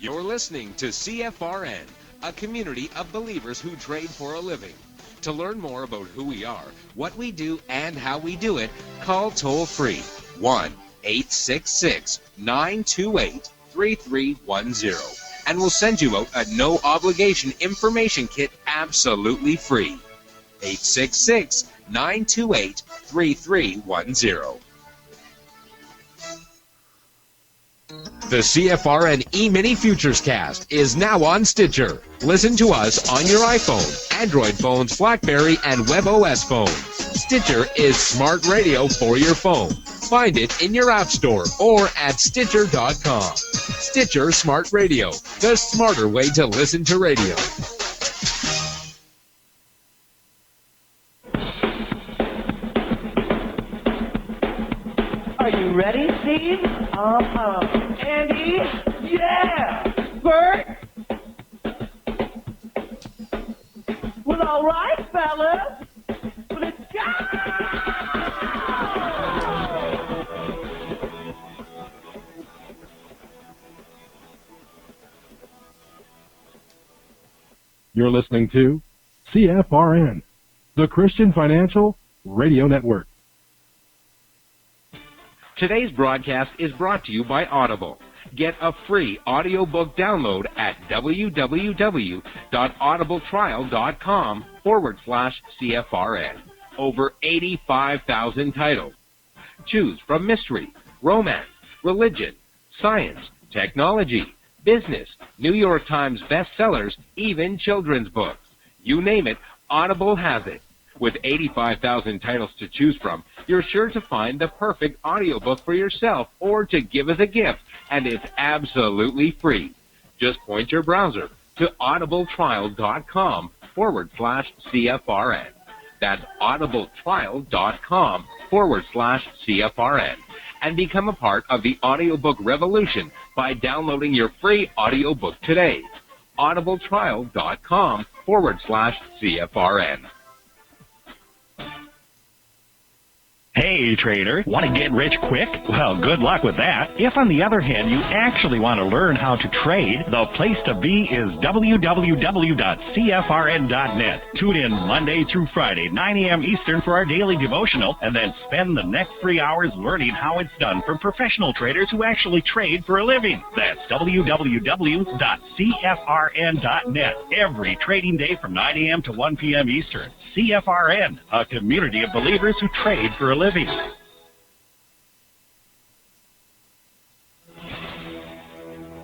You're listening to CFRN, a community of believers who trade for a living. To learn more about who we are, what we do, and how we do it, call toll-free 1-866-928-3310, and we'll send you out a no-obligation information kit absolutely free. 866-928-3310. The CFRN Emini Futures Cast is now on Stitcher. Listen to us on your iPhone, Android phones, BlackBerry, and WebOS phones. Stitcher is smart radio for your phone. Find it in your app store or at Stitcher.com. Stitcher Smart Radio, the smarter way to listen to radio. Are you ready, Steve? Andy? Yeah! Bert? Well, all right, fellas. Let's go! You're listening to CFRN, the Christian Financial Radio Network. Today's broadcast is brought to you by Audible. Get a free audiobook download at www.audibletrial.com/CFRN. Over 85,000 titles. Choose from mystery, romance, religion, science, technology, business, New York Times bestsellers, even children's books. You name it, Audible has it. With 85,000 titles to choose from, you're sure to find the perfect audiobook for yourself or to give as a gift, and it's absolutely free. Just point your browser to audibletrial.com/CFRN. That's audibletrial.com/CFRN. And become a part of the audiobook revolution by downloading your free audiobook today. audibletrial.com/CFRN. Hey, trader, want to get rich quick? Well, good luck with that. If, on the other hand, you actually want to learn how to trade, the place to be is www.cfrn.net. Tune in Monday through Friday, 9 a.m. Eastern for our daily devotional, and then spend the next 3 hours learning how it's done from professional traders who actually trade for a living. That's www.cfrn.net. Every trading day from 9 a.m. to 1 p.m. Eastern. CFRN, a community of believers who trade for a living.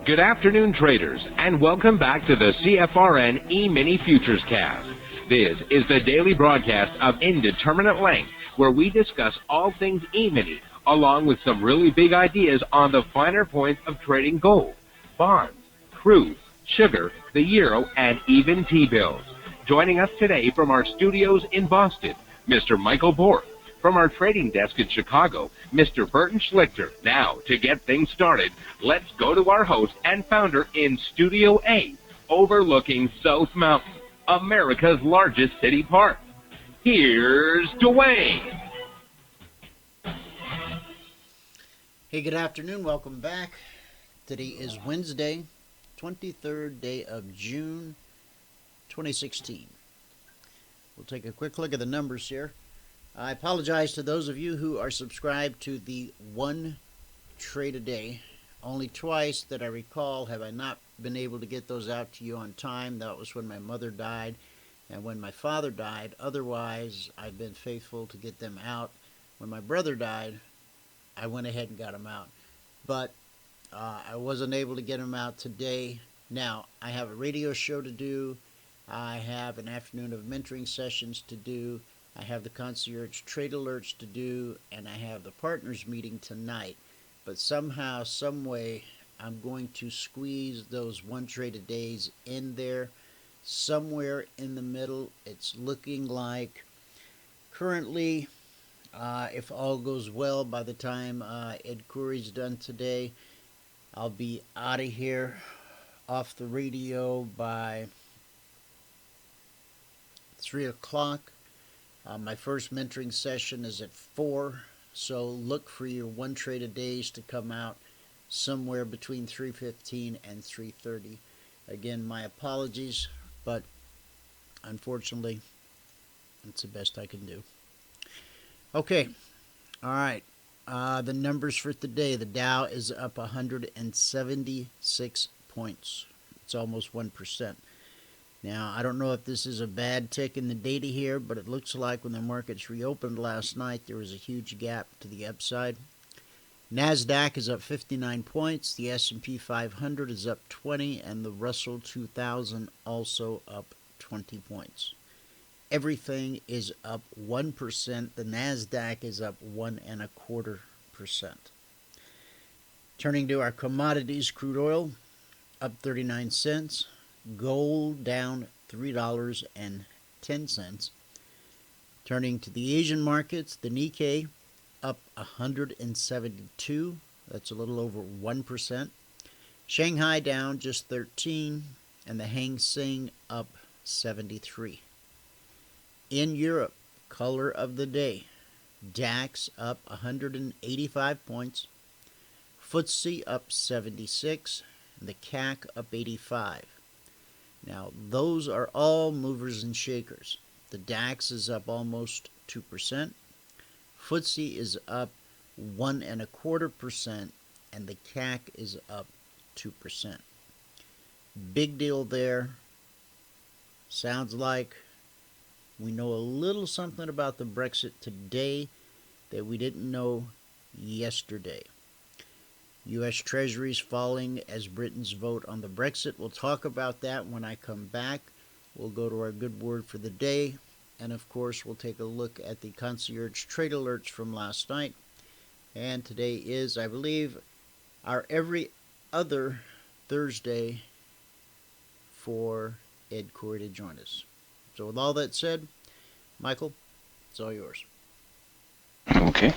Good afternoon, traders, and welcome back to the CFRN Emini Futures Cast. This is the daily broadcast of Indeterminate Length, where we discuss all things Emini, along with some really big ideas on the finer points of trading gold, bonds, crude, sugar, the euro, and even T-bills. Joining us today from our studios in Boston, Mr. Michael Bork. From our trading desk in Chicago, Mr. Burton Schlichter. Now, to get things started, let's go to our host and founder in Studio A, overlooking South Mountain, America's largest city park. Here's Dwayne. Hey, good afternoon. Welcome back. Today is Wednesday, 23rd day of June, 2016. We'll take a quick look at the numbers here. I apologize to those of you who are subscribed to the one trade a day. Only twice that I recall have I not been able to get those out to you on time. That was when my mother died and when my father died. Otherwise, I've been faithful to get them out. When my brother died, I went ahead and got them out. But I wasn't able to get them out today. Now, I have a radio show to do. I have an afternoon of mentoring sessions to do. I have the Concierge Trade Alerts to do, and I have the partners meeting tonight. But somehow, some way, I'm going to squeeze those one trade a days in there. Somewhere in the middle, it's looking like currently, if all goes well, by the time Ed Curry's done today, I'll be out of here, off the radio by 3 o'clock. My first mentoring session is at 4, so look for your one trade a days to come out somewhere between 315 and 330. Again, my apologies, but unfortunately, it's the best I can do. Okay, all right. The numbers for today, the Dow is up 176 points. It's almost 1%. Now, I don't know if this is a bad tick in the data here, but it looks like when the markets reopened last night, there was a huge gap to the upside. NASDAQ is up 59 points, the S&P 500 is up 20, and the Russell 2000 also up 20 points. Everything is up 1%. The NASDAQ is up 1.25%. Turning to our commodities, crude oil up 39 cents. Gold down $3.10. Turning to the Asian markets, the Nikkei up 172. That's a little over 1%. Shanghai down just 13, and the Hang Seng up 73. In Europe, color of the day, DAX up 185 points, FTSE up 76, and the CAC up 85. Now, those are all movers and shakers. The DAX is up almost 2%. FTSE is up 1.25%, and the CAC is up 2%. Big deal there. Sounds like we know a little something about the Brexit today that we didn't know yesterday. U.S. Treasuries falling as Britain's vote on the Brexit. We'll talk about that when I come back. We'll go to our good word for the day. And, of course, we'll take a look at the Concierge Trade Alerts from last night. And today is, I believe, our every other Thursday for Ed Corey to join us. So with all that said, Michael, it's all yours. Okay.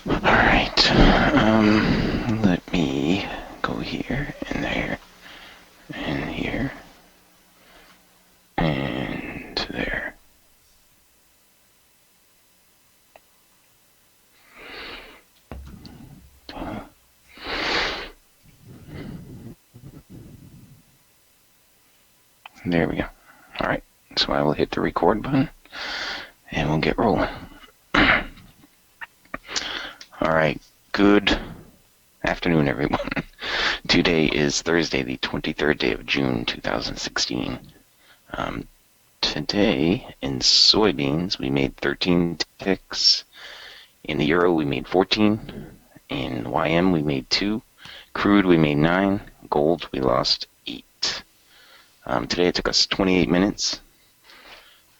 All right. Let me go here and there and here and there. There we go. All right. So I will hit the record button and we'll get rolling. All right. Good afternoon, everyone. Today is Thursday, the 23rd day of June, 2016. Today, in soybeans, we made 13 ticks. In the euro, we made 14. In YM, we made 2. Crude, we made 9. Gold, we lost 8. Today, it took us 28 minutes.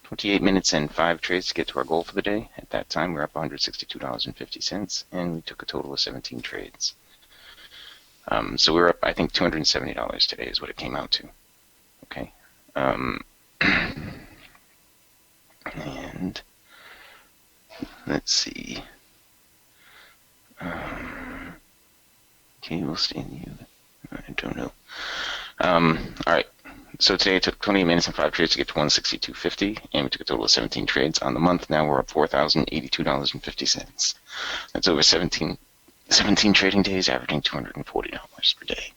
28 minutes and 5 trades to get to our goal for the day. At that time, we were up $162.50, and we took a total of 17 trades. So we were up, I think, $270 today is what it came out to. Okay. And let's see. Okay, we'll stay in you. I don't know. All right. So today it took 28 minutes and 5 trades to get to $162.50, and we took a total of 17 trades. On the month, now we're up $4,082.50. That's over 17 trading days, averaging $240 per day.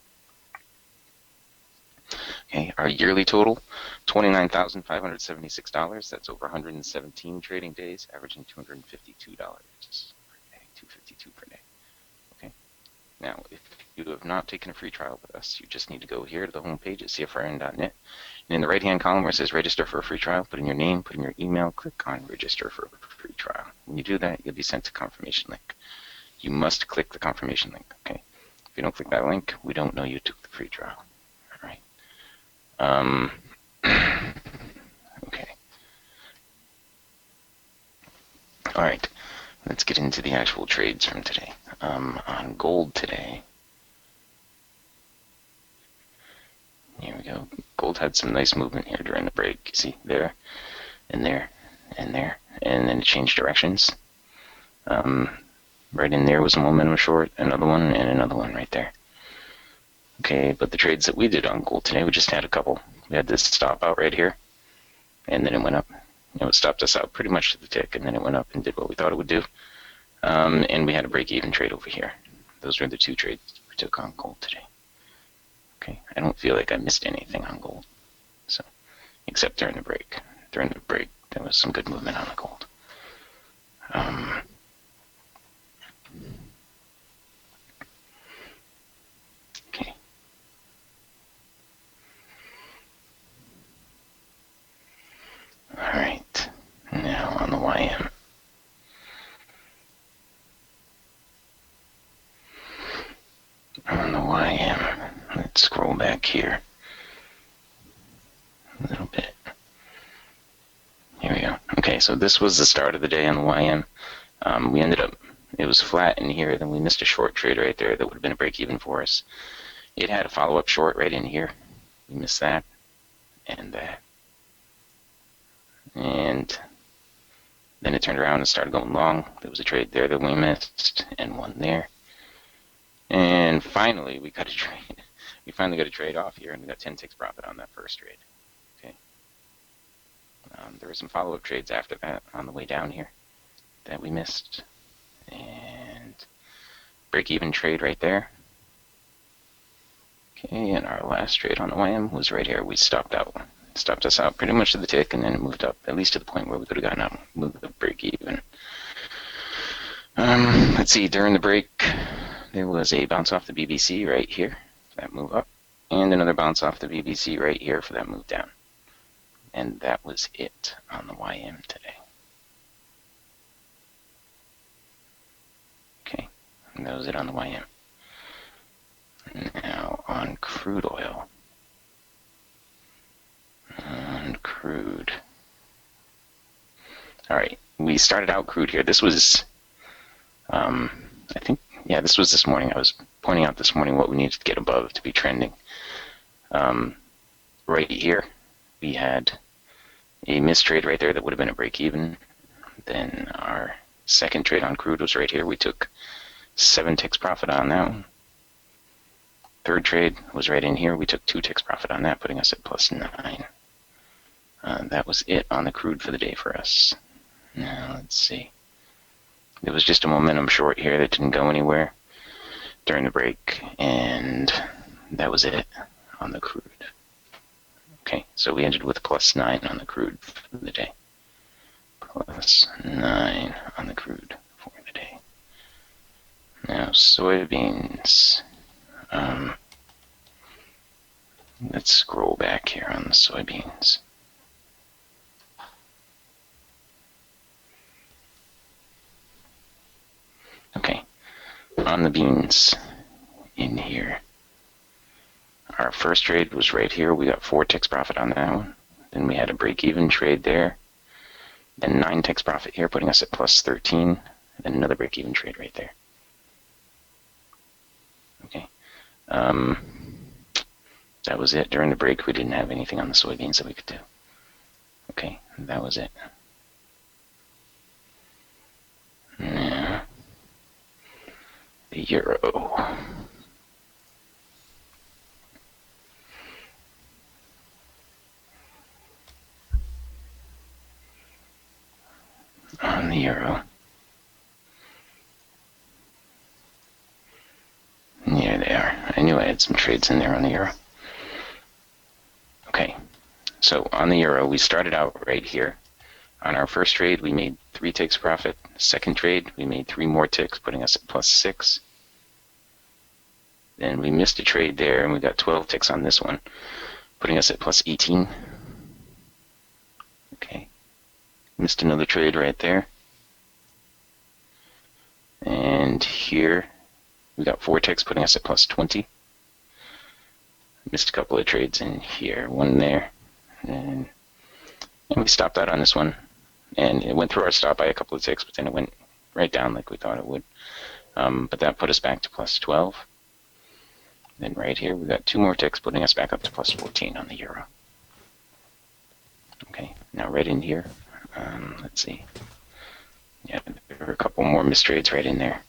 Okay, our yearly total, $29,576. That's over 117 trading days, averaging $252 per day. $252 per day. Okay. Now, if you have not taken a free trial with us, you just need to go here to the home page at CFRN.net. And in the right-hand column where it says register for a free trial, put in your name, put in your email, click on register for a free trial. When you do that, you'll be sent a confirmation link. You must click the confirmation link, okay? If you don't click that link, we don't know you took the free trial. All right. Okay. All right. Let's get into the actual trades from today. On gold today, here we go. Gold had some nice movement here during the break. You see, there, and there, and there, and then it changed directions. Right in there was a momentum short, another one, and another one right there. Okay, but the trades that we did on gold today, we just had a couple. We had this stop out right here, and then it went up. You know, it stopped us out pretty much to the tick, and then it went up and did what we thought it would do. And we had a break-even trade over here. those were the 2 trades we took on gold today. Okay, I don't feel like I missed anything on gold, so except during the break. During the break, there was some good movement on the gold. Okay. All right. Now on the YM. On the YM, let's scroll back here a little bit. Here we go. Okay, so this was the start of the day on the YM. We ended up, it was flat in here, then we missed a short trade right there that would have been a break even for us. It had a follow-up short right in here. We missed that and that. And then it turned around and started going long. There was a trade there that we missed and one there. And finally, we got a trade. We finally got a trade off here, and we got 10 ticks profit on that first trade. Okay. There were some follow-up trades after that on the way down here that we missed. And break-even trade right there. Okay, and our last trade on the YM was right here. We stopped out. Stopped us out pretty much to the tick, and then it moved up, at least to the point where we could have gotten out, moved the break-even. Let's see, during the break, there was a bounce off the BBC right here for that move up, and another bounce off the BBC right here for that move down. And that was it on the YM today. Okay, and that was it on the YM. Now on crude oil. On crude. Alright, we started out crude here. This was, I think, yeah, this was this morning. I was pointing out this morning what we needed to get above to be trending. Right here, we had a missed trade right there that would have been a break even. Then our second trade on crude was right here. We took 7 ticks profit on that one. Third trade was right in here. We took 2 ticks profit on that, putting us at plus 9. That was it on the crude for the day for us. Now, let's see. There was just a momentum short here that didn't go anywhere during the break, and that was it on the crude. Okay, so we ended with plus 9 on the crude for the day. Plus 9 on the crude for the day. Now, soybeans. Let's scroll back here on the soybeans. Okay, on the beans in here. Our first trade was right here. We got 4 ticks profit on that one. Then we had a break-even trade there. Then 9 ticks profit here, putting us at plus 13. And then another break-even trade right there. Okay. That was it. During the break, we didn't have anything on the soybeans that we could do. Okay, that was it. Now, the euro. On the euro. Yeah, they are. I knew I had some trades in there on the euro. Okay, so on the euro, we started out right here. On our first trade, we made 3 ticks profit. Second trade, we made 3 more ticks, putting us at plus 6. Then we missed a trade there, and we got 12 ticks on this one, putting us at plus 18. Okay, missed another trade right there. And here, we got 4 ticks, putting us at plus 20. Missed a couple of trades in here, one there, and we stopped out on this one. And it went through our stop by a couple of ticks, but then it went right down like we thought it would. But that put us back to plus 12. Then right here, we got 2 more ticks, putting us back up to plus 14 on the euro. Okay, now right in here, let's see. Yeah, there were a couple more missed trades right in there.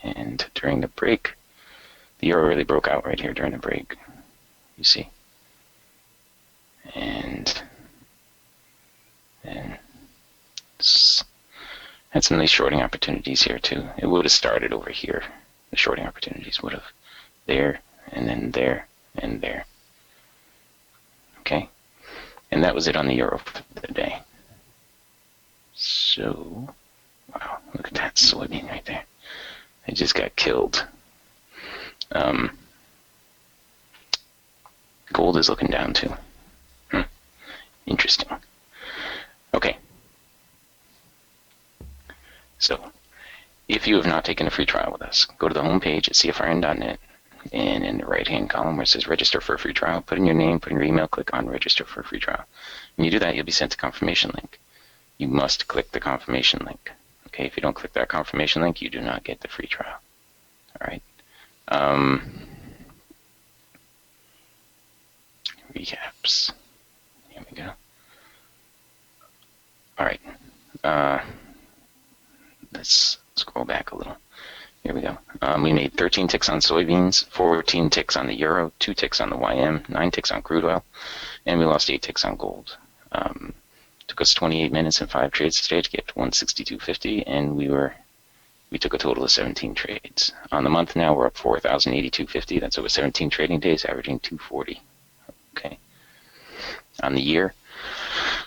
And during the break, the euro really broke out right here during the break. You see. And then had some nice shorting opportunities here too. It would have started over here. The shorting opportunities would have there, and then there, and there. Okay? And that was it on the euro for the day. So, wow, look at that soybean right there. It just got killed. Gold is looking down too. Interesting. Okay. So, if you have not taken a free trial with us, go to the homepage at CFRN.net, and in the right-hand column where it says register for a free trial, put in your name, put in your email, click on register for a free trial. When you do that, you'll be sent a confirmation link. You must click the confirmation link. Okay, if you don't click that confirmation link, you do not get the free trial. All right. Recaps. Here we go. All right. Let's scroll back a little. Here we go. We made 13 ticks on soybeans, 14 ticks on the euro, 2 ticks on the YM, 9 ticks on crude oil, and we lost 8 ticks on gold. Took us 28 minutes and 5 trades today to get to 162.50, and we took a total of 17 trades. On the month now, we're up 4,082.50. That's over 17 trading days, averaging 240. Okay. On the year,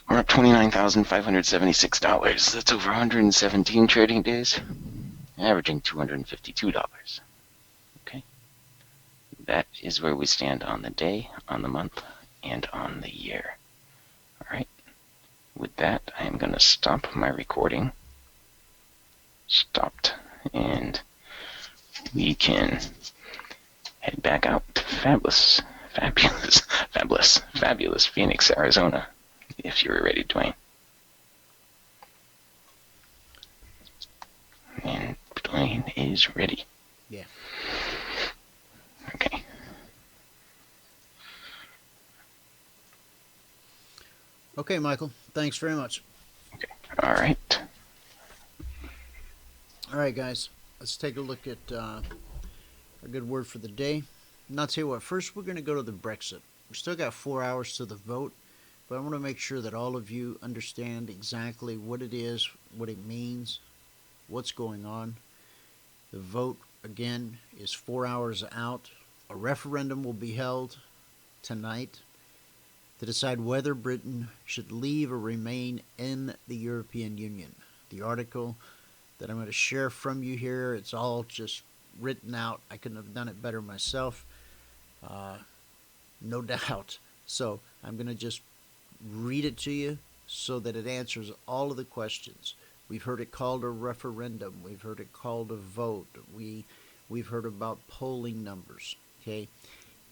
we're up $29,576. That's over 117 trading days, averaging $252. Okay. That is where we stand on the day, on the month, and on the year. All right. With that, I am going to stop my recording. Stopped. And we can head back out to fabulous Phoenix, Arizona, if you're ready, Dwayne. And Dwayne is ready. Yeah. Okay. Okay, Michael. Thanks very much. Okay. All right. All right, guys. Let's take a look at a good word for the day. And I'll tell you what. First, we're going to go to the Brexit. We still got 4 hours to the vote, but I want to make sure that all of you understand exactly what it is, what it means, what's going on. The vote, again, is 4 hours out. A referendum will be held tonight to decide whether Britain should leave or remain in the European Union. The article that I'm going to share from you here, it's all just written out. I couldn't have done it better myself, no doubt. So I'm going to just read it to you so that it answers all of the questions. We've heard it called a referendum. We've heard it called a vote. We've heard about polling numbers. Okay,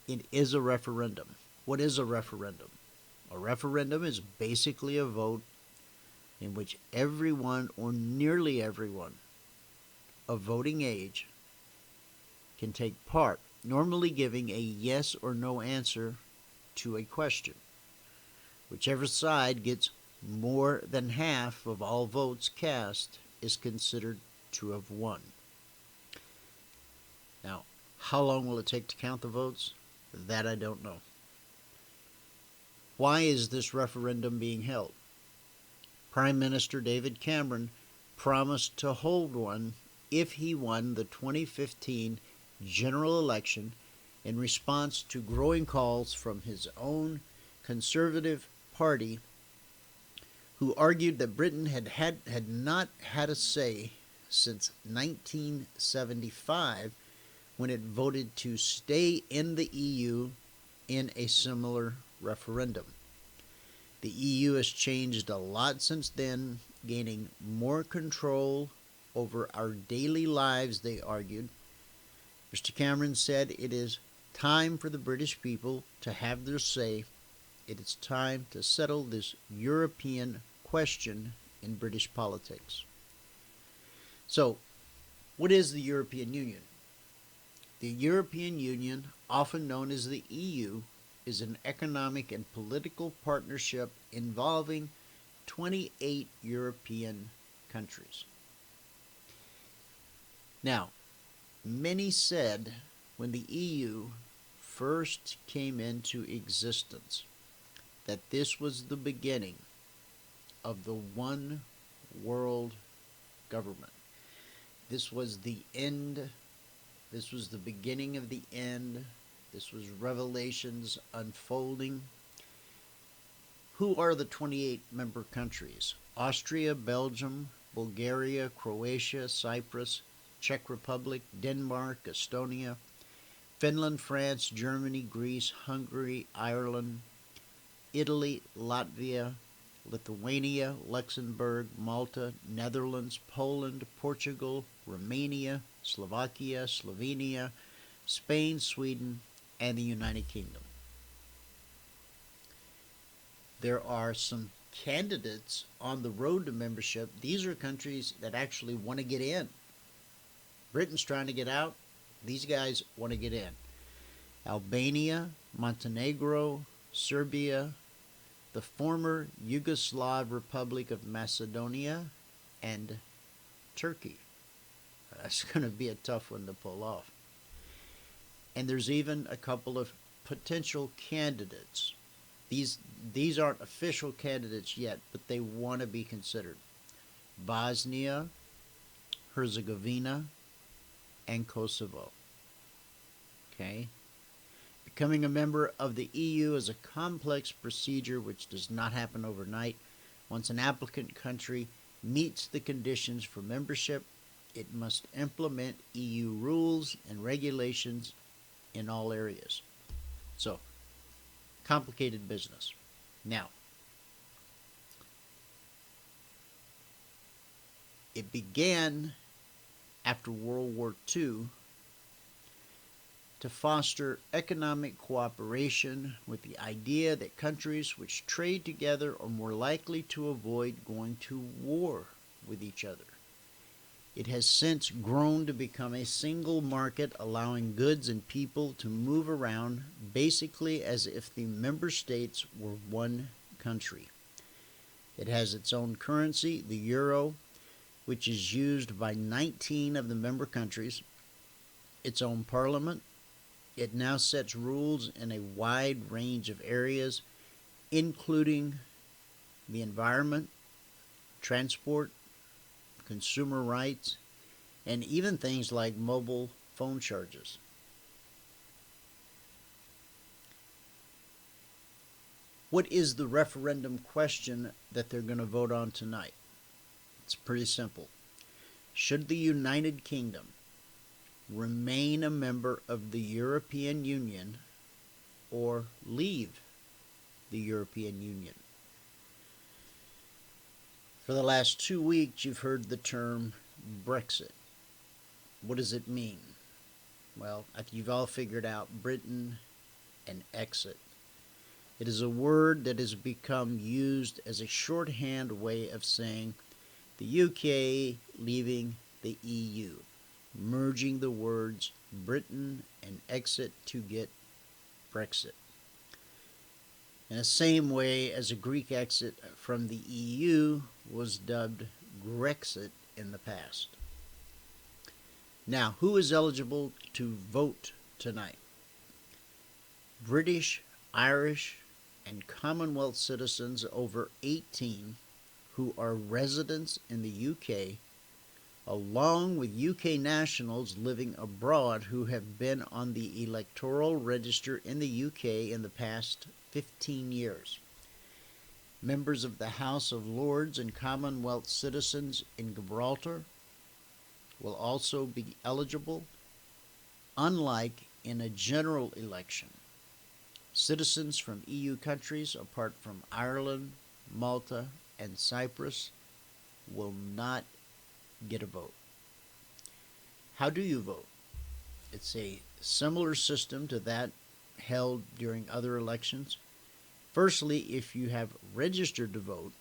it is a referendum. What is a referendum? A referendum is basically a vote in which everyone, or nearly everyone, of voting age can take part, normally giving a yes or no answer to a question. Whichever side gets more than half of all votes cast is considered to have won. Now, how long will it take to count the votes? That I don't know. Why is this referendum being held? Prime Minister David Cameron promised to hold one if he won the 2015 general election in response to growing calls from his own Conservative Party, who argued that Britain had not had a say since 1975, when it voted to stay in the EU in a similar referendum. The EU has changed a lot since then, gaining more control over our daily lives, they argued. Mr. Cameron said it is time for the British people to have their say. It is time to settle this European question in British politics. So, what is the European Union? The European Union, often known as the EU, is an economic and political partnership involving 28 European countries. Now, many said when the EU first came into existence that this was the beginning of the one world government. This was the end This was the beginning of the end. This was revelations unfolding. Who are the 28 member countries? Austria, Belgium, Bulgaria, Croatia, Cyprus, Czech Republic, Denmark, Estonia, Finland, France, Germany, Greece, Hungary, Ireland, Italy, Latvia, Lithuania, Luxembourg, Malta, Netherlands, Poland, Portugal, Romania, Slovakia, Slovenia, Spain, Sweden, and the United Kingdom. There are some candidates on the road to membership. These are countries that actually want to get in. Britain's trying to get out. These guys want to get in. Albania, Montenegro, Serbia, the former Yugoslav Republic of Macedonia, and Turkey. That's going to be a tough one to pull off. And there's even a couple of potential candidates. These aren't official candidates yet, but they want to be considered. Bosnia, Herzegovina, and Kosovo. Okay? Becoming a member of the EU is a complex procedure which does not happen overnight. Once an applicant country meets the conditions for membership, it must implement EU rules and regulations in all areas. So, complicated business. Now, it began after World War II to foster economic cooperation with the idea that countries which trade together are more likely to avoid going to war with each other. It has since grown to become a single market, allowing goods and people to move around basically as if the member states were one country. It has its own currency, the euro, which is used by 19 of the member countries, its own parliament. It now sets rules in a wide range of areas, including the environment, transport, consumer rights, and even things like mobile phone charges. What is the referendum question that they're going to vote on tonight? It's pretty simple. Should the United Kingdom remain a member of the European Union or leave the European Union? For the last 2 weeks, you've heard the term Brexit. What does it mean? Well, you've all figured out Britain and exit. It is a word that has become used as a shorthand way of saying the UK leaving the EU, merging the words Britain and exit to get Brexit. In the same way as a Greek exit from the EU was dubbed Grexit in the past. Now, who is eligible to vote tonight? British, Irish, and Commonwealth citizens over 18 who are residents in the UK, along with UK nationals living abroad who have been on the electoral register in the UK in the past 15 years. Members of the House of Lords and Commonwealth citizens in Gibraltar will also be eligible, unlike in a general election. Citizens from EU countries, apart from Ireland, Malta, and Cyprus, will not get a vote. How do you vote? It's a similar system to that held during other elections. Firstly, if you have registered to vote,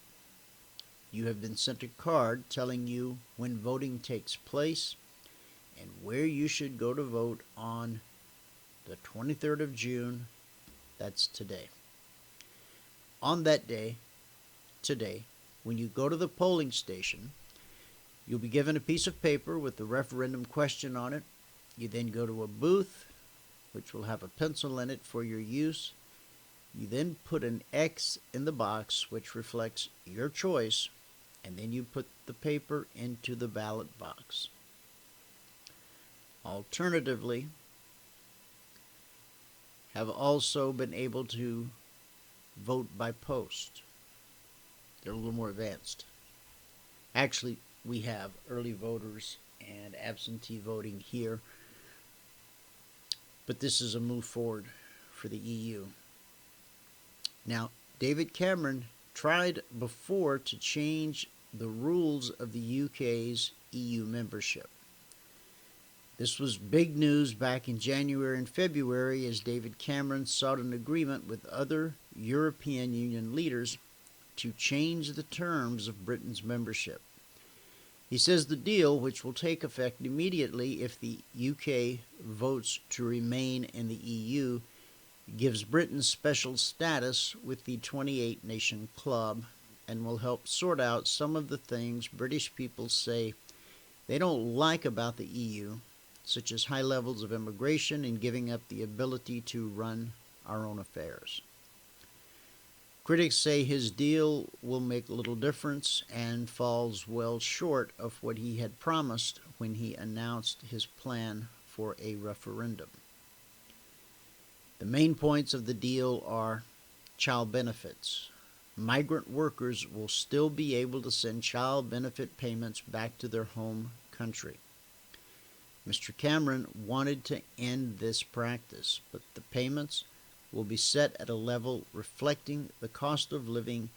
you have been sent a card telling you when voting takes place and where you should go to vote on the 23rd of June. That's today. On that day, today, when you go to the polling station, you'll be given a piece of paper with the referendum question on it. You then go to a booth, which will have a pencil in it for your use. You then put an X in the box, which reflects your choice, and then you put the paper into the ballot box. alternatively, have also been able to vote by post. They're a little more advanced. Actually, we have early voters and absentee voting here, but this is a move forward for the EU. Now, David Cameron tried before to change the rules of the UK's EU membership. This was big news back in January and February as David Cameron sought an agreement with other European Union leaders to change the terms of Britain's membership. He says the deal, which will take effect immediately if the UK votes to remain in the EU, gives Britain special status with the 28-nation club and will help sort out some of the things British people say they don't like about the EU, such as high levels of immigration and giving up the ability to run our own affairs. Critics say his deal will make little difference and falls well short of what he had promised when he announced his plan for a referendum. The main points of the deal are child benefits. Migrant workers will still be able to send child benefit payments back to their home country. Mr. Cameron wanted to end this practice, but the payments will be set at a level reflecting the cost of living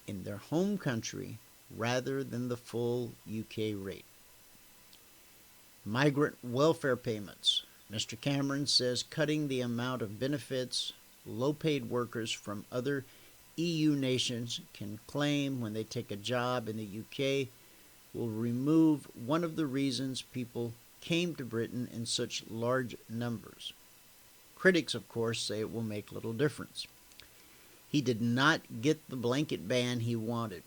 in their home country rather than the full UK rate. Migrant welfare payments. Mr. Cameron says cutting the amount of benefits low-paid workers from other EU nations can claim when they take a job in the UK will remove one of the reasons people came to Britain in such large numbers. Critics, of course, say it will make little difference. He did not get the blanket ban he wanted.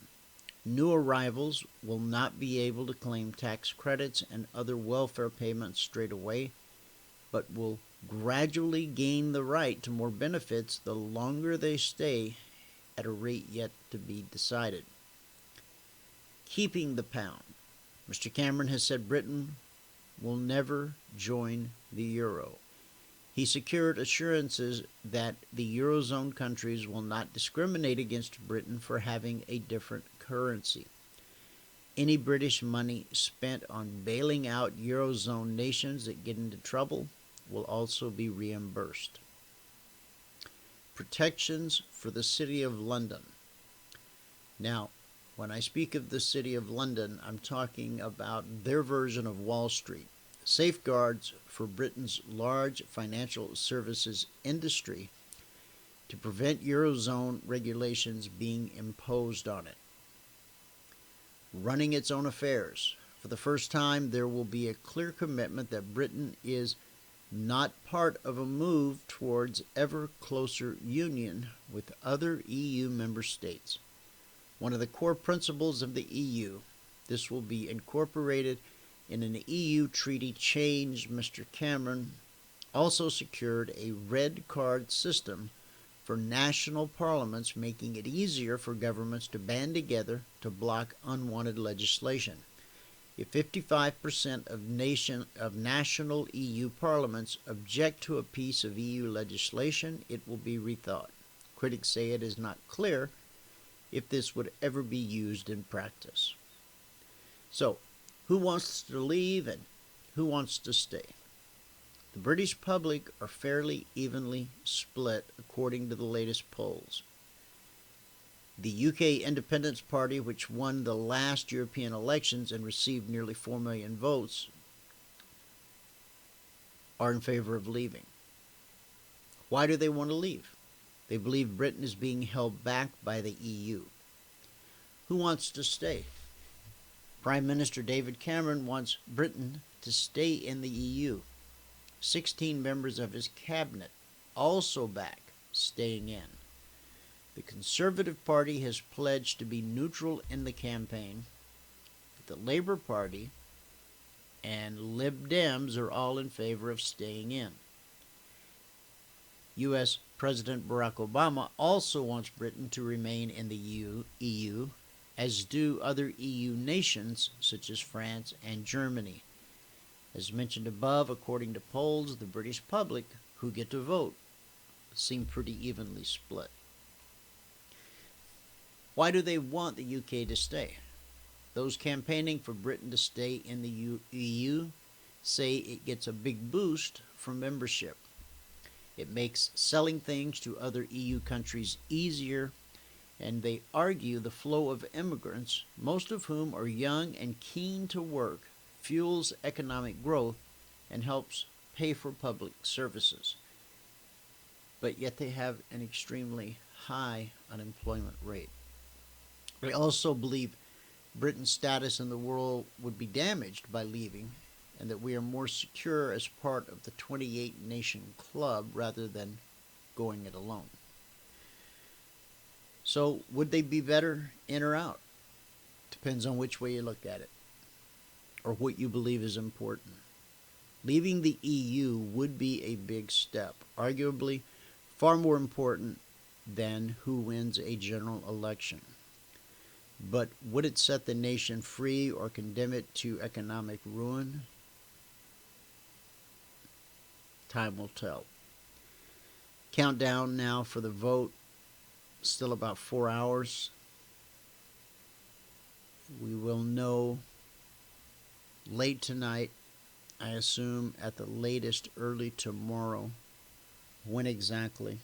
New arrivals will not be able to claim tax credits and other welfare payments straight away, but will gradually gain the right to more benefits the longer they stay at a rate yet to be decided. Keeping the pound. Mr. Cameron has said Britain will never join the euro. He secured assurances that the Eurozone countries will not discriminate against Britain for having a different currency. Any British money spent on bailing out Eurozone nations that get into trouble will also be reimbursed. Protections for the City of London. Now, when I speak of the City of London, I'm talking about their version of Wall Street. Safeguards for Britain's large financial services industry to prevent Eurozone regulations being imposed on it. Running its own affairs. For the first time, there will be a clear commitment that Britain is not part of a move towards ever closer union with other EU member states. One of the core principles of the EU, this will be incorporated in an EU treaty change. Mr. Cameron also secured a red card system for national parliaments, making it easier for governments to band together to block unwanted legislation. If 55% of national EU parliaments object to a piece of EU legislation, it will be rethought. Critics say it is not clear if this would ever be used in practice. So, who wants to leave and who wants to stay? The British public are fairly evenly split according to the latest polls. The UK Independence Party, which won the last European elections and received nearly 4 million votes, are in favor of leaving. Why do they want to leave? They believe Britain is being held back by the EU. Who wants to stay? Prime Minister David Cameron wants Britain to stay in the EU. 16 members of his cabinet also back staying in. The Conservative Party has pledged to be neutral in the campaign. But the Labour Party and Lib Dems are all in favor of staying in. U.S. President Barack Obama also wants Britain to remain in the EU, as do other EU nations such as France and Germany. As mentioned above, according to polls, the British public who get to vote seem pretty evenly split. Why do they want the UK to stay? Those campaigning for Britain to stay in the EU say it gets a big boost from membership. It makes selling things to other EU countries easier, and they argue the flow of immigrants, most of whom are young and keen to work, fuels economic growth and helps pay for public services. But yet they have an extremely high unemployment rate. They also believe Britain's status in the world would be damaged by leaving, and that we are more secure as part of the 28-nation club rather than going it alone. So, would they be better in or out? Depends on which way you look at it, or what you believe is important. Leaving the EU would be a big step, arguably far more important than who wins a general election. But would it set the nation free or condemn it to economic ruin? Time will tell. Countdown now for the vote. Still about 4 hours. We will know late tonight, I assume at the latest early tomorrow, when exactly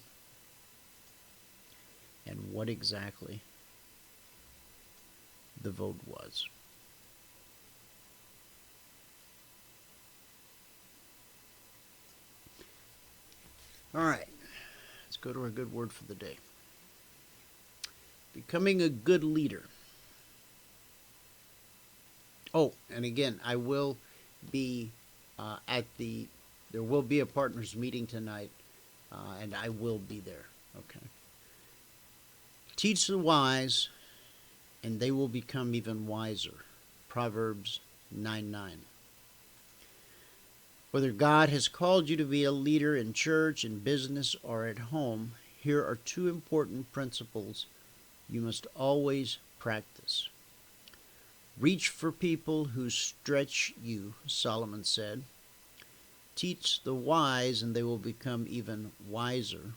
and what exactly the vote was. All right, let's go to our good word for the day. Becoming a good leader. Oh, and again, I will be there will be a partners meeting tonight, and I will be there. Okay. Teach the wise, and they will become even wiser. Proverbs 9:9. Whether God has called you to be a leader in church, in business, or at home, here are two important principles you must always practice. Reach for people who stretch you, Solomon said. Teach the wise, and they will become even wiser.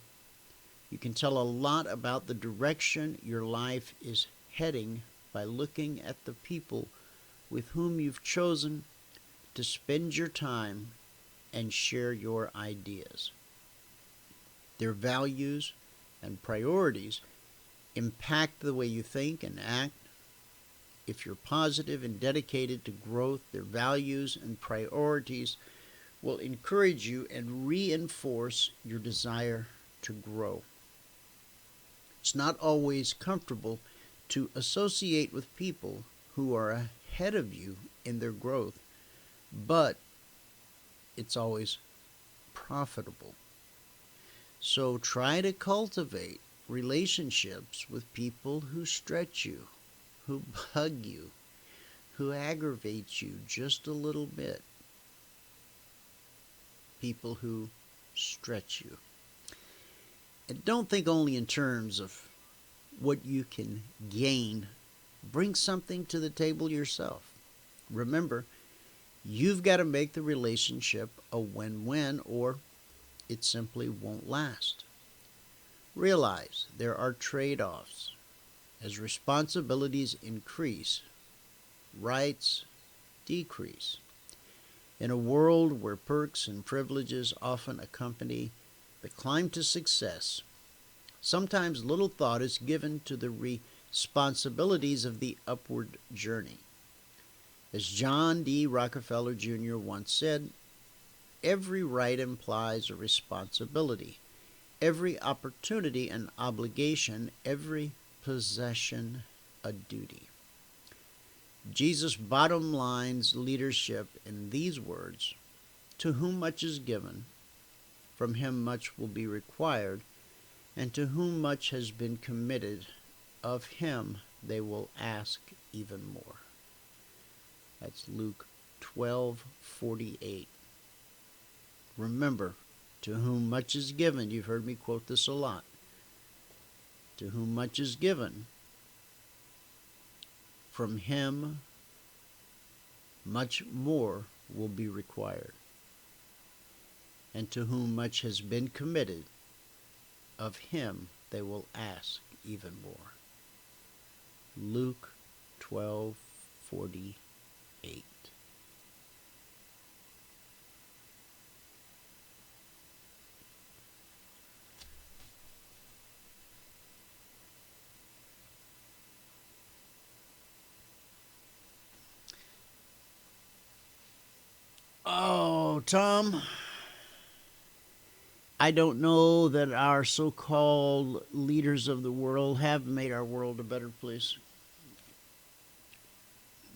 You can tell a lot about the direction your life is heading by looking at the people with whom you've chosen to spend your time and share your ideas. Their values and priorities impact the way you think and act. If you're positive and dedicated to growth, their values and priorities will encourage you and reinforce your desire to grow. It's not always comfortable to associate with people who are ahead of you in their growth, but it's always profitable. So try to cultivate relationships with people who stretch you, who bug you, who aggravate you just a little bit. People who stretch you. And don't think only in terms of what you can gain. Bring something to the table yourself. Remember, you've got to make the relationship a win-win, or it simply won't last. Realize there are trade-offs. As responsibilities increase, rights decrease. In a world where perks and privileges often accompany the climb to success, sometimes little thought is given to the responsibilities of the upward journey. As John D. Rockefeller Jr. once said, every right implies a responsibility, every opportunity an obligation, every possession a duty. Jesus bottom lines leadership in these words: to whom much is given, from him much will be required, and to whom much has been committed, of him they will ask even more. That's Luke 12:48. Remember, to whom much is given, you've heard me quote this a lot, to whom much is given, from him much more will be required. And to whom much has been committed, of him they will ask even more. Luke 12:48. Oh, Tom, I don't know that our so-called leaders of the world have made our world a better place.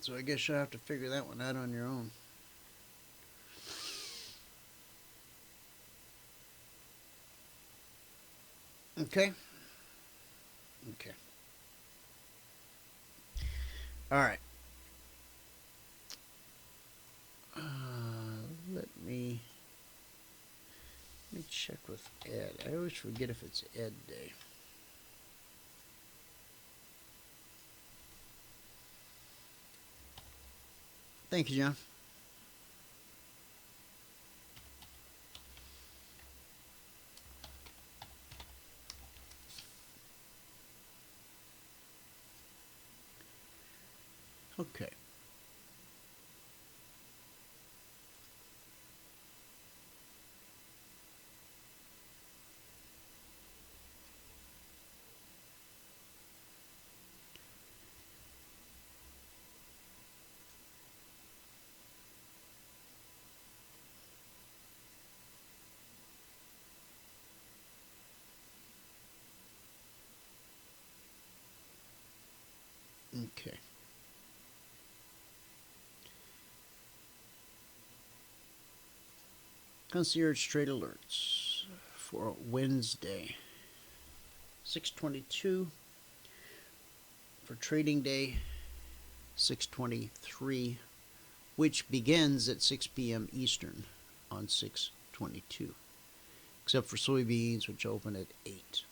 So I guess you'll have to figure that one out on your own. Okay? Okay. All right. Let me check with Ed. I always forget if it's Ed Day. Thank you, John. Okay. Okay. Concierge Trade Alerts for Wednesday, 6/22. For trading day, 6/23, which begins at 6 p.m. Eastern on 6/22, except for soybeans, which open at 8.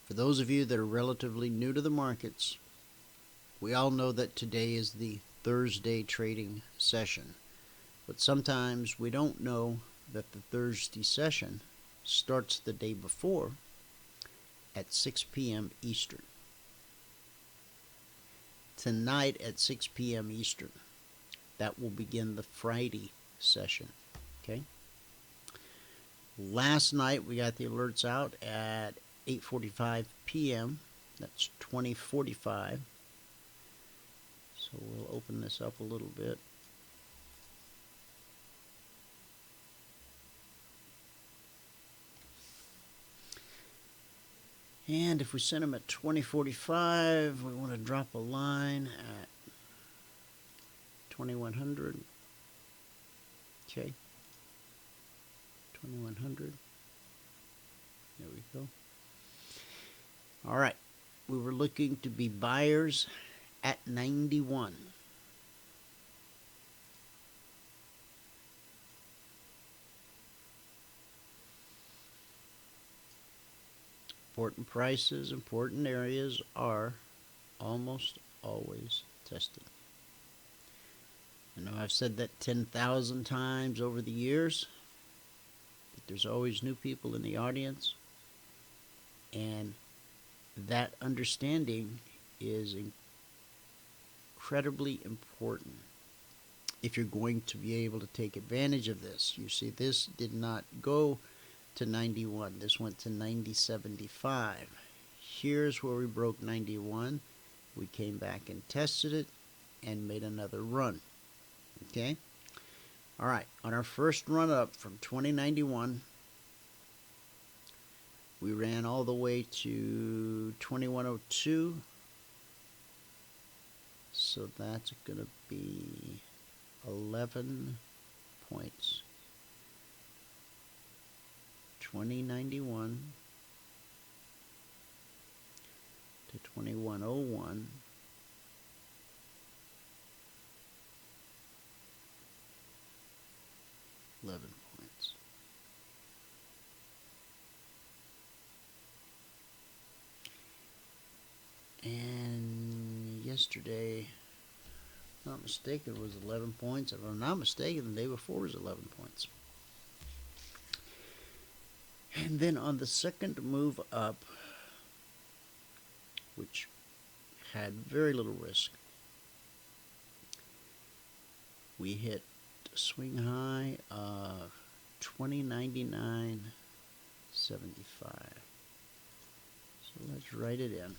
For those of you that are relatively new to the markets, we all know that today is the Thursday trading session. But sometimes we don't know that the Thursday session starts the day before at 6 p.m. Eastern. Tonight at 6 p.m. Eastern, that will begin the Friday session. Okay? Last night we got the alerts out at 8:45 p.m. That's 20:45. So we'll open this up a little bit. And if we send them at 20:45, we want to drop a line at 2100. Okay. 2100. There we go. All right. We were looking to be buyers at 91. Important prices, important areas are almost always tested. I know I've said that 10,000 times over the years, but there's always new people in the audience, and that understanding is incredibly important if you're going to be able to take advantage of this. You see, this did not go to 91. This went to 90.75. Here's where we broke 91. We came back and tested it and made another run. Okay? All right. On our first run up from 2091, we ran all the way to 2102. So that's going to be 11 points. 2091 to 2101. Points. And yesterday Not mistaken, it was 11 points. If I'm not mistaken, the day before was 11 points. And then on the second move up, which had very little risk, we hit a swing high of 20.99.75. So let's write it in.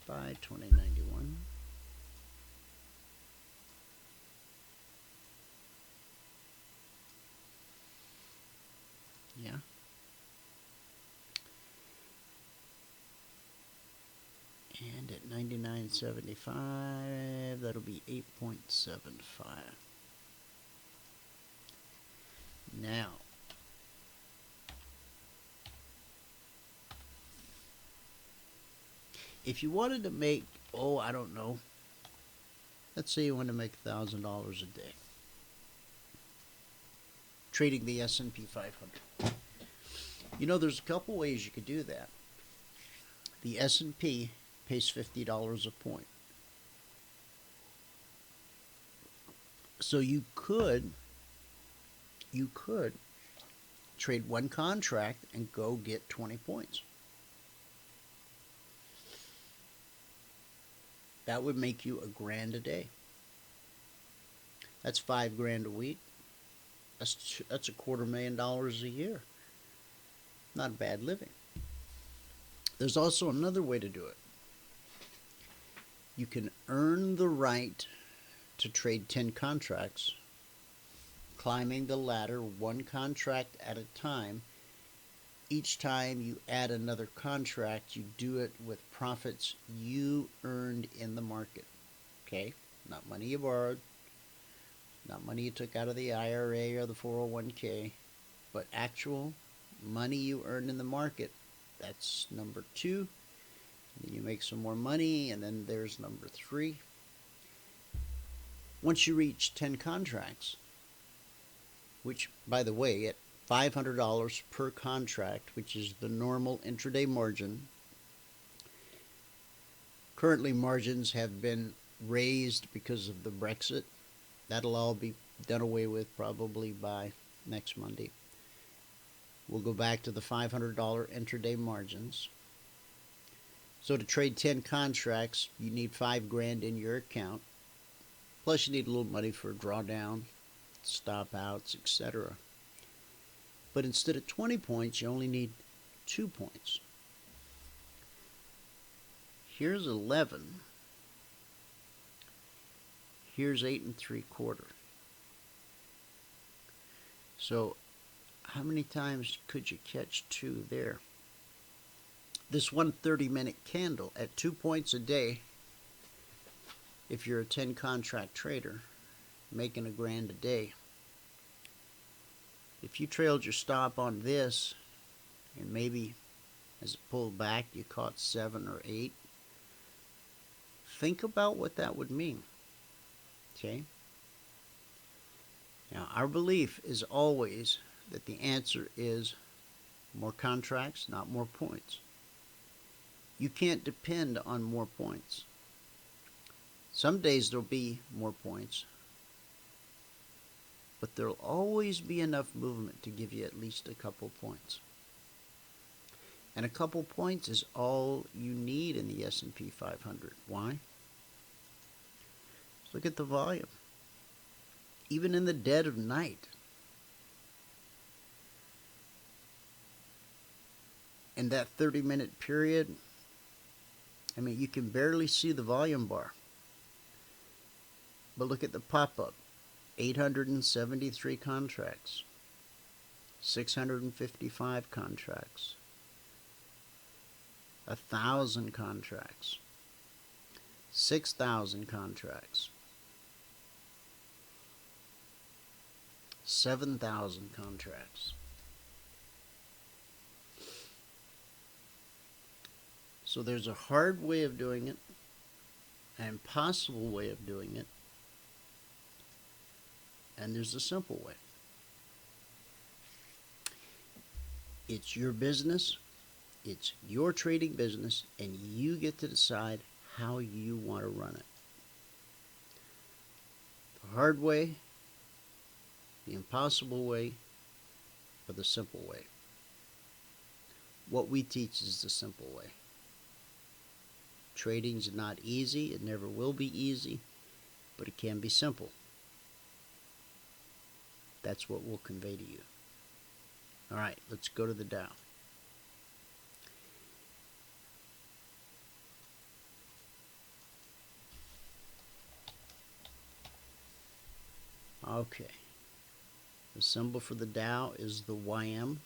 Buy 20.91. Yeah. And at 99.75, that'll be 8.75. Now, if you wanted to make, I don't know, let's say you want to make $1,000 a day trading the S&P 500. You know, there's a couple ways you could do that. The S&P pays $50 a point. So you could trade one contract and go get 20 points. That would make you $1,000 a day. That's $5,000 a week. That's $250,000 a year. Not bad living. There's also another way to do it. You can earn the right to trade 10 contracts, climbing the ladder one contract at a time. Each time you add another contract, you do it with profits you earned in the market. Okay? Not money you borrowed, not money you took out of the IRA or the 401k, but actual money you earned in the market. That's number 2. Then you make some more money, and then there's number 3. Once you reach 10 contracts, which, by the way, at $500 per contract, which is the normal intraday margin. Currently, margins have been raised because of the Brexit. That'll all be done away with probably by next Monday. We'll go back to the $500 intraday margins. So to trade 10 contracts, you need $5,000 in your account. Plus you need a little money for drawdown, stop outs, etc. But instead of 20 points, you only need 2 points. Here's 11. Here's 8 3/4. So how many times could you catch 2 there? This one 30-minute candle at 2 points a day, if you're a 10 contract trader, making $1,000 a day. If you trailed your stop on this, and maybe as it pulled back you caught 7 or 8, think about what that would mean. Okay? Now, our belief is always that the answer is more contracts, not more points. You can't depend on more points. Some days there'll be more points, but there'll always be enough movement to give you at least a couple points. And a couple points is all you need in the S&P 500. Why? Look at the volume. Even in the dead of night. In that 30-minute period, I mean, you can barely see the volume bar. But look at the pop-up. 873 contracts. 655 contracts. 1,000 contracts. 6,000 contracts. 7,000 contracts. So there's a hard way of doing it, an impossible way of doing it, and there's a simple way. It's your business, it's your trading business, and you get to decide how you want to run it. The hard way, the impossible way, or the simple way. What we teach is the simple way. Trading's not easy. It never will be easy, but it can be simple. That's what we'll convey to you. All right, let's go to the Dow. Okay. The symbol for the Dow is the YM.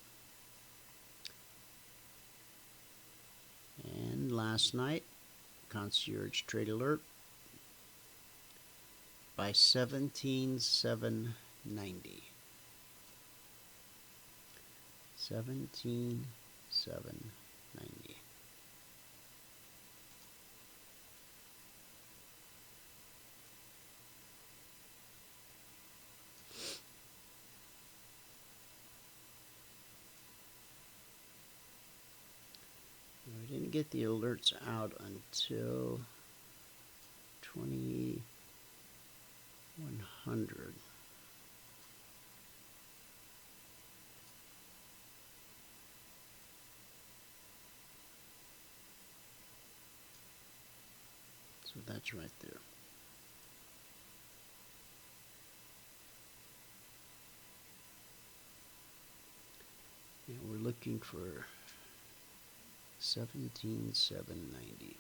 And last night, Concierge Trade Alert by 17,790. 17,790. We didn't get the alerts out until 2100. So that's right there. And we're looking for 17,790,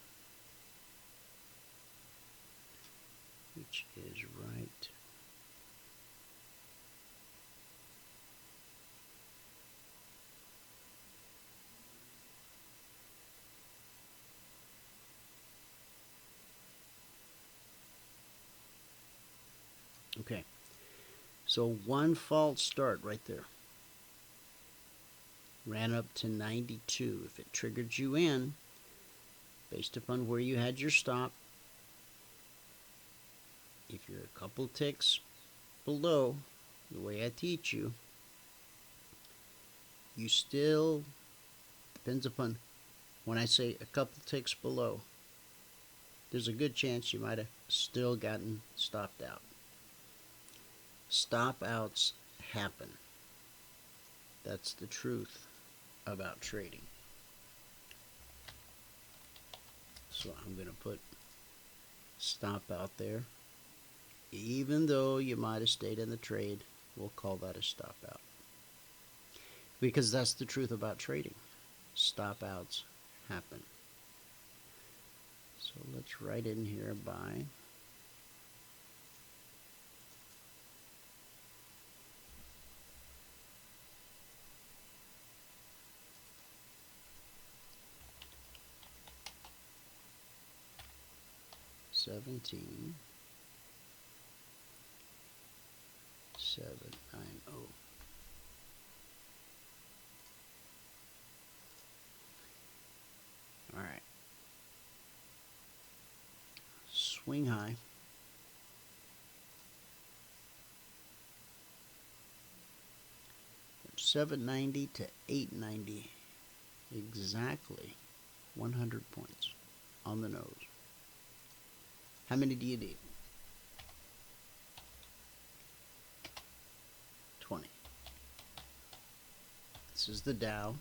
which is right okay. So one false start right there. Ran up to 92. If it triggered you in, based upon where you had your stop, if you're a couple ticks below, the way I teach you, you still, depends upon, when I say a couple ticks below, there's a good chance you might have still gotten stopped out. Stop outs happen. That's the truth about trading. So I'm going to put stop out there. Even though you might have stayed in the trade, we'll call that a stop out. Because that's the truth about trading. Stop outs happen. So let's write in here by $17,790. All right. Swing high. From 790 to 890. Exactly 100 points on the nose. How many do you need? 20. This is the Dow.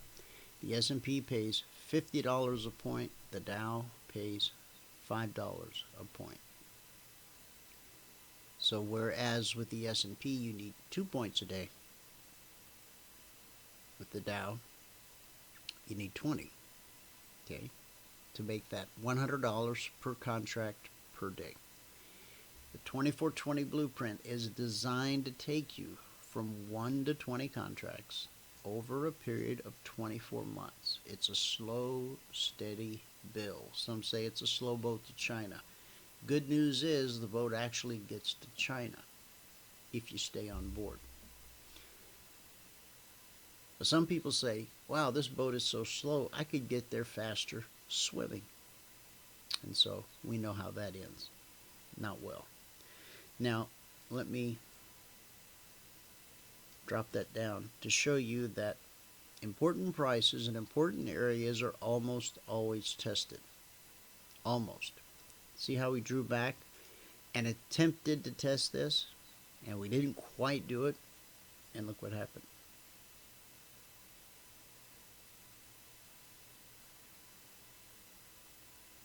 The S&P pays $50 a point. The Dow pays $5 a point. So whereas with the S&P you need 2 points a day, with the Dow you need 20. Okay, to make that $100 per contract per day. The 2420 blueprint is designed to take you from 1 to 20 contracts over a period of 24 months. It's a slow, steady build. Some say it's a slow boat to China. Good news is the boat actually gets to China if you stay on board. But some people say, wow, this boat is so slow, I could get there faster swimming. And so we know how that ends. Not well. Now, let me drop that down to show you that important prices and important areas are almost always tested. Almost. See how we drew back and attempted to test this, and we didn't quite do it, and look what happened.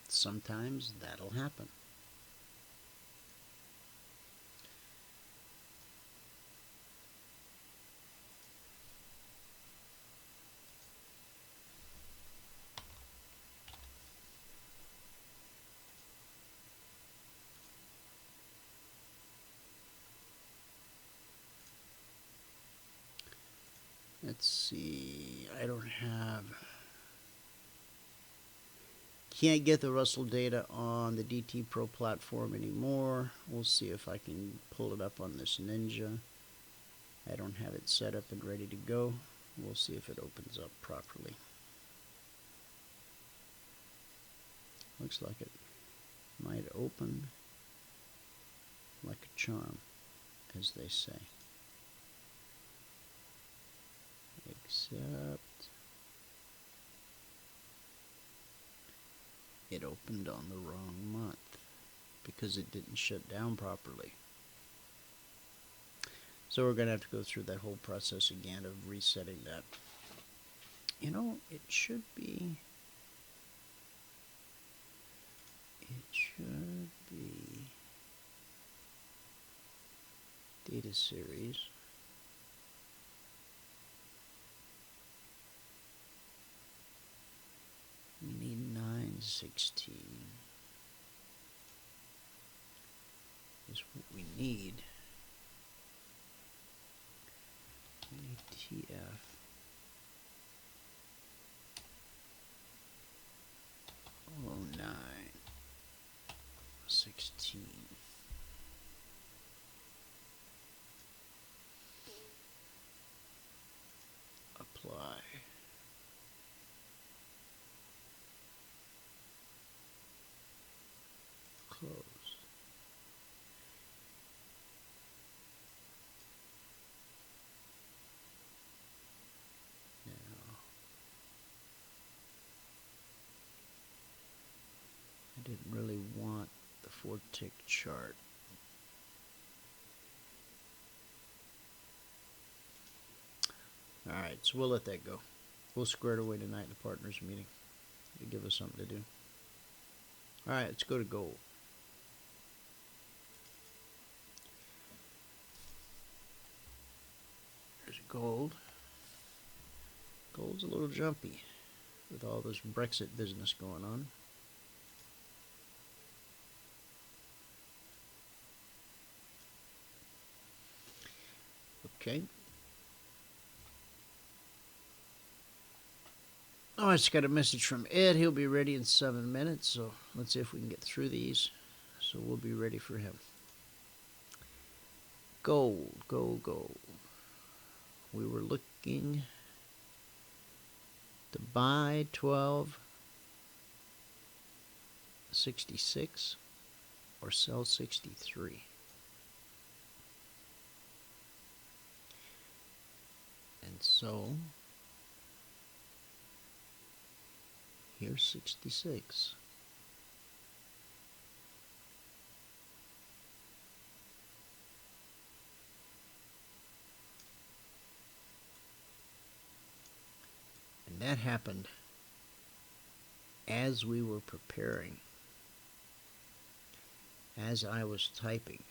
Sometimes that'll happen. Let's see, I don't have, can't get the Russell data on the DT Pro platform anymore. We'll see if I can pull it up on this Ninja. I don't have it set up and ready to go. We'll see if it opens up properly. Looks like it might open like a charm, as they say. Except it opened on the wrong month because it didn't shut down properly. So we're going to have to go through that whole process again of resetting that. You know, it should be data series. We need 916 is what we need. We need TF. Oh, 916. Apply. Close. Now, I didn't really want the 4-tick chart. Alright, so we'll let that go. We'll square it away tonight in the partners meeting. It'll give us something to do. Alright, let's go to gold. There's gold. Gold's a little jumpy with all this Brexit business going on. Okay. Oh, I just got a message from Ed. He'll be ready in 7 minutes, so let's see if we can get through these. So we'll be ready for him. Gold, gold, gold. We were looking to buy 12.66 or sell 63. And so here's 66. And that happened as we were preparing, as I was typing.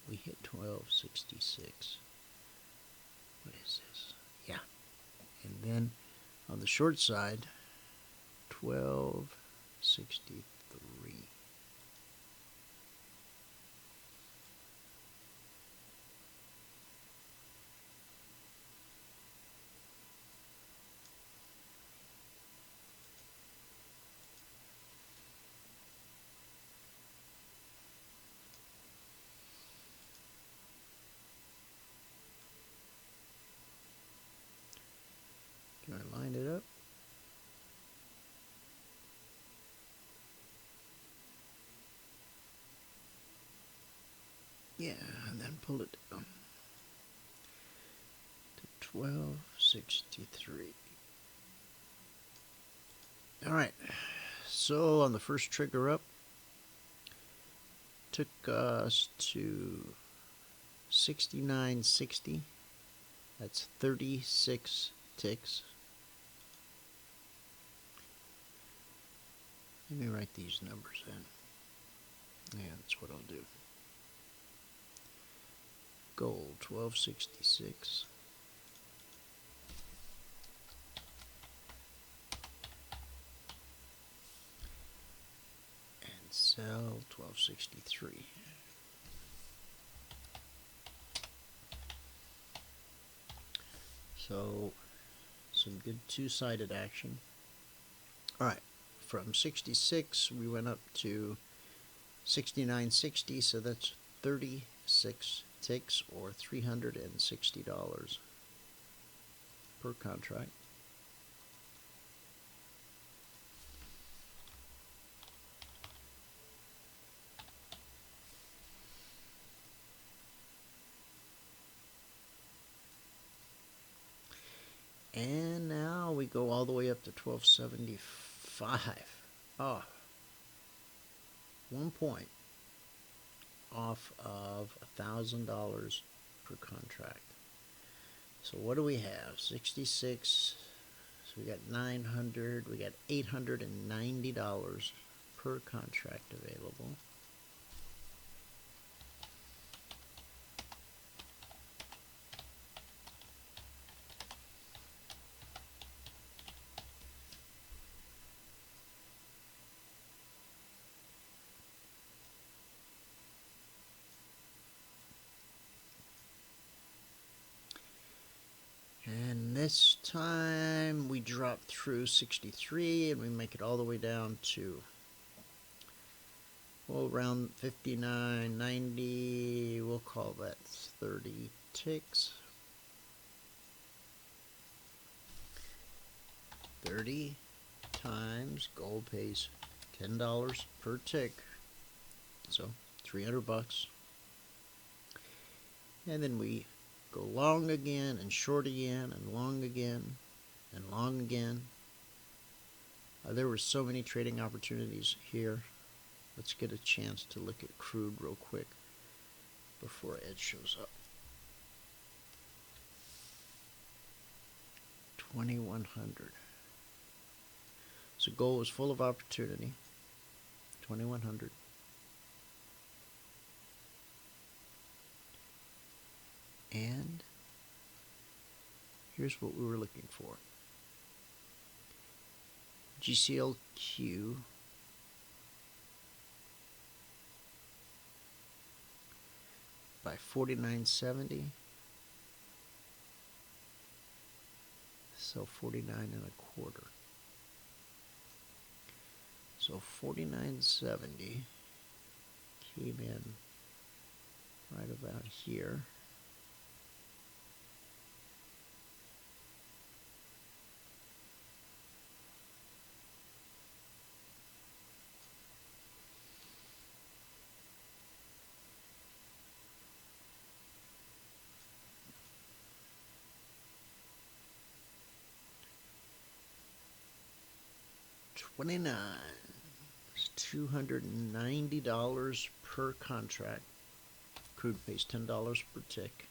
We hit 1266. What is this? Yeah. And then on the short side, 1263. Can I line it up? Yeah, and then pull it down to 1263. All right, so on the first trigger up, took us to 69.60. That's 36 ticks. Let me write these numbers in. Yeah, that's what I'll do. Gold, 1266. And sell 1263. So, some good two-sided action. All right, from 66 we went up to 69.60, so that's 36 ticks or $360 per contract. And now we go all the way up to 1275. Oh, 1 point off of $1,000 per contract. So what do we have? 66. So we got 900. We got $890 per contract available. And this time we drop through 63 and we make it all the way down to, well, around 59, 90. We'll call that 30 ticks. 30 times gold pays $10 per tick, so $300. And then we go long again and short again and long again and long again. There were so many trading opportunities here. Let's get a chance to look at crude real quick before Ed shows up. 2100. So gold was full of opportunity. 2100. And here's what we were looking for. GCLQ by 49.70. So 49.25. So 49.70 came in right about here. $29. It's $290 per contract. Crude pays $10 per tick.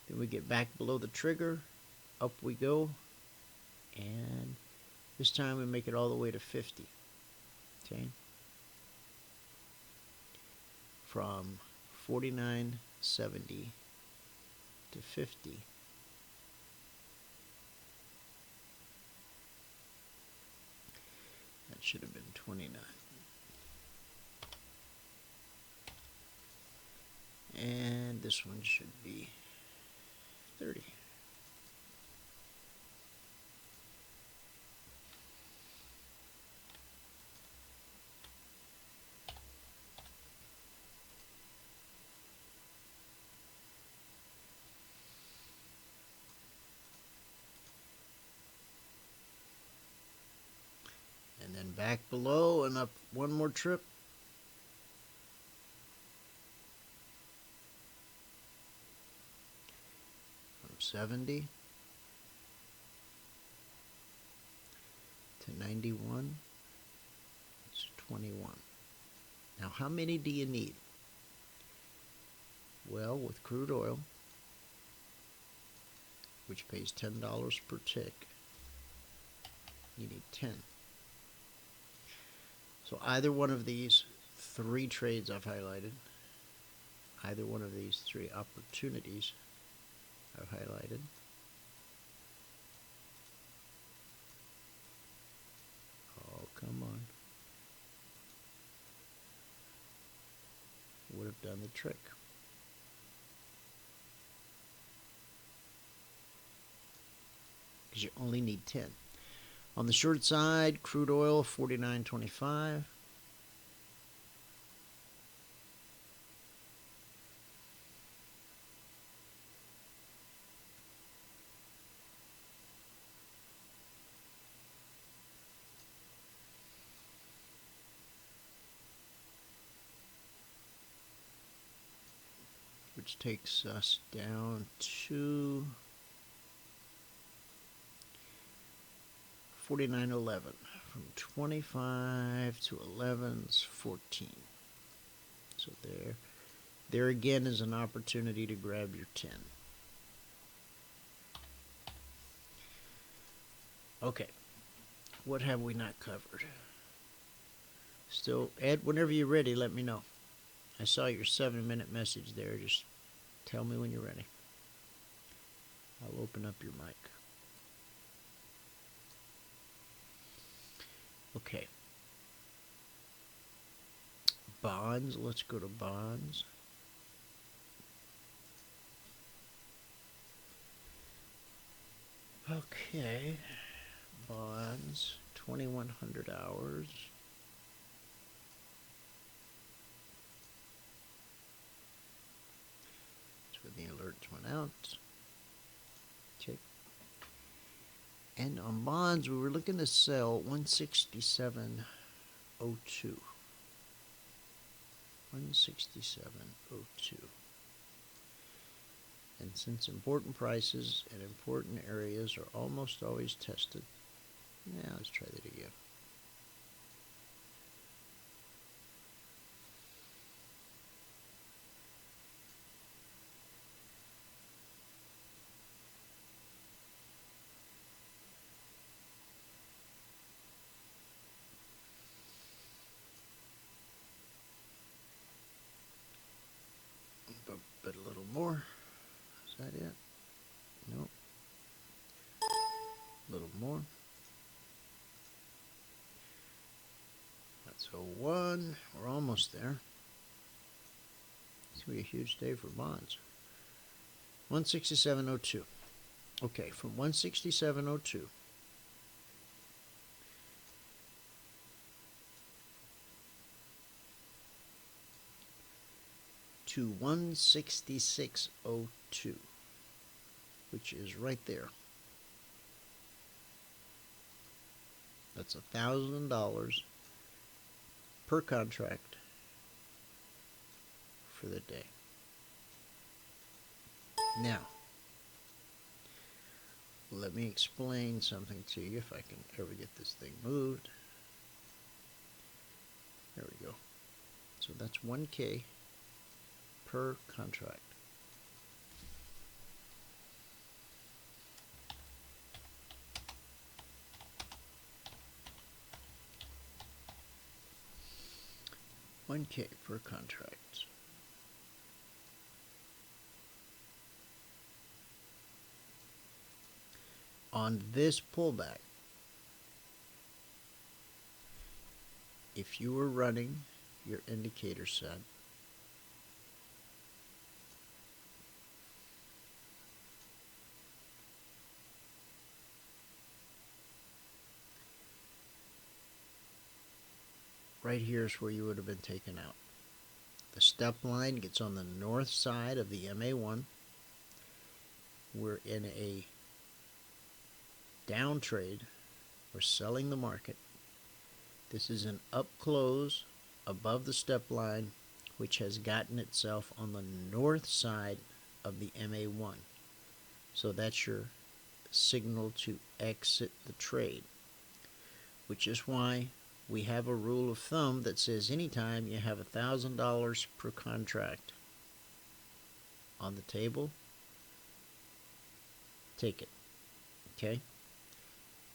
Then we get back below the trigger. Up we go. And this time we make it all the way to 50. Okay. From 49.70 to 50. That should have been 29. And this one should be 30. And then back below and up one more trip. From 70 to 91. It's 21. Now, how many do you need? Well, with crude oil, which pays $10 per tick, you need 10. So either one of these 3 trades I've highlighted, either one of these 3 opportunities I've highlighted, oh, come on, would have done the trick. Because you only need 10. On the short side, crude oil, 49.25. Which takes us down to 49.11. From 25 to 11 is 14. So there again is an opportunity to grab your 10. Okay, what have we not covered? Still, Ed, whenever you're ready, let me know. I saw your 7-minute message there. Just tell me when you're ready. I'll open up your mic. Okay. Bonds. Let's go to bonds. Okay. Bonds. 2100 hours. That's where the alerts went out. Okay. And on bonds, we were looking to sell 167.02. 167.02. And since important prices and important areas are almost always tested, yeah, let's try that again. But a little more. Is that it? Nope. A little more. That's 01. We're almost there. It's going to be a huge day for bonds. 167.02. Okay, from 167.02 to 166.02, which is right there. That's $1,000 per contract for the day. Now, let me explain something to you if I can ever get this thing moved. There we go. So that's 1K per contract. $1K per contract. On this pullback, if you were running your indicator set, right here is where you would have been taken out. The step line gets on the north side of the MA1. We're in a down trade. We're selling the market. This is an up close above the step line, which has gotten itself on the north side of the MA1. So that's your signal to exit the trade, which is why we have a rule of thumb that says anytime you have $1,000 per contract on the table, take it. Okay?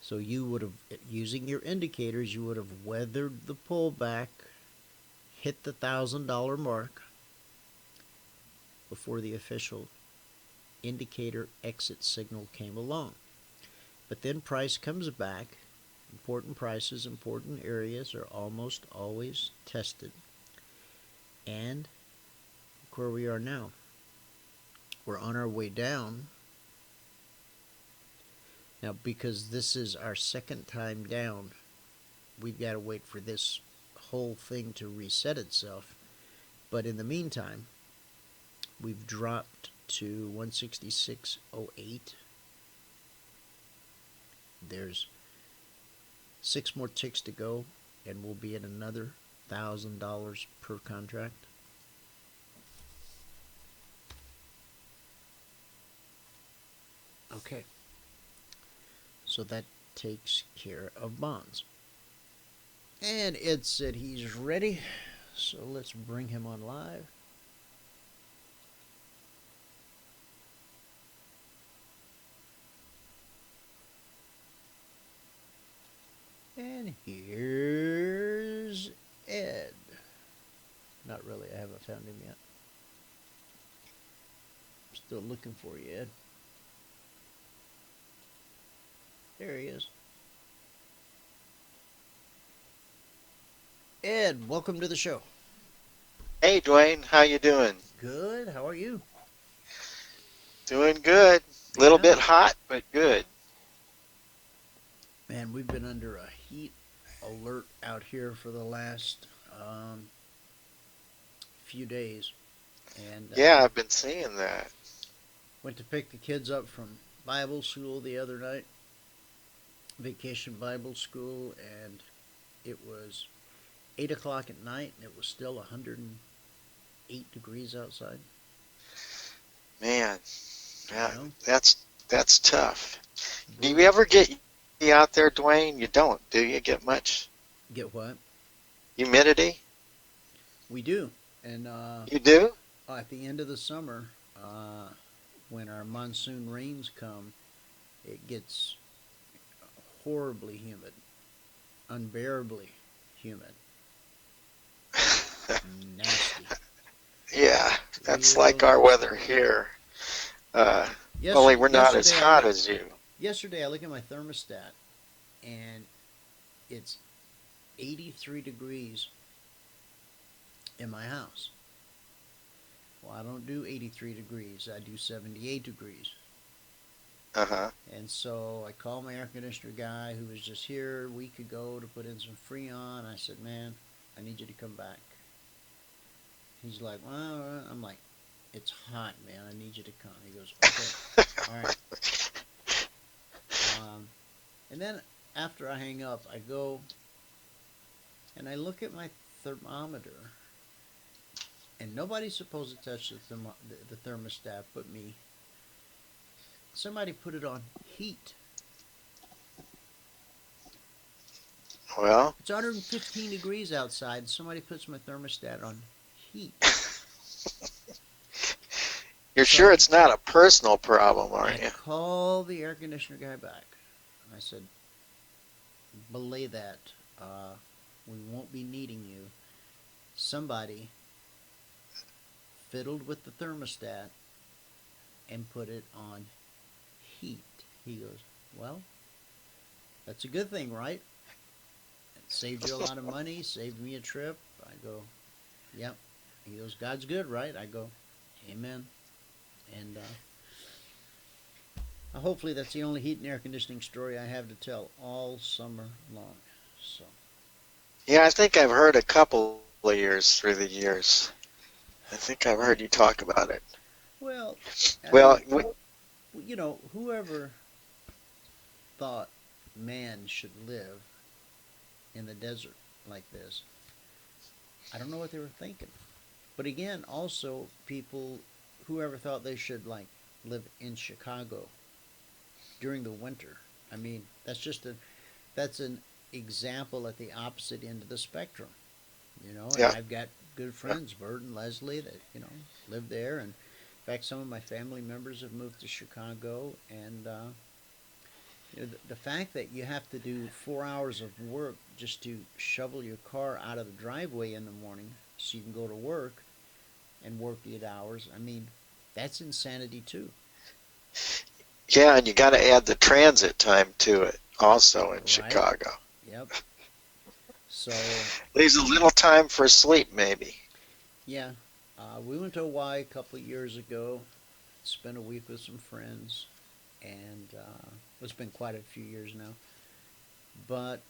So you would have, using your indicators, you would have weathered the pullback, hit the $1,000 mark before the official indicator exit signal came along. But then price comes back. Important prices, important areas are almost always tested. And look where we are now. We're on our way down. Now, because this is our second time down, we've got to wait for this whole thing to reset itself. But in the meantime, we've dropped to 166.08. There's 6 more ticks to go, and we'll be at another $1,000 per contract. Okay. So that takes care of bonds. And Ed said he's ready, so let's bring him on live. And here's Ed. Not really, I haven't found him yet. Still looking for you, Ed. There he is. Ed, welcome to the show. Hey, Dwayne, how you doing? Good, how are you? Doing good. A little bit hot, but good. Man, we've been under a heat alert out here for the last few days. And Yeah, I've been seeing that. went to pick the kids up from Bible school the other night. Vacation Bible school, and it was 8 o'clock at night, and it was still 108 degrees outside. Man, yeah, You know? that's tough. Do you ever get out there, Dwayne? You don't, do you? Get much Get what? humidity? We do. And You do? at the end of the summer, when our monsoon rains come, it gets horribly humid, unbearably humid, nasty. Yeah, that's Real like our nasty. weather here. Only we're not as hot as you. Yesterday, I looked at my thermostat, and it's 83 degrees in my house. Well, I don't do 83 degrees. I do 78 degrees. Uh-huh. And so I called my air conditioner guy who was just here a week ago to put in some Freon. I said, man, I need you to come back. He's like, well, I'm like, it's hot, man. I need you to come. He goes, okay, all right. And then after I hang up, I go and I look at my thermometer. And nobody's supposed to touch the thermostat but me. Somebody put it on heat. Well, It's 115 degrees outside, and somebody puts my thermostat on heat. you're sure it's not a personal problem, aren't I you? called the air conditioner guy back. And I said, belay that. We won't be needing you. Somebody fiddled with the thermostat and put it on heat. He goes, well, that's a good thing, right? It saved you a lot of money, saved me a trip. I go, yep. He goes, God's good, right? I go, amen. And hopefully that's the only heat and air conditioning story I have to tell all summer long. So. Yeah, I think I've heard a couple of years through the years. I think I've heard you talk about it. Well, you know, whoever thought man should live in the desert like this, I don't know what they were thinking. But again, also people, whoever thought they should like live in Chicago during the winter. I mean, that's an example at the opposite end of the spectrum. You know, and Yeah. I've got good friends, Bert and Leslie, that, you know, live there. And in fact, some of my family members have moved to Chicago. And you know, the fact that you have to do 4 hours of work just to shovel your car out of the driveway in the morning so you can go to work and work 8 hours, I mean, that's insanity too. Yeah, and you got to add the transit time to it also in Right. Chicago. Yep. So, Leaves a little time for sleep, maybe. yeah, we went to Hawaii a couple of years ago, spent a week with some friends, and it's been quite a few years now. But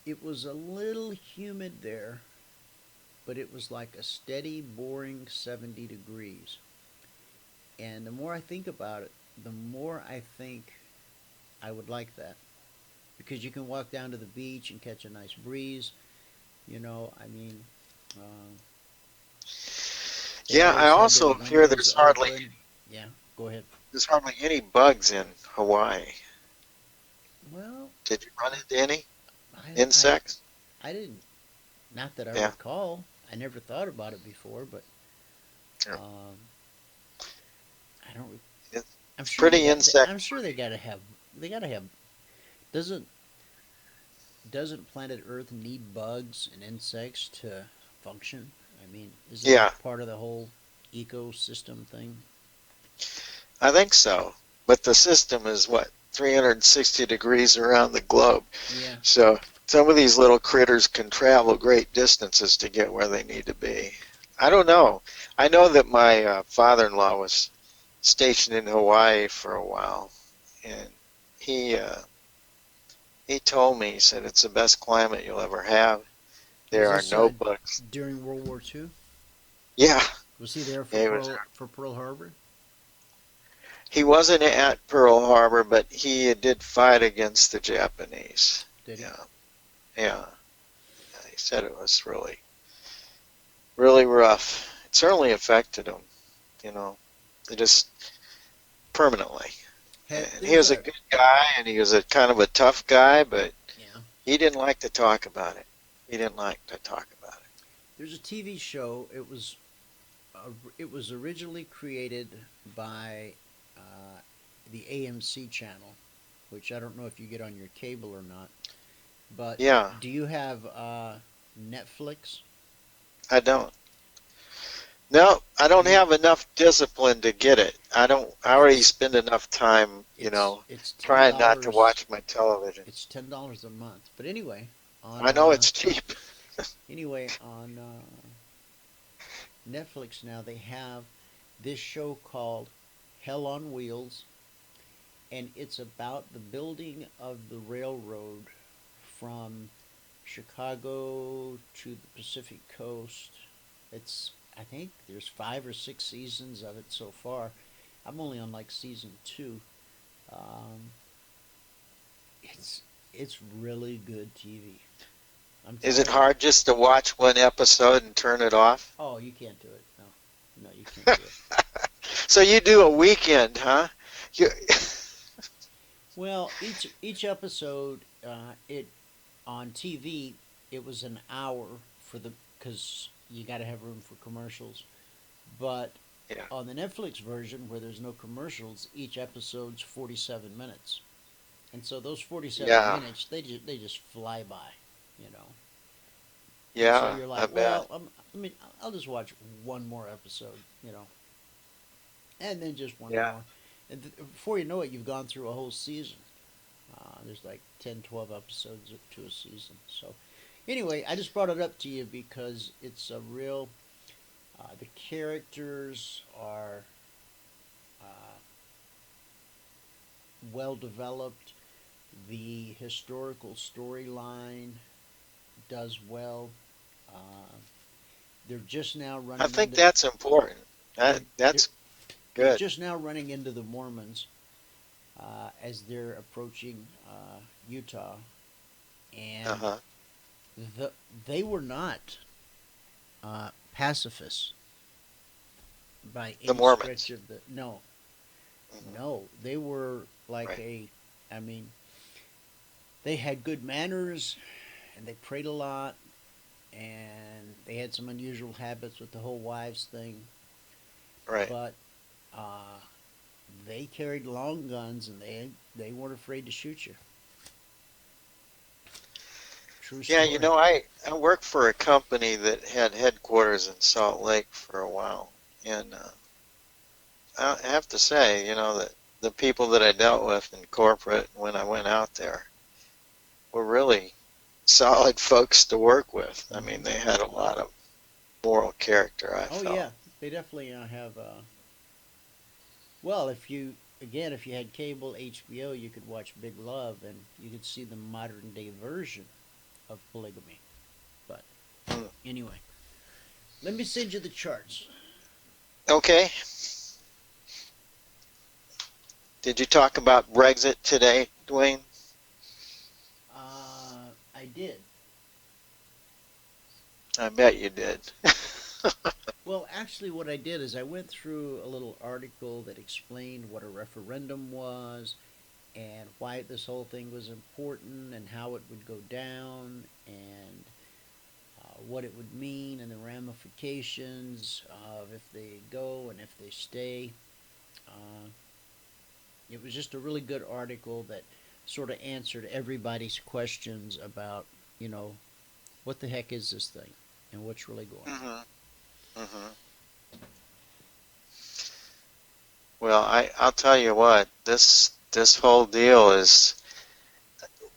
it was a little humid there, but it was like a steady, boring 70 degrees. And the more I think about it, the more I think I would like that. Because you can walk down to the beach and catch a nice breeze. You know, I mean, they Yeah, I always had also their hear windows open. Yeah, go ahead. there's hardly any bugs in Hawaii. Well, Did you run into any I insects? I didn't. Not that I Yeah. recall. I never thought about it before, but Yeah. I don't. It's I'm sure pretty they got, insect. I'm sure they gotta have. They gotta have. Doesn't planet Earth need bugs and insects to function? I mean, isn't Yeah. that part of the whole ecosystem thing? I think so. But the system is what, 360 degrees around the globe. Yeah. So some of these little critters can travel great distances to get where they need to be. I don't know. I know that my father-in-law was stationed in Hawaii for a while, and he told me, he said it's the best climate you'll ever have. There are Was this, no bugs. during World War II? Yeah, Was he there he was. for Pearl Harbor? He wasn't at Pearl Harbor, but he did fight against the Japanese. Did he? Yeah. He said it was really, really rough. It certainly affected him, you know, it just permanently. And he was a good guy, and he was a kind of a tough guy, but Yeah. he didn't like to talk about it. There's a TV show. It was originally created by the AMC channel, which I don't know if you get on your cable or not. But Yeah. do you have Netflix? I don't. No, I don't have enough discipline to get it. I already spend enough time, It's trying not to $10. watch my television. It's $10 a month. But anyway, I know it's cheap. Anyway, on Netflix now they have this show called Hell on Wheels, and it's about the building of the railroad from Chicago to the Pacific Coast. I think there's 5 or 6 seasons of it so far. I'm only on like season 2. It's really good TV. Is it hard just to watch one episode and turn it off? Oh, you can't do it. No, you can't do it. So you do a weekend, huh? Well, each episode, it on TV, it was an hour because you got to have room for commercials. But Yeah. on the Netflix version, where there's no commercials, each episode's 47 minutes, and so those 47 Yeah. minutes they just fly by, you know. Yeah, So you're I like, bet. well, I'll just watch one more episode, you know, and then just one Yeah. more. And before you know it, you've gone through a whole season. There's like 10, 12 episodes to a season. So anyway, I just brought it up to you because it's a real, the characters are well developed. The historical storyline does well. They're just now running. I think that's important. That's They're good. just now running into the Mormons as they're approaching Utah, and Uh-huh. they were not pacifists by any Mormons. stretch of the no. Mhm. No, they were like Right. they had good manners. and they prayed a lot, and they had some unusual habits with the whole wives thing. Right. But they carried long guns, and they weren't afraid to shoot you. True Yeah, story. you know, I worked for a company that had headquarters in Salt Lake for a while, and I have to say, you know, that the people that I dealt with in corporate when I went out there were really solid folks to work with. I mean, they had a lot of moral character, I Oh felt. yeah, they definitely have. Well, if you had cable HBO, you could watch Big Love, and you could see the modern day version of polygamy. But Mm. anyway, let me send you the charts. Okay. Did you talk about Brexit today, Dwayne? I did. I bet you did. Well, actually, what I did is I went through a little article that explained what a referendum was and why this whole thing was important and how it would go down and what it would mean and the ramifications of if they go and if they stay. Uh, it was just a really good article that sort of answered everybody's questions about, what the heck is this thing and what's really going on. Mm-hmm. Well, I'll tell you what, this whole deal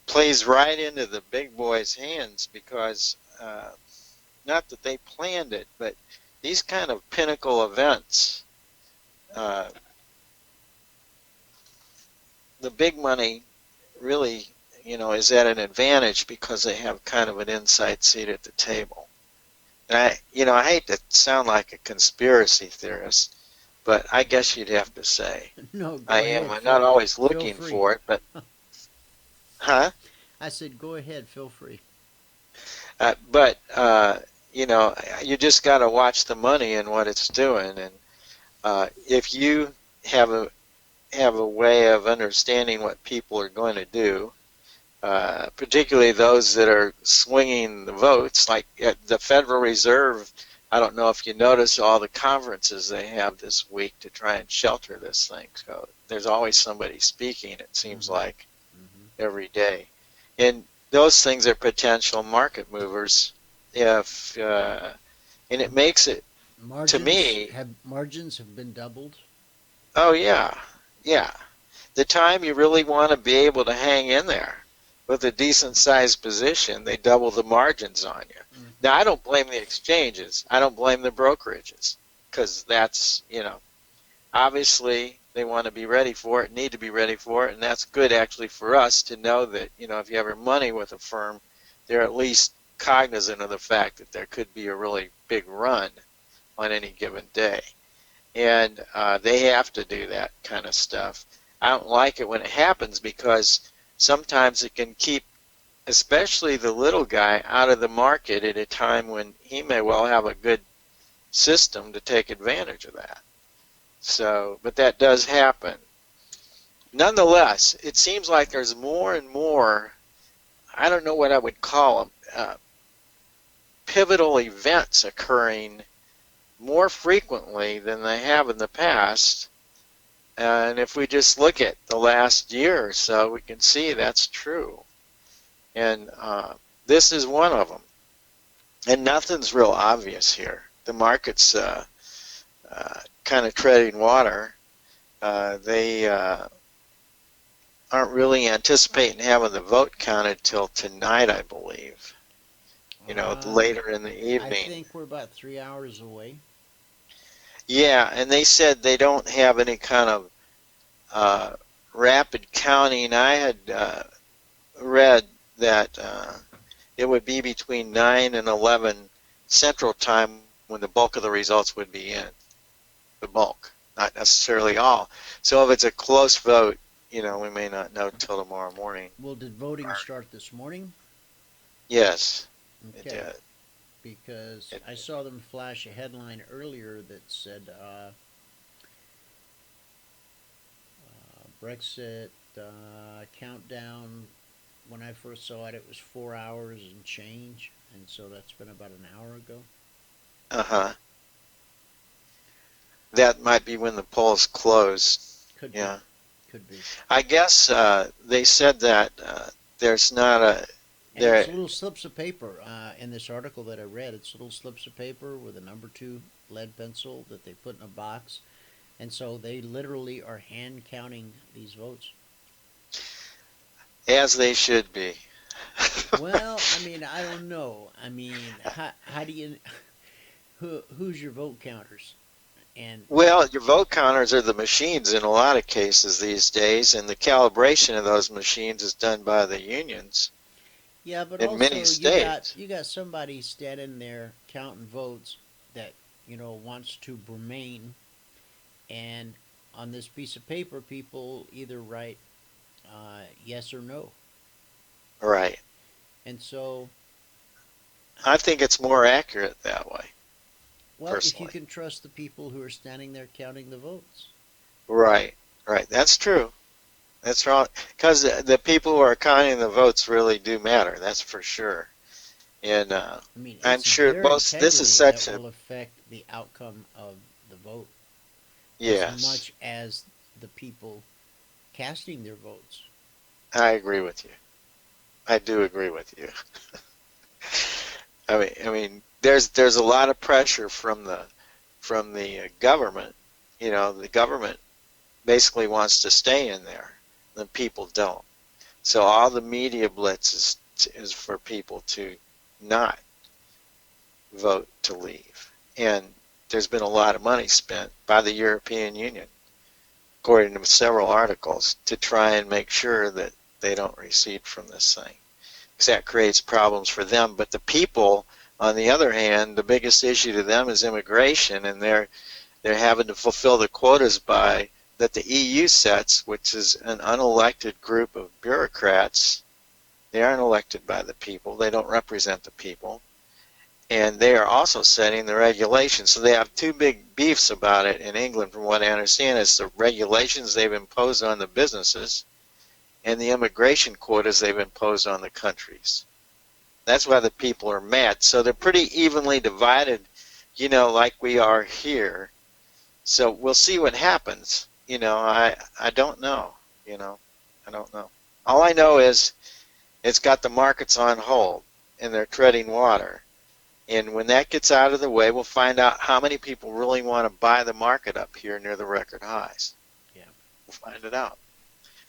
plays right into the big boys' hands because not that they planned it, but these kind of pinnacle events, uh, the big money really, is at an advantage because they have kind of an inside seat at the table. And I hate to sound like a conspiracy theorist, but I guess you'd have to say No, go I ahead. am. I'm not always Feel looking free. for it, but huh? I said, go ahead, feel free. But you just got to watch the money and what it's doing, and if you have a way of understanding what people are going to do, particularly those that are swinging the votes, like at the Federal Reserve. I don't know if you notice all the conferences they have this week to try and shelter this thing. So there's always somebody speaking, it seems like, every day. And those things are potential market movers. And it makes it, to me, Margins have been doubled. oh yeah, yeah. The time you really want to be able to hang in there with a decent sized position, they double the margins on you. Now, I don't blame the exchanges. I don't blame the brokerages because that's, obviously they want to be ready for it, need to be ready for it, and that's good actually for us to know that, if you have your money with a firm, they're at least cognizant of the fact that there could be a really big run on any given day. And they have to do that kind of stuff. I don't like it when it happens because sometimes it can keep, especially the little guy, out of the market at a time when he may well have a good system to take advantage of that. So, but that does happen. Nonetheless, it seems like there's more and more, I don't know what I would call them, pivotal events occurring more frequently than they have in the past. And if we just look at the last year or so, we can see that's true. And this is one of them. And nothing's real obvious here. The market's kind of treading water. They aren't really anticipating having the vote counted till tonight, I believe. Later in the evening. I think we're about 3 hours away. Yeah, and they said they don't have any kind of rapid counting. I had read that it would be between 9 and 11 Central Time when the bulk of the results would be in. The bulk, not necessarily all. So if it's a close vote, we may not know till tomorrow morning. Well, did voting start this morning? Yes, okay. It did. Because I saw them flash a headline earlier that said Brexit countdown when I first saw it, it was 4 hours and change, and so that's been about an hour ago. Uh-huh. That might be when the polls closed. Could Yeah. be. Could be. I guess they said that there's not a... And it's little slips of paper. In this article that I read, it's little slips of paper with a number 2 lead pencil that they put in a box. And so they literally are hand counting these votes. As they should be. Well, I mean, I don't know. I mean, how do you... Who's your vote counters? And Well, your vote counters are the machines in a lot of cases these days, and the calibration of those machines is done by the unions. yeah, but in also many states. you got somebody standing there counting votes that wants to remain, and on this piece of paper, people either write yes or no, Right. and so I think it's more accurate that way. well, if you Personally. can trust the people who are standing there counting the votes. Right. Right. That's true. That's wrong. Because the people who are counting the votes really do matter. That's for sure. And I mean, I'm it's sure their this is such integrity that a... will affect the outcome of the vote as Yes. much as the people casting their votes. I agree with you. I do agree with you. I mean, there's a lot of pressure from the government. The government basically wants to stay in there. The people don't. So all the media blitz is for people to not vote to leave. And there's been a lot of money spent by the European Union, according to several articles, to try and make sure that they don't recede from this thing. Because that creates problems for them. But the people, on the other hand, the biggest issue to them is immigration, and they're having to fulfill the quotas that the EU sets, which is an unelected group of bureaucrats. They aren't elected by the people. They don't represent the people. And they are also setting the regulations. So they have two big beefs about it in England, from what I understand, is the regulations they've imposed on the businesses and the immigration quotas they've imposed on the countries. That's why the people are mad. So they're pretty evenly divided, like we are here. So we'll see what happens. I don't know. I don't know. All I know is it's got the markets on hold, and they're treading water. And when that gets out of the way, we'll find out how many people really want to buy the market up here near the record highs. Yeah. We'll find it out.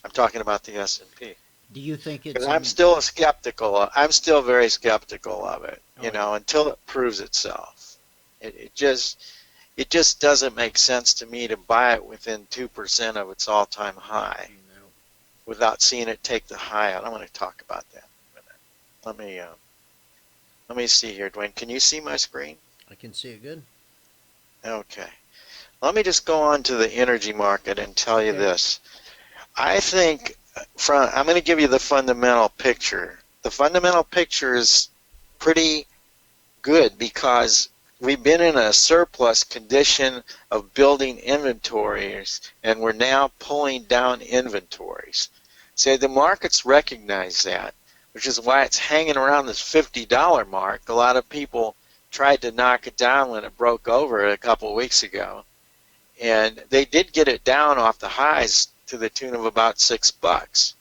I'm talking about the S&P. Do you think it's? Because I'm still skeptical. I'm still very skeptical of it. Oh. Until it proves itself. It just doesn't make sense to me to buy it within 2% of its all-time high No. without seeing it take the high out. I want to talk about that in a minute. Let me see here, Dwayne. Can you see my screen? I can see it good. Okay. Let me just go on to the energy market and tell you this. I think I'm going to give you the fundamental picture. The fundamental picture is pretty good because we've been in a surplus condition of building inventories, and we're now pulling down inventories. So the markets recognize that, which is why it's hanging around this $50 mark. A lot of people tried to knock it down when it broke over a couple of weeks ago, and they did get it down off the highs to the tune of about $6.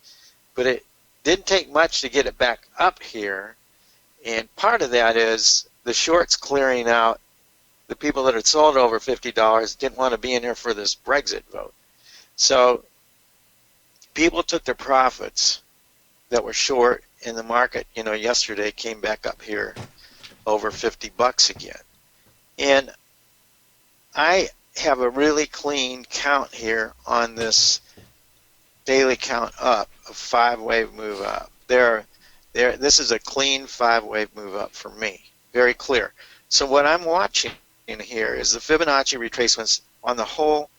But it didn't take much to get it back up here, and part of that is the shorts clearing out. The people that had sold over $50 didn't want to be in here for this Brexit vote. So people took their profits that were short in the market. Yesterday came back up here over $50 again. And I have a really clean count here on this daily count up, a 5-wave move up. This is a clean 5-wave move up for me. Very clear. So what I'm watching in here is the Fibonacci retracements on the whole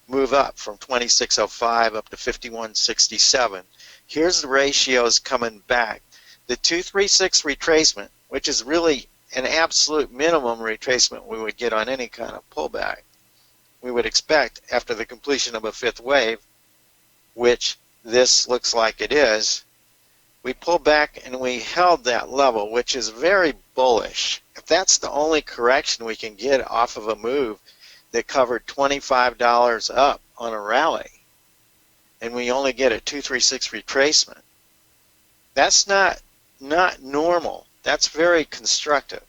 move up from 2605 up to 5167. Here's the ratios coming back. The 236 retracement, which is really an absolute minimum retracement we would get on any kind of pullback, we would expect after the completion of a 5th wave, which this looks like it is, we pulled back and we held that level, which is very bullish. If that's the only correction we can get off of a move that covered $25 up on a rally, and we only get a 236 retracement, that's not normal. That's very constructive.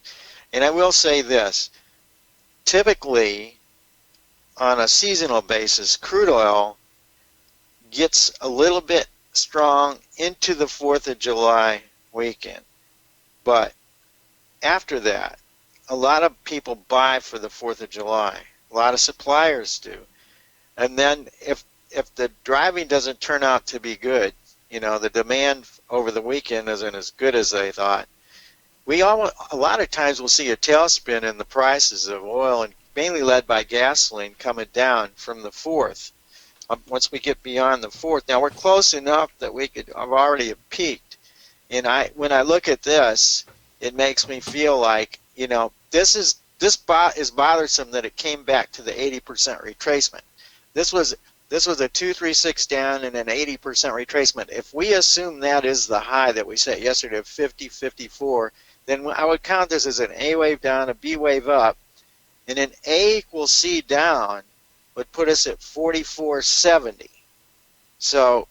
And I will say this, typically on a seasonal basis, crude oil gets a little bit strong into the 4th of July weekend. But after that, a lot of people buy for the 4th of July. A lot of suppliers do. And then if the driving doesn't turn out to be good, you know, the demand over the weekend isn't as good as they thought, a lot of times we'll see a tailspin in the prices of oil, and mainly led by gasoline, coming down from the 4th. Once we get beyond the 4th, now we're close enough that we could have already peaked. And when I look at this, it makes me feel like, you know, this is bothersome that it came back to the 80% retracement. This was a 236 down and an 80% retracement. If we assume that is the high that we set yesterday of 50.54, then I would count this as an A wave down, a B wave up, and an A equals C down would put us at 44.70. So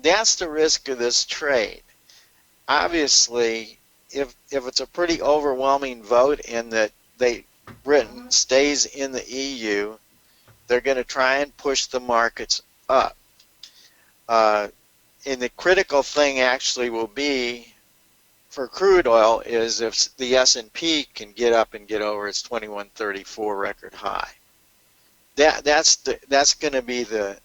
that's the risk of this trade. Obviously, if it's a pretty overwhelming vote and that Britain stays in the EU, they're going to try and push the markets up. And the critical thing actually will be for crude oil is if the S&P can get up and get over its 2134 record high. That's going to be the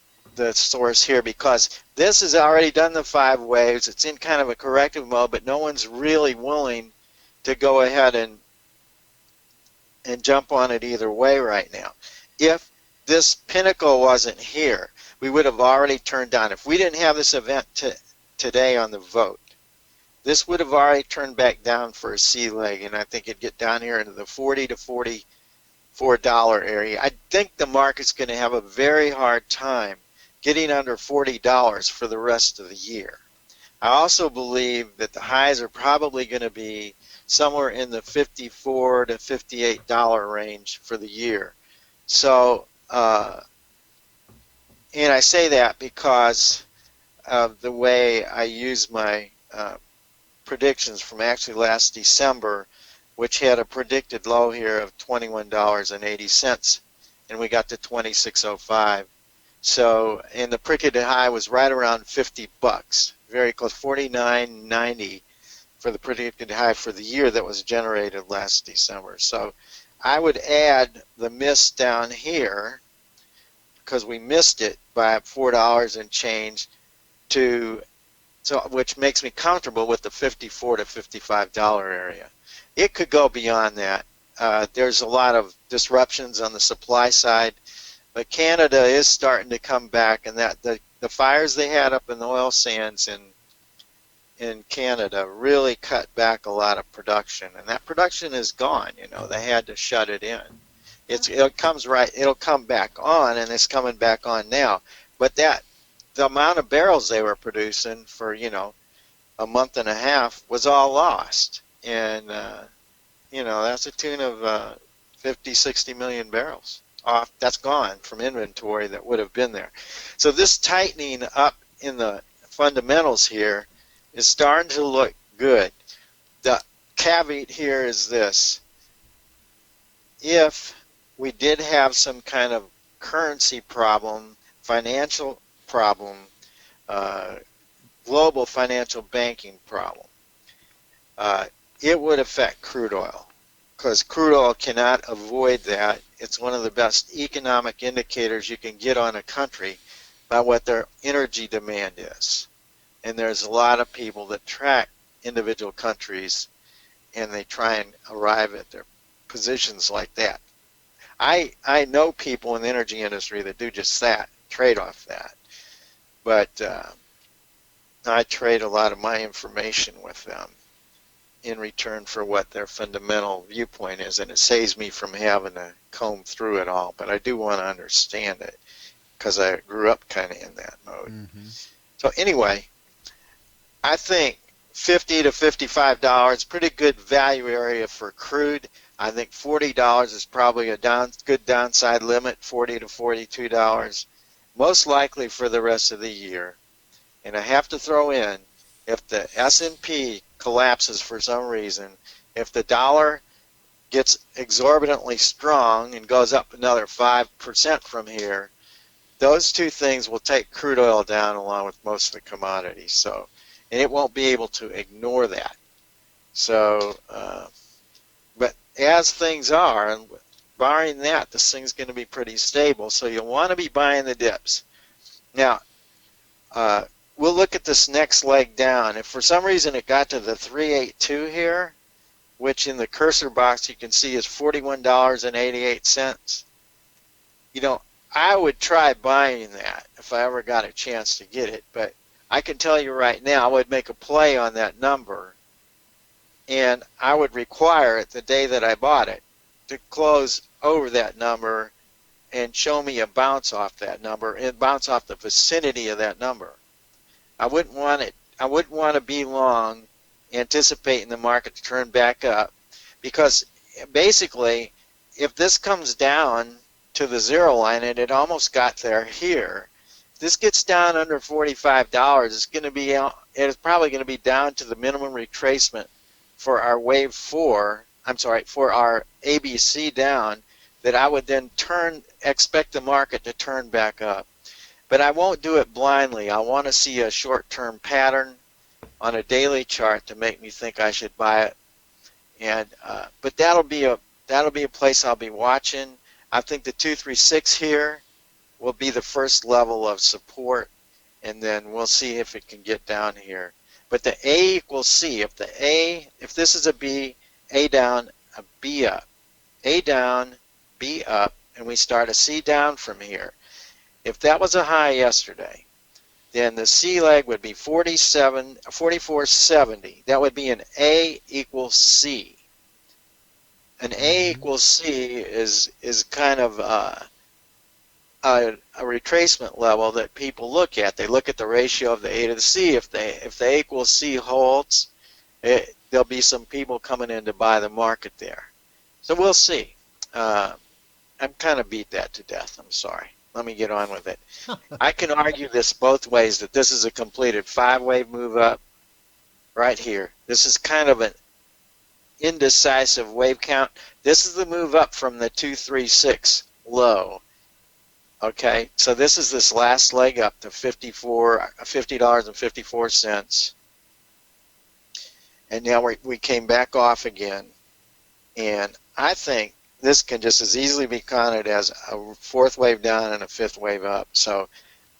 source here, because this has already done the 5 waves. It's in kind of a corrective mode, but no one's really willing to go ahead and jump on it either way right now. If this pinnacle wasn't here, we would have already turned down. If we didn't have this event today on the vote, this would have already turned back down for a C leg, and I think it'd get down here into the $40 to $44 area. I think the market's going to have a very hard time getting under $40 for the rest of the year. I also believe that the highs are probably going to be somewhere in the $54 to $58 range for the year. So, and I say that because of the way I use my predictions from actually last December, which had a predicted low here of $21.80, and we got to 26.05. So, and the predicted high was right around 50 bucks, very close, 49.90 for the predicted high for the year that was generated last December. So, I would add the miss down here, because we missed it by $4 and change, which makes me comfortable with the $54 to $55 area. It could go beyond that. There's a lot of disruptions on the supply side, but Canada is starting to come back, and that the fires they had up in the oil sands in Canada really cut back a lot of production, and that production is gone. You know, they had to shut it in. It'll come back on, and it's coming back on now. But the amount of barrels they were producing for, you know, a month and a half was all lost. And, you know, that's a tune of 50, 60 million barrels off. That's gone from inventory that would have been there. So this tightening up in the fundamentals here is starting to look good. The caveat here is this. If we did have some kind of currency problem, financial problem, global financial banking problem, it would affect crude oil, because crude oil cannot avoid that. It's one of the best economic indicators you can get on a country about what their energy demand is. And there's a lot of people that track individual countries, and they try and arrive at their positions like that. I know people in the energy industry that do just that, trade off that. But I trade a lot of my information with them in return for what their fundamental viewpoint is, and it saves me from having to comb through it all. But I do want to understand it, because I grew up kind of in that mode. Mm-hmm. So anyway, I think $50 to $55, pretty good value area for crude. I think $40 is probably a good downside limit, $40 to $42, most likely for the rest of the year. And I have to throw in, if the S&P collapses for some reason, if the dollar gets exorbitantly strong and goes up another 5% from here, those two things will take crude oil down along with most of the commodities. So, and it won't be able to ignore that. So, but as things are, and barring that, this thing's going to be pretty stable. So you'll want to be buying the dips. Now, we'll look at this next leg down. If for some reason it got to the 382 here, which in the cursor box you can see is $41.88, you know, I would try buying that if I ever got a chance to get it. But I can tell you right now, I would make a play on that number, and I would require it the day that I bought it to close over that number and show me a bounce off that number and bounce off the vicinity of that number. I wouldn't want it. I wouldn't want to be long anticipating the market to turn back up, because basically if this comes down to the zero line, and it almost got there here, if this gets down under $45, it's going to be it's probably going to be down to the minimum retracement for our wave 4, for our ABC down, that I would then expect the market to turn back up. But I won't do it blindly. I want to see a short-term pattern on a daily chart to make me think I should buy it. And but that'll be a place I'll be watching. I think the 236 here will be the first level of support, and then we'll see if it can get down here. But the A equals C. If this is a B, A down, a B up. A down, B up, and we start a C down from here. If that was a high yesterday, then the C leg would be 44.70. That would be an A equals C. An A equals C is kind of a retracement level that people look at. They look at the ratio of the A to the C. If the A equals C holds, there'll be some people coming in to buy the market there. So we'll see. I'm kind of beat that to death. I'm sorry. Let me get on with it. I can argue this both ways, that this is a completed 5-wave move up right here. This is kind of an indecisive wave count. This is the move up from the 236 low. Okay, so this is this last leg up to $50.54. And now we came back off again. And I think this can just as easily be counted as a 4th wave down and a 5th wave up. So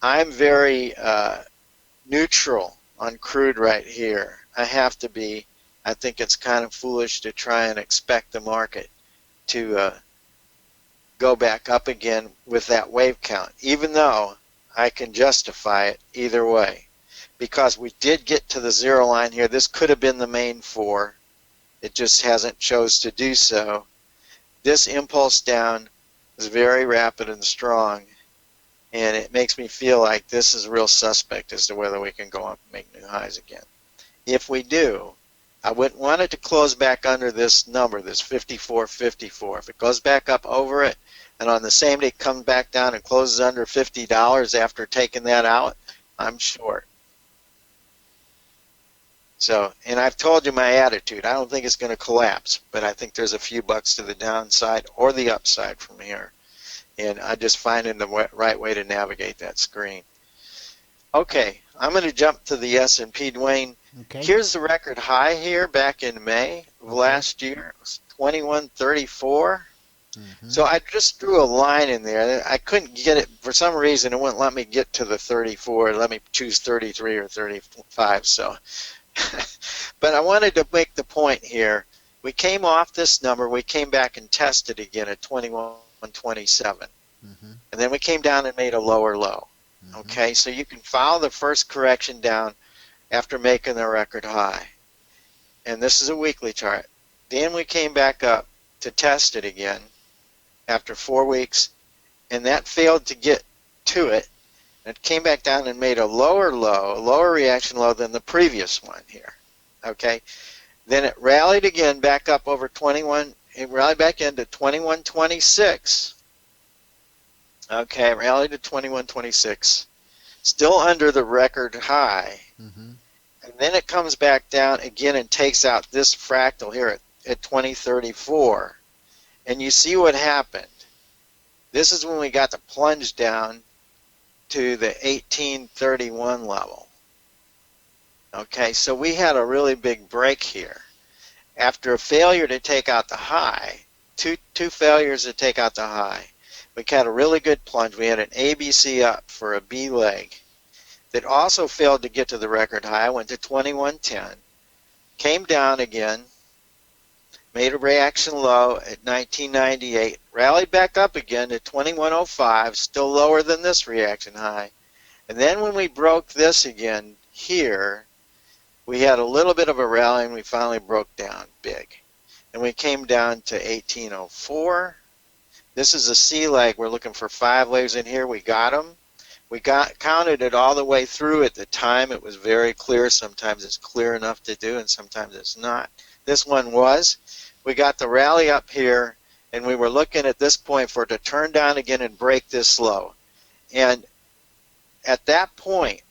I'm very neutral on crude right here. I have to be. I think it's kind of foolish to try and expect the market to go back up again with that wave count, even though I can justify it either way. Because we did get to the zero line here. This could have been the main 4. It just hasn't chose to do so. This impulse down is very rapid and strong, and it makes me feel like this is real suspect as to whether we can go up and make new highs again. If we do, I wouldn't want it to close back under this number, this 54.54. If it goes back up over it, and on the same day comes back down and closes under $50 after taking that out, I'm short. So, and I've told you my attitude. I don't think it's going to collapse, but I think there's a few bucks to the downside or the upside from here. And I just finding the right way to navigate that screen. Okay, I'm going to jump to the S&P, Dwayne. Okay. Here's the record high here back in May of last year. It was 2134. So I just drew a line in there. I couldn't get it for some reason. It wouldn't let me get to the 34. Let me choose 33 or 35. So, but I wanted to make the point here. We came off this number. We came back and tested again at 2127, and then we came down and made a lower low. Okay, so you can follow the first correction down after making the record high, and this is a weekly chart. Then we came back up to test it again after 4 weeks, and that failed to get to it. It came back down and made a lower low, a lower reaction low than the previous one here. Okay, then it rallied again back up over 21. It rallied back into 21.26. Okay, rallied to 21.26. Still under the record high. Mm-hmm. And then it comes back down again and takes out this fractal here at 2034. And you see what happened. This is when we got the plunge down to the 1831 level. Okay, so we had a really big break here. After a failure to take out the high, two failures to take out the high, we had a really good plunge. We had an ABC up for a B leg that also failed to get to the record high. Went to 2110, came down again, made a reaction low at 1998, rallied back up again to 2105, still lower than this reaction high. And then when we broke this again here, we had a little bit of a rally and we finally broke down big. And we came down to 1804. This is a C leg. We're looking for 5 waves in here. We got them. We counted it all the way through. At the time it was very clear. Sometimes it's clear enough to do and sometimes it's not. This one was. We got the rally up here and we were looking at this point for it to turn down again and break this low. And at that point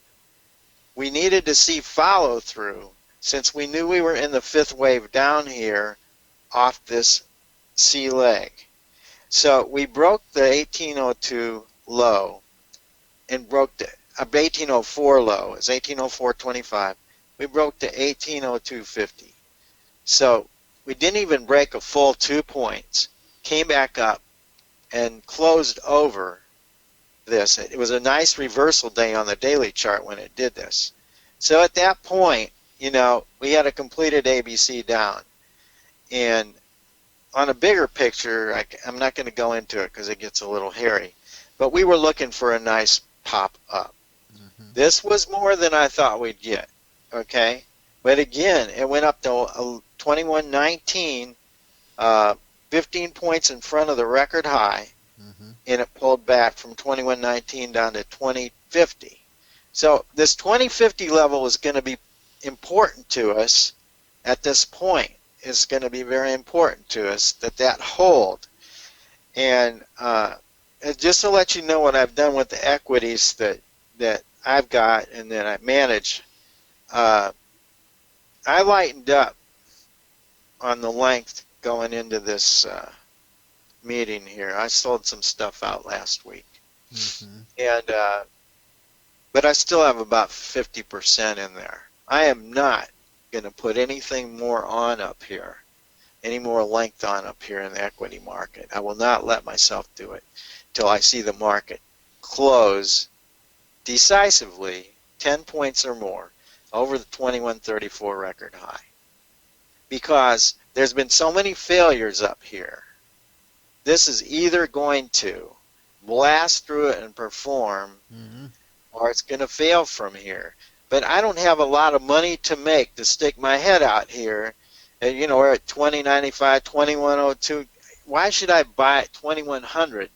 we needed to see follow through since we knew we were in the 5th wave down here off this C leg. So we broke the 1802 low and broke the 1804 low. It's 1804.25. We broke to 1802.50. So we didn't even break a full 2 points. Came back up and closed over this. It was a nice reversal day on the daily chart when it did this. So at that point, you know, we had a completed ABC down. And on a bigger picture, I'm not going to go into it because it gets a little hairy, but we were looking for a nice pop up. Mm-hmm. This was more than I thought we'd get, okay? But again, it went up to 2119, 15 points in front of the record high, mm-hmm. and it pulled back from 2119 down to 2050. So this 2050 level is going to be important to us at this point. It's going to be very important to us that hold. And just to let you know what I've done with the equities that I've got and that I manage, I lightened up on the length going into this meeting here. I sold some stuff out last week. Mm-hmm. And but I still have about 50% in there. I am not going to put anything more on up here, any more length on up here in the equity market. I will not let myself do it till I see the market close decisively 10 points or more over the 2134 record high. Because there's been so many failures up here. This is either going to blast through it and perform, mm-hmm. or it's going to fail from here. But I don't have a lot of money to make to stick my head out here. And, you know, we're at 2095, 2102. Why should I buy at 2100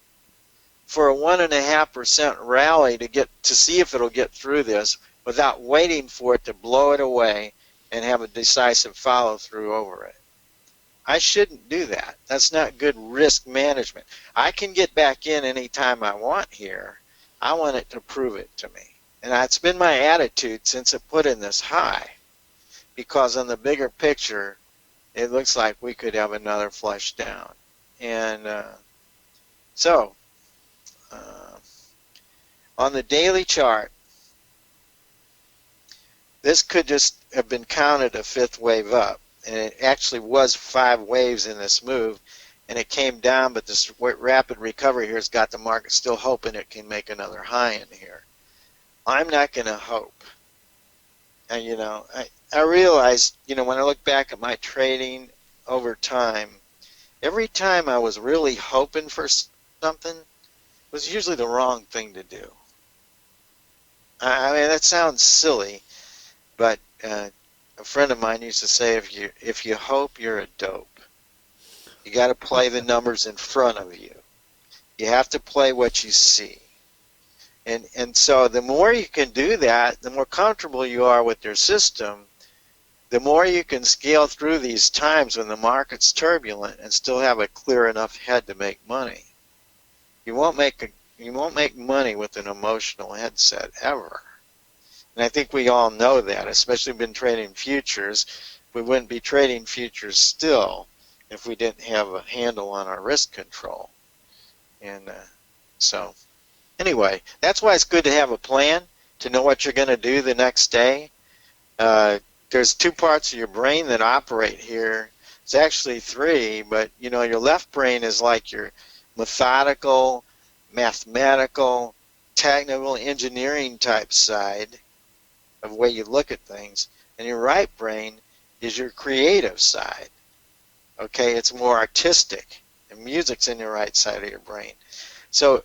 for a 1.5% rally to see if it'll get through this without waiting for it to blow it away and have a decisive follow through over it? I shouldn't do that. That's not good risk management. I can get back in anytime I want here. I want it to prove it to me. And that's been my attitude since it put in this high, because on the bigger picture, it looks like we could have another flush down. And on the daily chart, this could just have been counted a 5th wave up. And it actually was 5 waves in this move, and it came down, but this rapid recovery here has got the market still hoping it can make another high in here. I'm not going to hope. And, you know, I realized, you know, when I look back at my trading over time, every time I was really hoping for something, it was usually the wrong thing to do. I mean, that sounds silly, but a friend of mine used to say, if you hope, you're a dope. You got to play the numbers in front of you. You have to play what you see. And so the more you can do that, the more comfortable you are with your system, the more you can scale through these times when the market's turbulent and still have a clear enough head to make money. You won't make money with an emotional headset ever. And I think we all know that, especially been trading futures. We wouldn't be trading futures still if we didn't have a handle on our risk control. And so anyway, that's why it's good to have a plan, to know what you're going to do the next day. There's two parts of your brain that operate here. It's actually three, but you know, your left brain is like your methodical, mathematical, technical, engineering type side of the way you look at things, and your right brain is your creative side. Okay, it's more artistic, and music's in your right side of your brain. So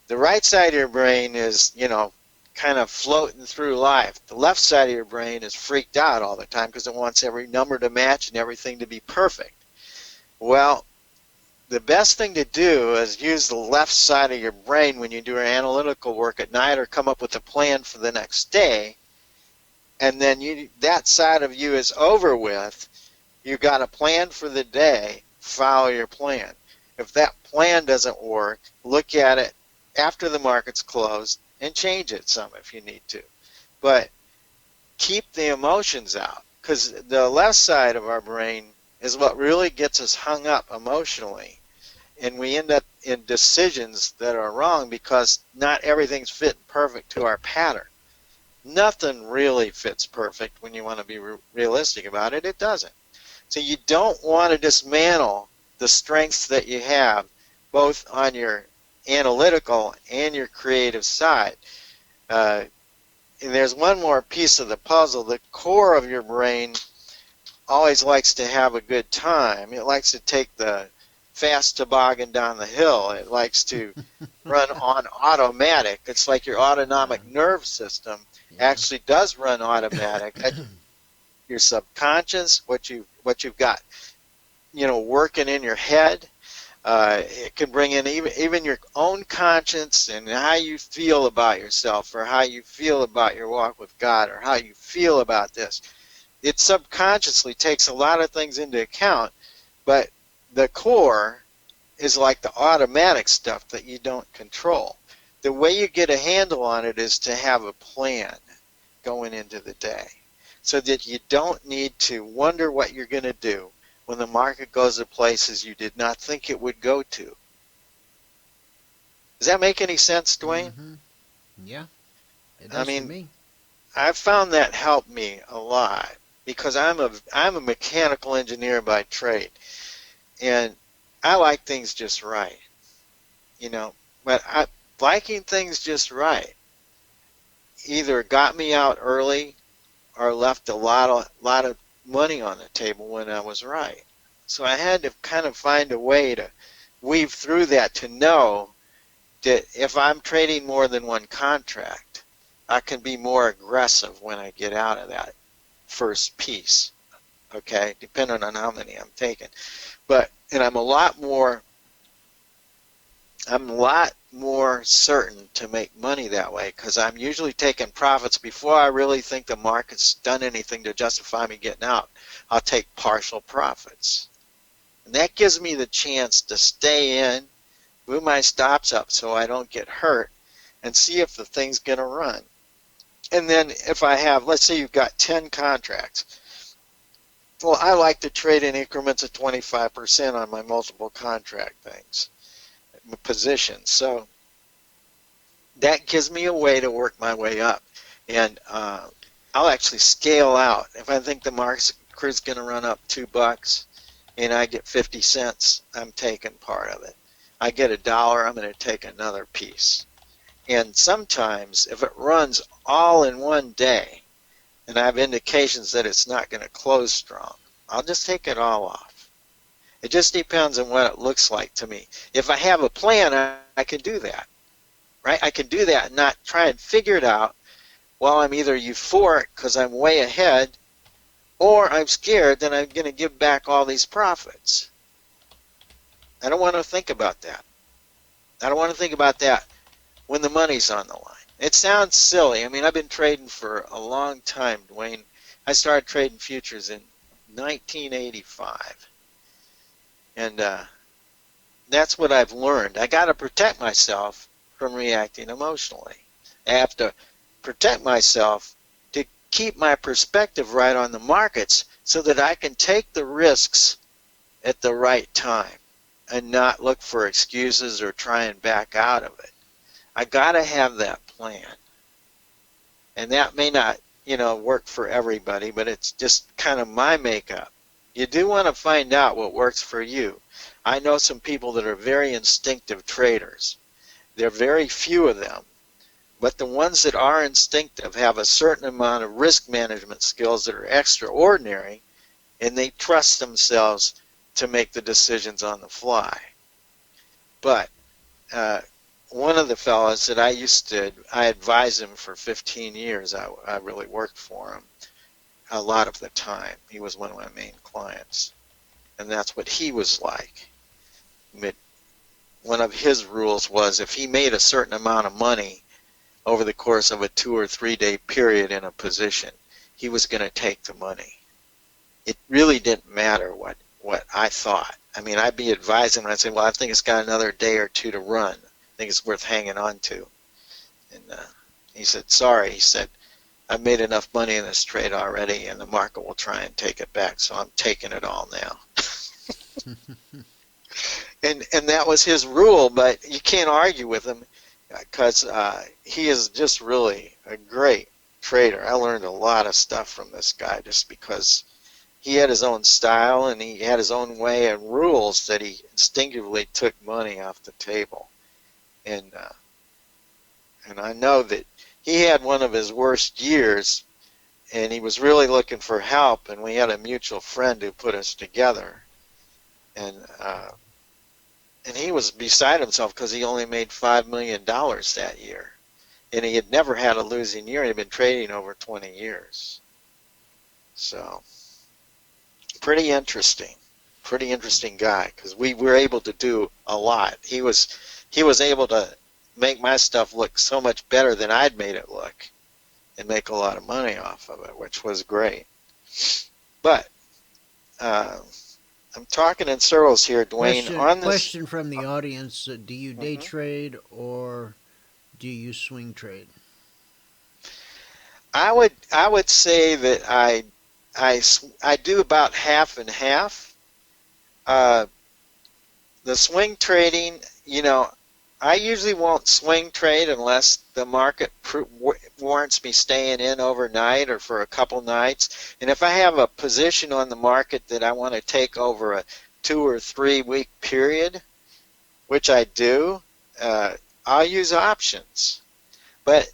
the right side of your brain is, you know, kind of floating through life. The left side of your brain is freaked out all the time because it wants every number to match and everything to be perfect. Well, the best thing to do is use the left side of your brain when you do your analytical work at night or come up with a plan for the next day, and then that side of you is over with. You got a plan for the day, follow your plan. If that plan doesn't work, look at it after the market's closed and change it some if you need to. But keep the emotions out, because the left side of our brain is what really gets us hung up emotionally. And we end up in decisions that are wrong because not everything's fit perfect to our pattern. Nothing really fits perfect when you want to be realistic about it. It doesn't. So you don't want to dismantle the strengths that you have, both on your analytical and your creative side. And there's one more piece of the puzzle. The core of your brain always likes to have a good time. It likes to take the fast toboggan down the hill. It likes to run on automatic. It's like your autonomic nerve system actually does run automatic. Your subconscious, what you've got, you know, working in your head. It can bring in even your own conscience and how you feel about yourself, or how you feel about your walk with God, or how you feel about this. It subconsciously takes a lot of things into account, but the core is like the automatic stuff that you don't control. The way you get a handle on it is to have a plan going into the day, so that you don't need to wonder what you're going to do when the market goes to places you did not think it would go to. Does that make any sense, Dwayne? Mm-hmm. Yeah, it does for me. I've found that helped me a lot, because I'm a mechanical engineer by trade, and I like things just right, you know. But liking things just right either got me out early or left a lot of money on the table when I was right. So I had to kind of find a way to weave through that, to know that if I'm trading more than one contract, I can be more aggressive when I get out of that first piece, okay, depending on how many I'm taking. And I'm a lot more certain to make money that way, because I'm usually taking profits before I really think the market's done anything to justify me getting out. I'll take partial profits. And that gives me the chance to stay in, move my stops up so I don't get hurt, and see if the thing's going to run. And then if I have, let's say you've got 10 contracts. Well, I like to trade in increments of 25% on my multiple contract things, positions. So that gives me a way to work my way up. And I'll actually scale out. If I think the market's going to run up $2 and I get 50 cents, I'm taking part of it. I get $1, I'm going to take another piece. And sometimes if it runs all in one day and I have indications that it's not going to close strong, I'll just take it all off. It just depends on what it looks like to me. If I have a plan, I can do that, right? I can do that and not try and figure it out while I'm either euphoric because I'm way ahead, or I'm scared that I'm going to give back all these profits. I don't want to think about that. I don't want to think about that when the money's on the line. It sounds silly. I mean, I've been trading for a long time, Dwayne. I started trading futures in 1985. And that's what I've learned. I got to protect myself from reacting emotionally. I have to protect myself to keep my perspective right on the markets so that I can take the risks at the right time and not look for excuses or try and back out of it. I got to have that plan. And that may not, work for everybody, but it's just kind of my makeup. You do want to find out what works for you. I know some people that are very instinctive traders. There are very few of them. But the ones that are instinctive have a certain amount of risk management skills that are extraordinary, and they trust themselves to make the decisions on the fly. But one of the fellows that I advised him for 15 years. I really worked for him a lot of the time. He was one of my main clients. And that's what he was like. One of his rules was if he made a certain amount of money over the course of a 2 or 3 day period in a position, he was going to take the money. It really didn't matter what I thought. I mean, I'd be advising him, I'd say, well, I think it's got another day or two to run. I think it's worth hanging on to. And he said, sorry. He said, I've made enough money in this trade already, and the market will try and take it back, so I'm taking it all now. And that was his rule, but you can't argue with him because he is just really a great trader. I learned a lot of stuff from this guy just because he had his own style and he had his own way and rules that he instinctively took money off the table. And I know that he had one of his worst years, and he was really looking for help, and we had a mutual friend who put us together. And he was beside himself because he only made $5 million that year. And he had never had a losing year. He had been trading over 20 years. So, pretty interesting guy because we were able to do a lot. He was able to make my stuff look so much better than I'd made it look and make a lot of money off of it, which was great. But I'm talking in circles here, Dwayne. Question from the audience: do you day trade or do you swing trade? I would say that I do about half and half. The swing trading, I usually won't swing trade unless the market warrants me staying in overnight or for a couple nights. And if I have a position on the market that I want to take over a 2 or 3 week period, which I do, I'll use options. But,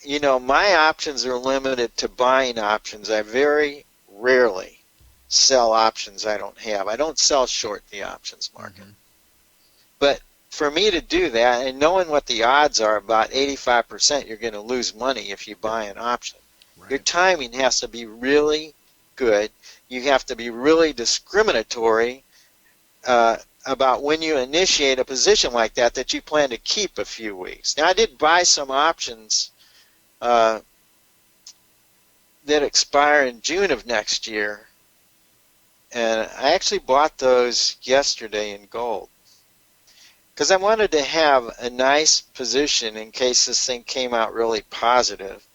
my options are limited to buying options. I very rarely sell options I don't have. I don't sell short the options market. But for me to do that, and knowing what the odds are, about 85% you're going to lose money if you buy an option. Right. Your timing has to be really good. You have to be really discriminatory about when you initiate a position like that you plan to keep a few weeks. Now, I did buy some options that expire in June of next year, and I actually bought those yesterday in gold. Because I wanted to have a nice position in case this thing came out really positive.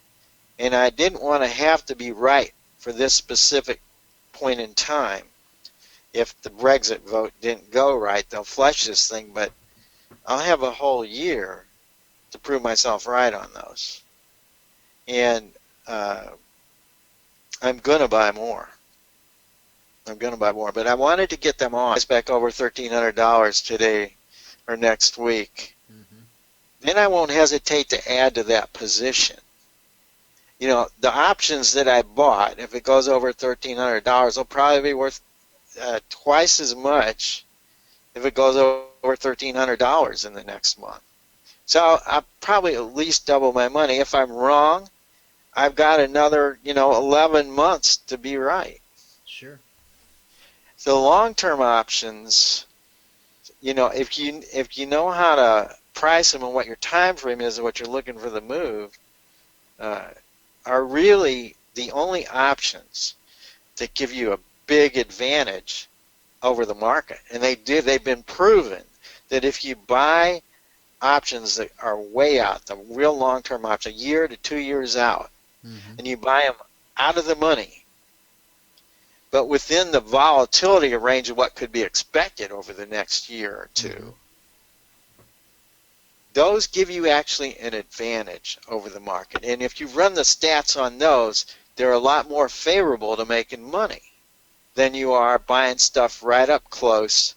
And I didn't want to have to be right for this specific point in time. If the Brexit vote didn't go right, they'll flush this thing, but I'll have a whole year to prove myself right on those. And I'm going to buy more. But I wanted to get them on. It's back over $1,300 today or next week, then I won't hesitate to add to that position. The options that I bought, if it goes over $1,300, will probably be worth twice as much if it goes over $1,300 in the next month. So I'll probably at least double my money. If I'm wrong, I've got another, 11 months to be right. Sure. So long-term options, if you know how to price them and what your time frame is and what you're looking for the move, are really the only options that give you a big advantage over the market. And they've been proven that if you buy options that are way out, the real long-term option, a year to 2 years out, and you buy them out of the money, but within the volatility range of what could be expected over the next year or two, those give you actually an advantage over the market. And if you run the stats on those, they're a lot more favorable to making money than you are buying stuff right up close,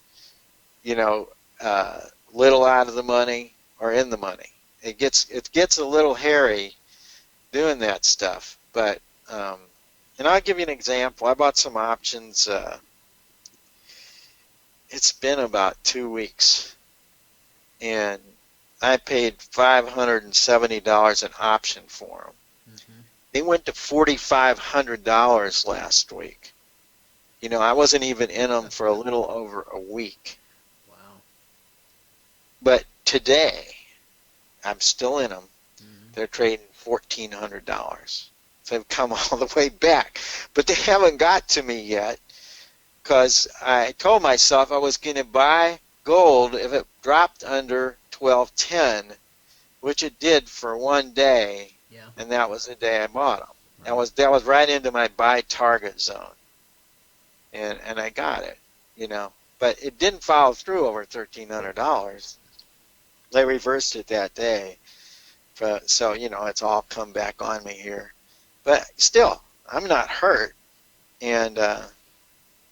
little out of the money or in the money. It gets a little hairy doing that stuff. But and I'll give you an example. I bought some options. It's been about 2 weeks, and I paid $570 an option for them. They went to $4,500 last week. I wasn't even in them for a little over a week. Wow. But today, I'm still in them. They're trading $1,400. So they've come all the way back. But they haven't got to me yet, because I told myself I was going to buy gold if it dropped under 1210, which it did for 1 day, and that was the day I bought them. That was right into my buy target zone, and I got it, But it didn't follow through over $1,300. They reversed it that day, so it's all come back on me here. But still, I'm not hurt, and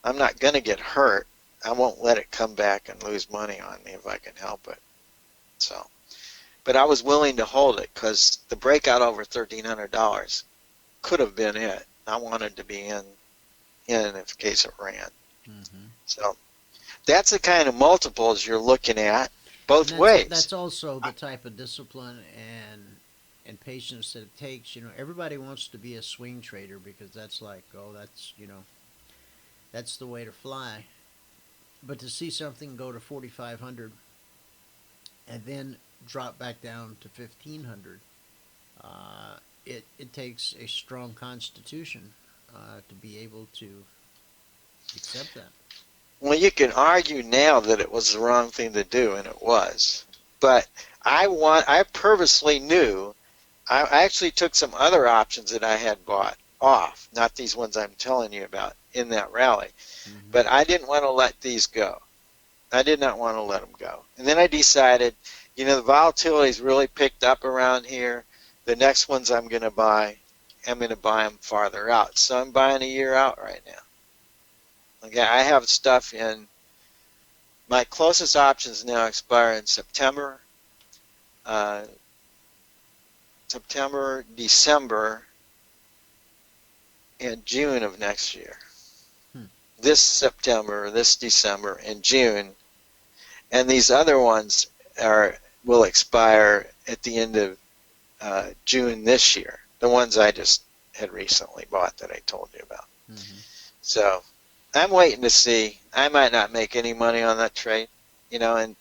I'm not going to get hurt. I won't let it come back and lose money on me if I can help it. So, but I was willing to hold it because the breakout over $1,300 could have been it. I wanted to be in case it ran. So that's the kind of multiples you're looking at both ways. That's also the type of discipline and patience that it takes. Everybody wants to be a swing trader because that's like, that's the way to fly. But to see something go to 4,500 and then drop back down to 1,500, it takes a strong constitution to be able to accept that. Well, you can argue now that it was the wrong thing to do, and it was. But I purposely knew. I actually took some other options that I had bought off, not these ones I'm telling you about in that rally. But I didn't want to let these go. I did not want to let them go. And then I decided, the volatility's really picked up around here. The next ones I'm going to buy them farther out. So I'm buying a year out right now. Okay, I have stuff in. My closest options now expire in September, December, and June of next year. This September, this December, and June. And these other ones will expire at the end of June this year. The ones I just had recently bought that I told you about. So I'm waiting to see. I might not make any money on that trade, and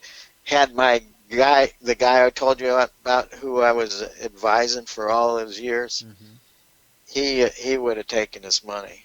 had my guy, the guy I told you about who I was advising for all those years, he would have taken his money.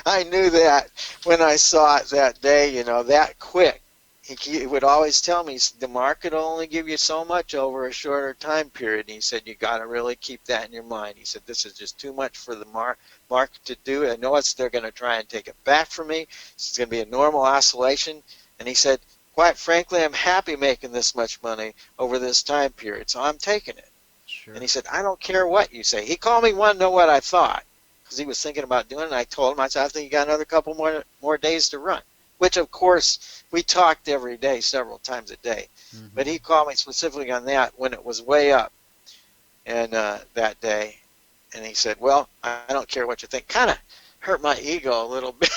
I knew that when I saw it that day, that quick. He would always tell me, the market will only give you so much over a shorter time period. And he said, you got to really keep that in your mind. He said, this is just too much for the market to do. I know they're going to try and take it back from me. It's going to be a normal oscillation. And he said, quite frankly, I'm happy making this much money over this time period, so I'm taking it. Sure. And he said, I don't care what you say. He called me, wanted to know what I thought, because he was thinking about doing it. And I told him, I said, I think you got another couple more days to run. Which, of course, we talked every day, several times a day. But he called me specifically on that when it was way up and that day. And he said, well, I don't care what you think. Kind of hurt my ego a little bit.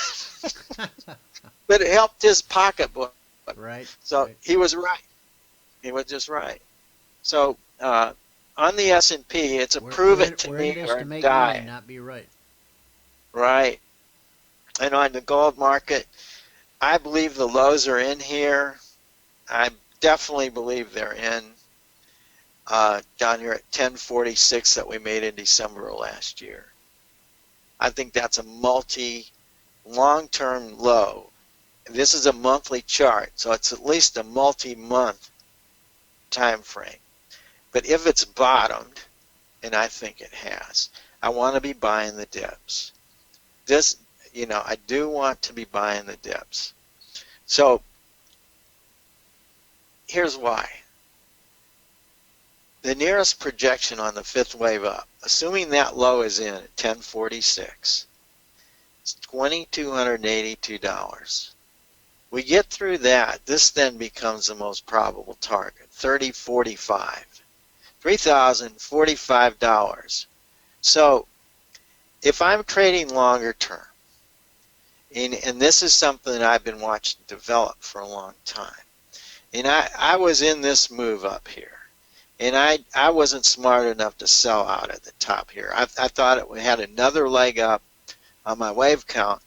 But it helped his pocketbook. Right. So he was right. He was just right. So on the S&P, it's a prove it to me or to make die. money, not be right. Right. And on the gold market, I believe the lows are in here. I definitely believe they're in. down here at 1046 that we made in December of last year. I think that's a long-term low. This is a monthly chart, so it's at least a multi-month time frame. But if it's bottomed, and I think it has, I want to be buying the dips. This, I do want to be buying the dips. So here's why. The nearest projection on the fifth wave up, assuming that low is in at 1046, it's $2,282. We get through that, this then becomes the most probable target, 3045, $3,045. So if I'm trading longer term, and this is something that I've been watching develop for a long time, and I was in this move up here, and I wasn't smart enough to sell out at the top here. I thought it had another leg up on my wave count,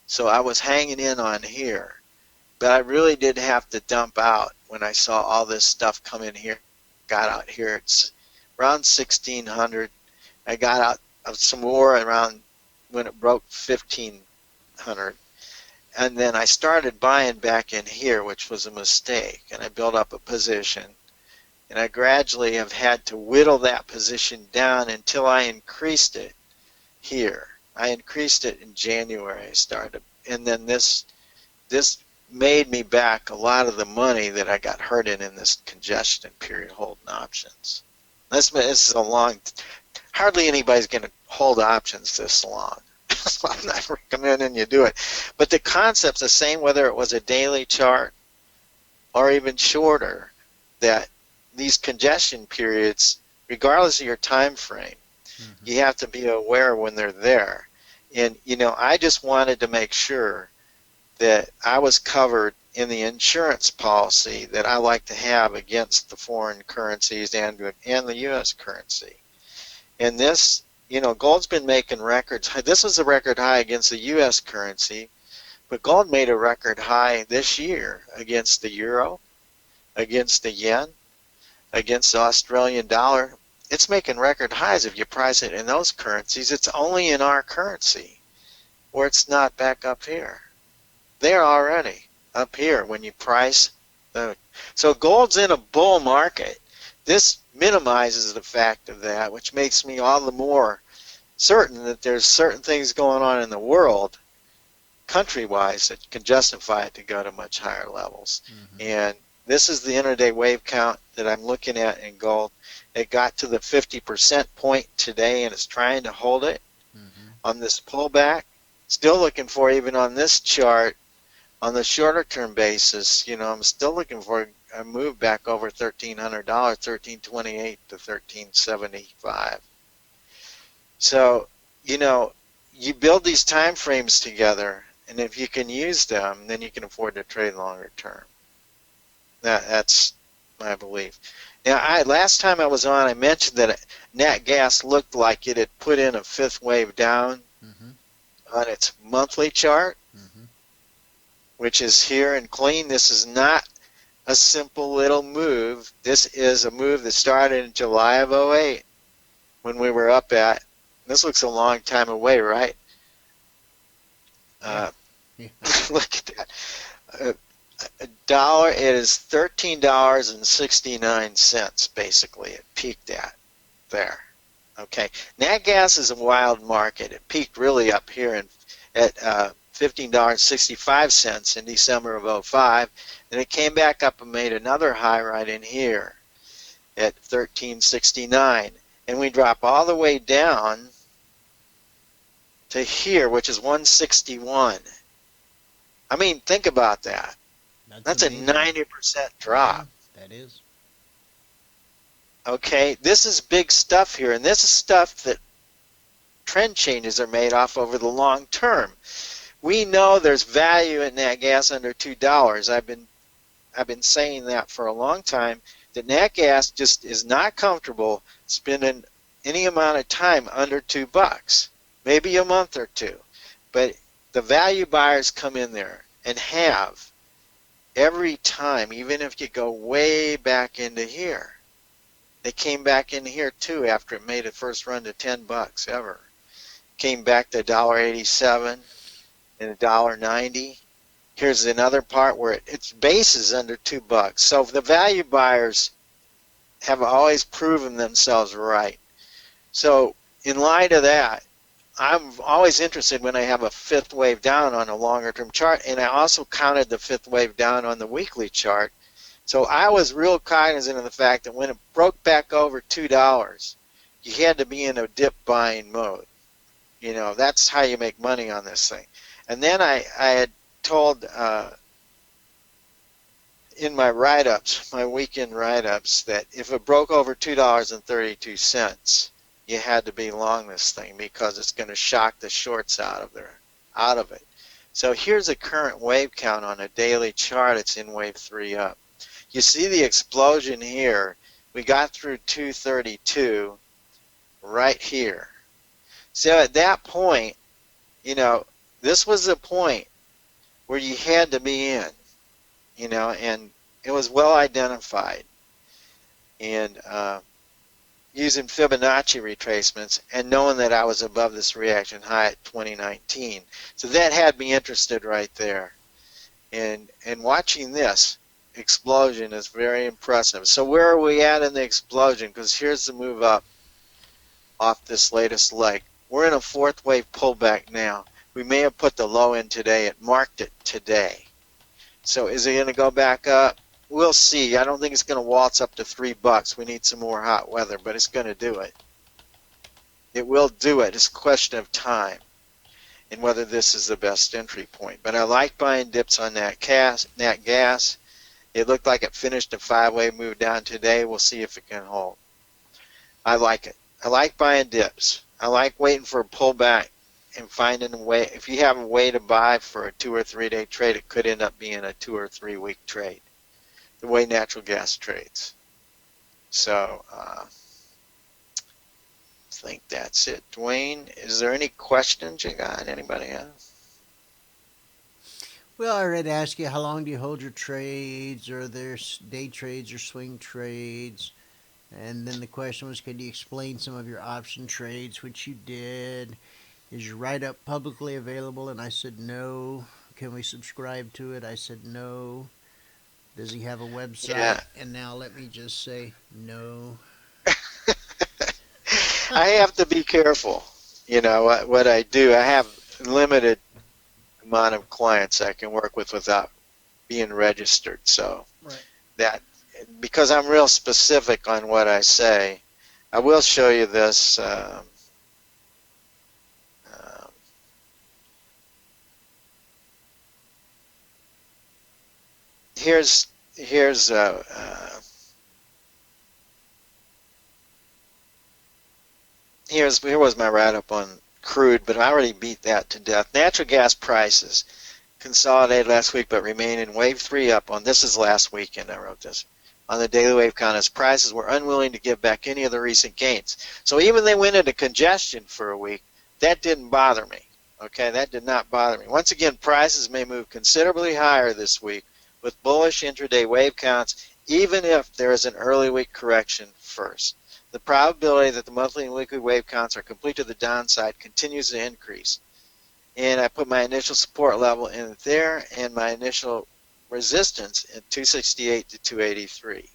so I was hanging in on here. But I really did have to dump out when I saw all this stuff come in here. Got out here, it's around 1600. I got out of some more around when it broke 1500. And then I started buying back in here, which was a mistake. And I built up a position. And I gradually have had to whittle that position down until I increased it here. I increased it in January. I started. And then this made me back a lot of the money that I got hurt in this congestion period holding options. This is a long, hardly anybody's going to hold options this long. So I'm not recommending you do it. But the concept's the same whether it was a daily chart or even shorter, that these congestion periods, regardless of your time frame, you have to be aware when they're there. And, I just wanted to make sure that I was covered in the insurance policy that I like to have against the foreign currencies and the U.S. currency. And this, gold's been making records. This was a record high against the U.S. currency, but gold made a record high this year against the euro, against the yen, against the Australian dollar. It's making record highs if you price it in those currencies. It's only in our currency where it's not back up here. They're already up here when you price the. So gold's in a bull market. This minimizes the fact of that, which makes me all the more certain that there's certain things going on in the world, country-wise, that can justify it to go to much higher levels. And this is the intraday wave count that I'm looking at in gold. It got to the 50% point today, and it's trying to hold it on this pullback. Still looking for, even on this chart, on the shorter term basis, I'm still looking for a move back over $1,300, $1,328 to $1,375. So, you build these time frames together, and if you can use them, then you can afford to trade longer term. That's my belief. Now, last time I was on, I mentioned that nat gas looked like it had put in a fifth wave down on its monthly chart, which is here and clean. This is not a simple little move. This is a move that started in July of 08 when we were up at, this looks a long time away, right? Look at that. A dollar, it is $13.69 basically. It peaked at there. Okay, nat gas is a wild market. It peaked really up here at $15.65 in December of 05, and it came back up and made another high right in here at $13.69, and we drop all the way down to here, which is $161. I mean, think about that. That's a 90% drop. That is. Okay, this is big stuff here, and this is stuff that trend changes are made off over the long term. We know there's value in nat gas under $2. I've been saying that for a long time, that nat gas just is not comfortable spending any amount of time under $2, maybe a month or two. But the value buyers come in there and have every time, even if you go way back into here, They came back in here too after it made a first run to $10 ever. Came back to $1.87 and $1.90. Here's another part where its base is under $2. So the value buyers have always proven themselves right. So in light of that, I'm always interested when I have a fifth wave down on a longer term chart, and I also counted the fifth wave down on the weekly chart. So I was real cognizant of the fact that when it broke back over $2, you had to be in a dip buying mode. You know, that's how you make money on this thing. And then I had told in my write-ups, my weekend write-ups, that if it broke over $2.32, you had to be long this thing because it's going to shock the shorts out of it. So here's a current wave count on a daily chart. It's in wave 3 up. You see the explosion here. We got through 232 right here. So at that point, you know, this was the point where you had to be in, you know, and it was well identified. And using Fibonacci retracements and knowing that I was above this reaction high at 2019. So that had me interested right there. And watching this explosion is very impressive. So where are we at in the explosion? Because here's the move up off this latest leg. We're in a fourth wave pullback now. We may have put the low in today. It marked it today. So is it going to go back up? We'll see. I don't think it's going to waltz up to $3. We need some more hot weather, but it's going to do it. It will do it. It's a question of time and whether this is the best entry point. But I like buying dips on nat gas. It looked like it finished a 5-way move down today. We'll see if it can hold. I like it. I like buying dips. I like waiting for a pullback and finding a way. If you have a way to buy for a 2 or 3 day trade, it could end up being a 2 or 3 week trade, the way natural gas trades. So I think that's it. Dwayne, is there any questions you got? Anybody else? Well, I already asked you, how long do you hold your trades? Are there day trades or swing trades? And then the question was, could you explain some of your option trades, which you did. Is your write-up publicly available? And I said no. Can we subscribe to it? I said no. Does he have a website? Yeah. And now let me just say no. I have to be careful. You know, what I do, I have limited amount of clients I can work with without being registered. So right. That, because I'm real specific on what I say, I will show you this. Here was my write-up on crude, but I already beat that to death. Natural gas prices consolidated last week, but remain in wave 3 up on, this is last weekend I wrote this, on the daily wave count as prices were unwilling to give back any of the recent gains. So even they went into congestion for a week, that didn't bother me. Okay, that did not bother me. Once again, prices may move considerably higher this week with bullish intraday wave counts, even if there is an early week correction first. The probability that the monthly and weekly wave counts are complete to the downside continues to increase. And I put my initial support level in there and my initial resistance at 268 to 283.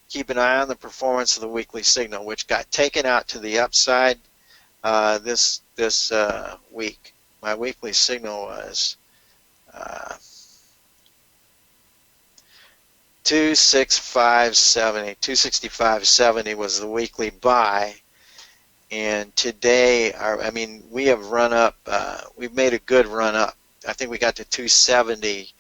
Keep an eye on the performance of the weekly signal, which got taken out to the upside this week. My weekly signal was 265.70. 265.70 was the weekly buy, and today, we have run up. We've made a good run up. I think we got to 278.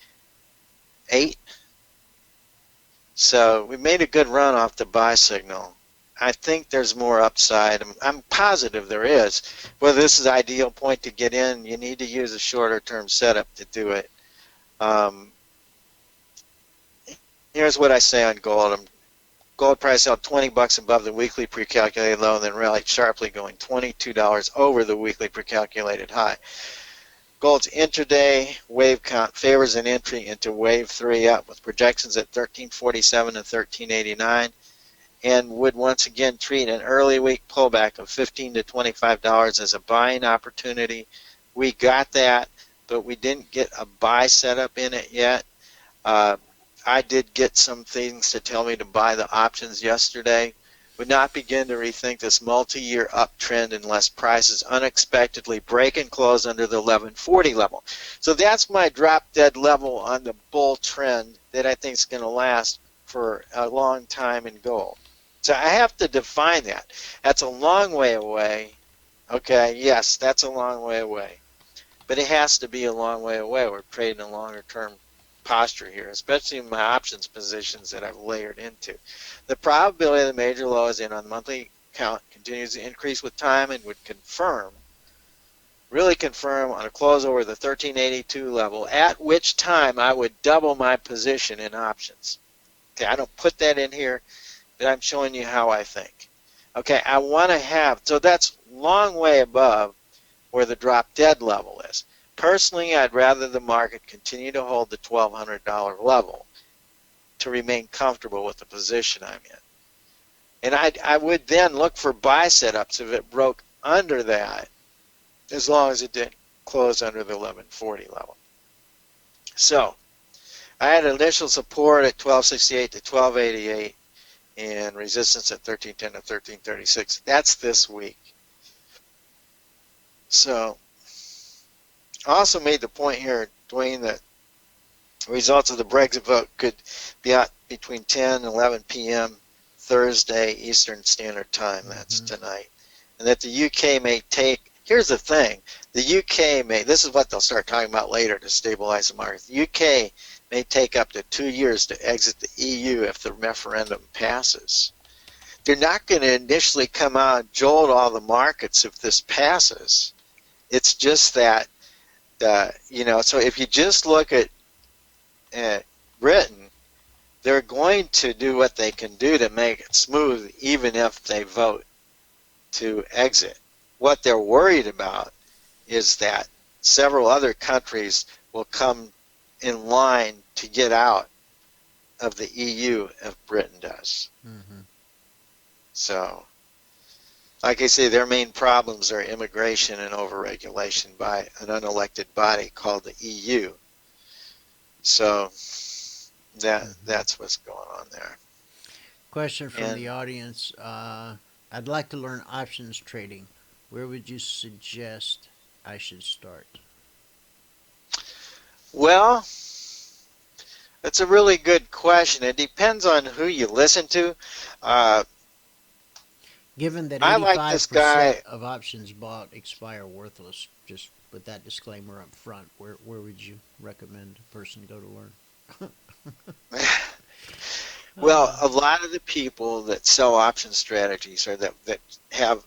So we made a good run off the buy signal. I think there's more upside. I'm positive there is. Whether this is the ideal point to get in, you need to use a shorter term setup to do it. Here's what I say on gold. Gold price held $20 above the weekly pre-calculated low and then rallied sharply, going $22 over the weekly pre-calculated high. Gold's intraday wave count favors an entry into wave 3 up with projections at 1347 and 1389. and would once again treat an early week pullback of $15 to $25 as a buying opportunity. We got that, but we didn't get a buy setup in it yet. I did get some things to tell me to buy the options yesterday. Would not begin to rethink this multi-year uptrend unless prices unexpectedly break and close under the 1140 level. So that's my drop dead level on the bull trend that I think is going to last for a long time in gold. So I have to define that. That's a long way away. Okay, yes, that's a long way away. But it has to be a long way away. We're trading a longer term posture here, especially in my options positions that I've layered into. The probability of the major low is in on monthly count continues to increase with time and would confirm, really confirm on a close over the 1382 level, at which time I would double my position in options. Okay, I don't put that in here, but I'm showing you how I think. Okay, I want to have, so that's long way above where the drop dead level is. Personally, I'd rather the market continue to hold the $1,200 level to remain comfortable with the position I'm in. And I would then look for buy setups if it broke under that, as long as it didn't close under the 1140 level. So, I had initial support at 1268 to 1288 and resistance at 1310 to 1336. That's this week. So, I also made the point here, Dwayne, that results of the Brexit vote could be out between 10 and 11 p.m. Thursday Eastern Standard Time. That's tonight. And that the UK may take, here's the thing, the UK may, this is what they'll start talking about later to stabilize the market. The UK may take up to 2 years to exit the EU if the referendum passes. They're not going to initially come out and jolt all the markets if this passes. It's just that, you know, so if you just look at Britain, they're going to do what they can do to make it smooth even if they vote to exit. What they're worried about is that several other countries will come in line to get out of the EU if Britain does. So, like I say, their main problems are immigration and overregulation by an unelected body called the EU. So that's what's going on there. Question from the audience. I'd like to learn options trading. Where would you suggest I should start? Well, that's a really good question. It depends on who you listen to. Given that I like 85% this guy of options bought expire worthless, just with that disclaimer up front, where would you recommend a person go to learn? Well, a lot of the people that sell option strategies or that have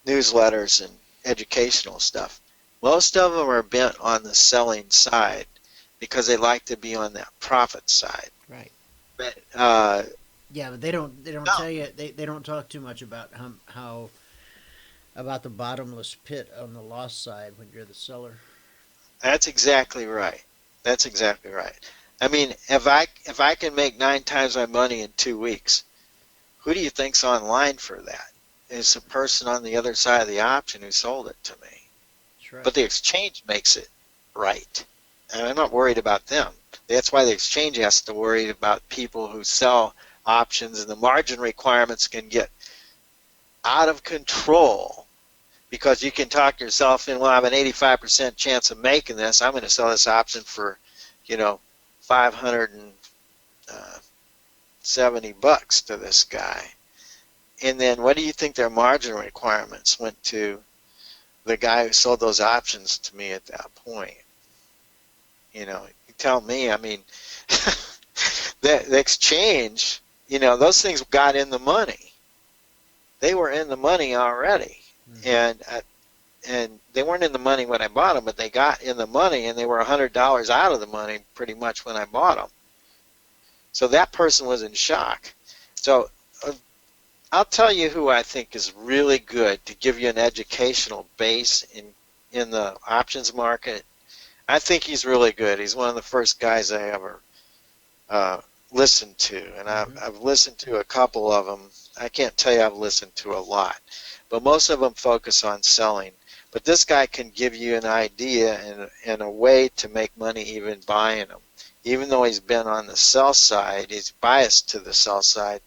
newsletters and educational stuff, most of them are bent on the selling side because they like to be on that profit side. Right. But yeah, but they don't tell you, they don't talk too much about how about the bottomless pit on the loss side when you're the seller. That's exactly right. That's exactly right. I mean, if I can make 9 times my money in 2 weeks, who do you think's online for that? It's the person on the other side of the option who sold it to me. That's right. But the exchange makes it right. And I'm not worried about them. That's why the exchange has to worry about people who sell options, and the margin requirements can get out of control because you can talk yourself in, well, I have an 85% chance of making this. I'm going to sell this option for, you know, $570 to this guy. And then what do you think their margin requirements went to the guy who sold those options to me at that point? You know, you tell me, I mean, the exchange, you know, those things got in the money. They were in the money already. And they weren't in the money when I bought them, but they got in the money, and they were $100 out of the money pretty much when I bought them. So that person was in shock. So I'll tell you who I think is really good to give you an educational base in the options market. I think he's really good. He's one of the first guys I ever listened to, and I've listened to a couple of them. I can't tell you I've listened to a lot, but most of them focus on selling. But this guy can give you an idea and a way to make money even buying them. Even though he's been on the sell side, he's biased to the sell side,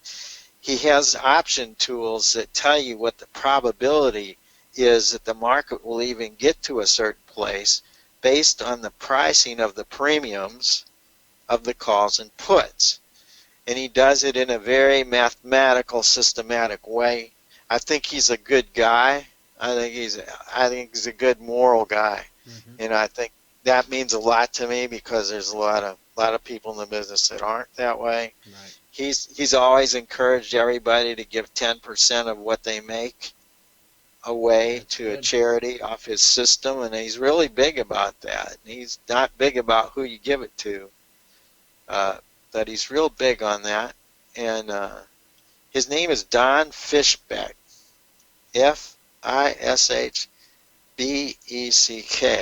he has option tools that tell you what the probability is that the market will even get to a certain place based on the pricing of the premiums of the calls and puts. And he does it in a very mathematical, systematic way. I think he's a good guy. I think he's a good moral guy. And I think that means a lot to me because there's a lot of people in the business that aren't that way. Right. He's always encouraged everybody to give 10% of what they make away to a charity off his system, and he's really big about that. He's not big about who you give it to, but he's real big on that. And his name is Don Fishbeck, Fishbeck.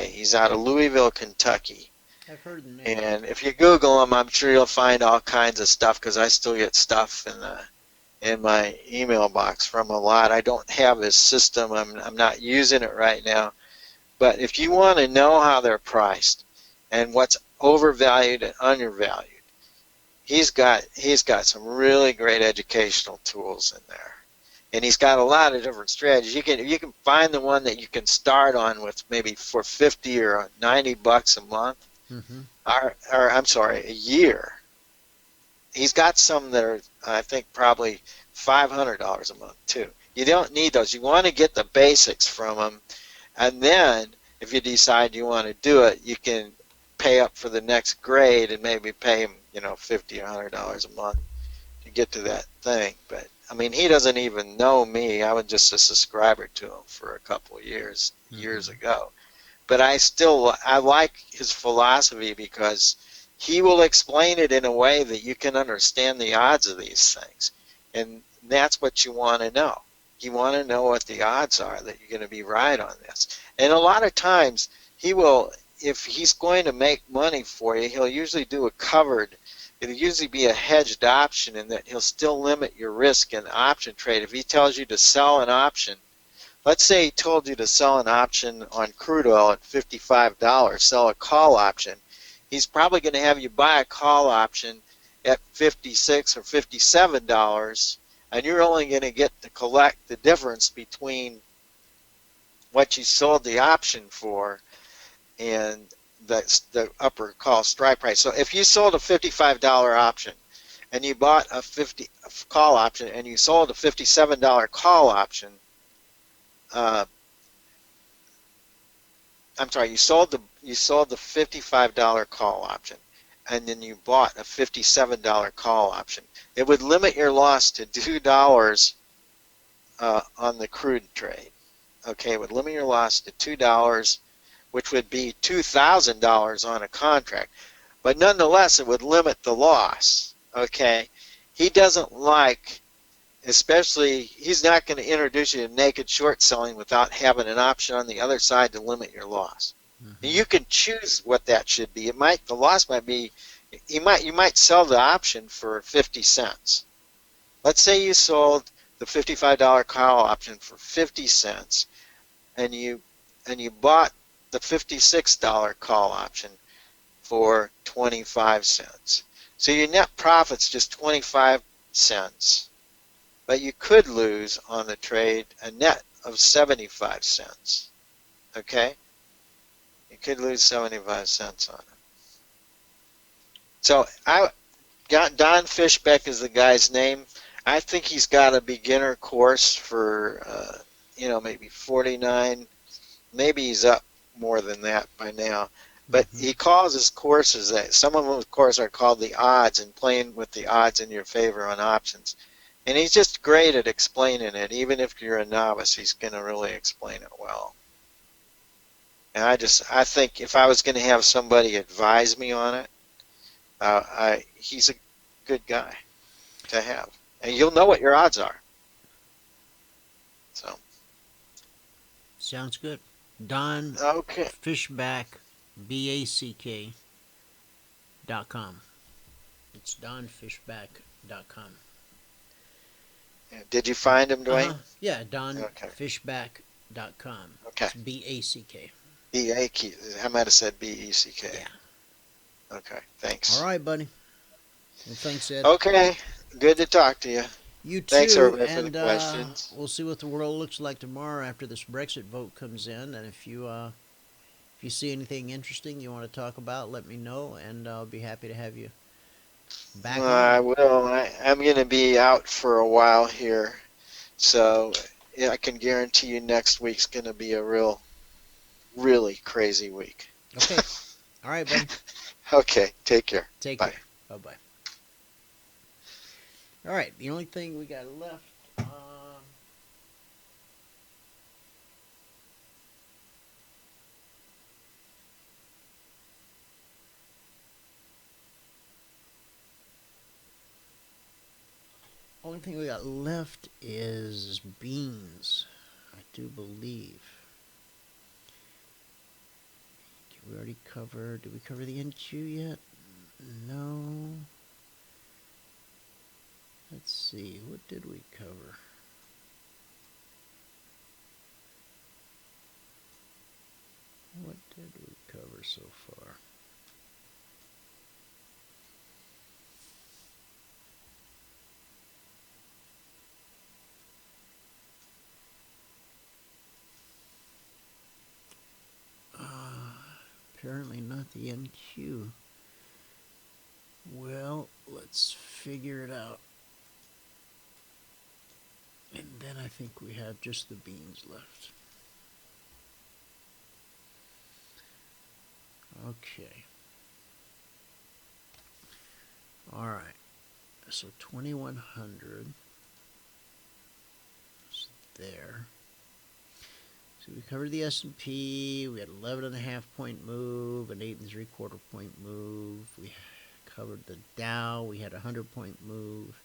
He's out of Louisville, Kentucky. I've heard the name. And if you Google him, I'm sure you'll find all kinds of stuff because I still get stuff in my email box from a lot. I don't have his system. I'm not using it right now. But if you want to know how they're priced and what's overvalued and undervalued, he's got some really great educational tools in there. And he's got a lot of different strategies. You can find the one that you can start on with maybe for $50 or $90 a month. Or I'm sorry, a year. He's got some that are, I think, probably $500 a month too. You don't need those. You want to get the basics from him, and then if you decide you want to do it, you can pay up for the next grade and maybe pay him, $50 or $100 a month to get to that thing. But I mean, he doesn't even know me. I was just a subscriber to him for a couple of years ago. But I like his philosophy because he will explain it in a way that you can understand the odds of these things. And that's what you want to know. You want to know what the odds are that you're going to be right on this. And a lot of times, if he's going to make money for you, he'll usually do a covered. It'll usually be a hedged option in that he'll still limit your risk in option trade. If he tells you to sell an option, let's say he told you to sell an option on crude oil at $55, sell a call option. He's probably going to have you buy a call option at $56 or $57, and you're only going to get to collect the difference between what you sold the option for and the upper call strike price. So if you sold a $55 option and you bought a call option and you sold a $57 call option, I'm sorry, you sold the $55 call option, and then you bought a $57 call option. It would limit your loss to $2 on the crude trade. Okay, it would limit your loss to $2, which would be $2,000 on a contract. But nonetheless, it would limit the loss. Okay, he doesn't like. Especially, he's not going to introduce you to naked short selling without having an option on the other side to limit your loss. And you can choose what that should be. The loss might be, you might sell the option for 50 cents. Let's say you sold the $55 call option for 50 cents, and you bought the $56 call option for 25 cents. So your net profit's just 25 cents. But you could lose on the trade a net of 75 cents. Okay? You could lose 75 cents on it. So Don Fishbeck is the guy's name. I think he's got a beginner course for, maybe 49. Maybe he's up more than that by now. But he calls his courses that. Some of them, of course, are called the odds and playing with the odds in your favor on options. And he's just great at explaining it. Even if you're a novice, he's going to really explain it well. And I think if I was going to have somebody advise me on it, he's a good guy to have. And you'll know what your odds are. So. Sounds good. Don Fishback, BACK.com. It's donfishback.com. Did you find him, Dwayne? Yeah, Okay. donfishback.com. Okay. It's B-A-C-K. B-A-K. I might have said B-E-C-K. Yeah. Okay, thanks. All right, buddy. Well, thanks, Ed. Okay, good to talk to you. You too. Thanks, everybody, for and the questions. we'll see what the world looks like tomorrow after this Brexit vote comes in. And if you see anything interesting you want to talk about, let me know, and I'll be happy to have you back I on. will. I'm going to be out for a while here, so yeah, I can guarantee you next week's going to be a really crazy week. Okay. All right, buddy. Okay, take care. Take Bye. care. Bye-bye. All right, the only thing we got left, is beans, I do believe. Did we cover the NQ yet? No. Let's see, what did we cover? What did we cover so far? Apparently not the NQ. Well, let's figure it out. And then I think we have just the beans left. Okay. All right. So 2100 is there. So we covered the S&P. We had 11.5 point move, an 8 3/4 point move. We covered the Dow. We had a 100 point move.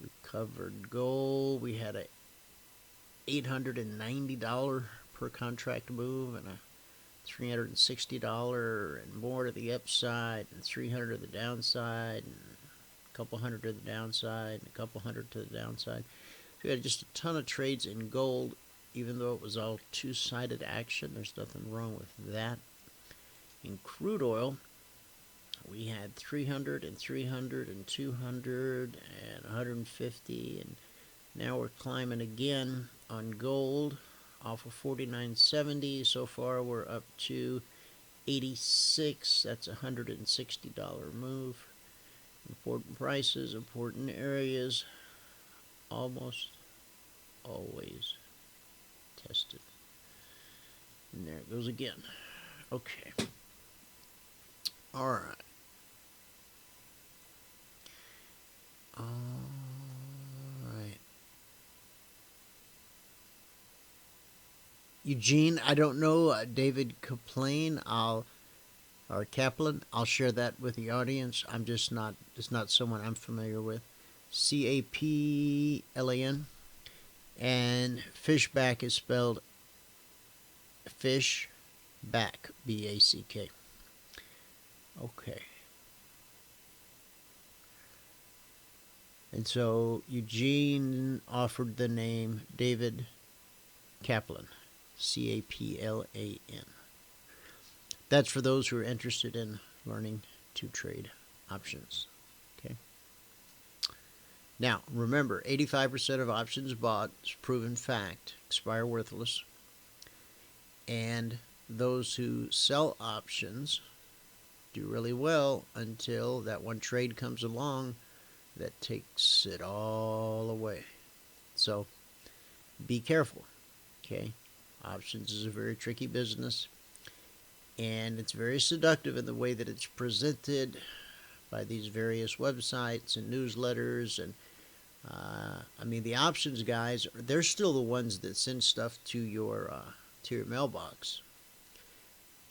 We covered gold. We had a $890 per contract move and a $360 and more to the upside and 300 to the downside and a couple hundred to the downside and a couple hundred to the downside. So we had just a ton of trades in gold, even though it was all two-sided action. There's nothing wrong with that. In crude oil, we had 300 and 300 and 200 and 150, and now we're climbing again on gold off of 49.70. So far we're up to 86. That's a $160 move. Important prices, important areas, almost always tested. And there it goes again. Okay. All right. All right. Eugene, I don't know, David Kaplan, or Kaplan, I'll share that with the audience. It's not someone I'm familiar with. CAPLAN. And fishback is spelled fish back, BACK. Okay. And so Eugene offered the name David Kaplan, CAPLAN. That's for those who are interested in learning to trade options. Okay. Now, remember, 85% of options bought is proven fact, expire worthless. And those who sell options do really well until that one trade comes along that takes it all away. So, be careful, okay? Options is a very tricky business, and it's very seductive in the way that it's presented by these various websites and newsletters. And I mean, the options guys, they're still the ones that send stuff to your mailbox.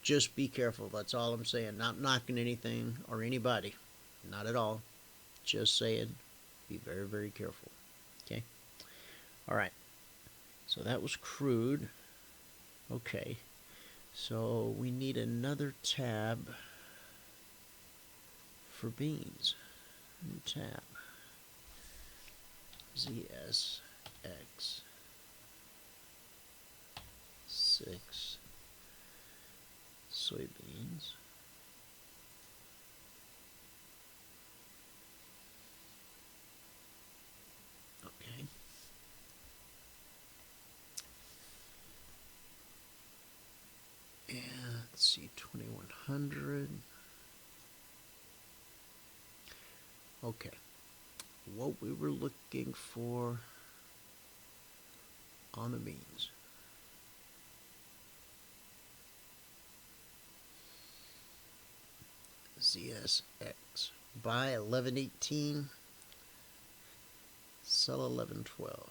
Just be careful. That's all I'm saying. Not knocking anything or anybody. Not at all. Just saying, be very, very careful. Okay? All right. So that was crude. Okay. So we need another tab for beans. and tap. ZSX 6 soybeans. Okay. And let's see, 2100. Okay. What we were looking for on the beans. ZSX. Buy 1118. Sell 1112.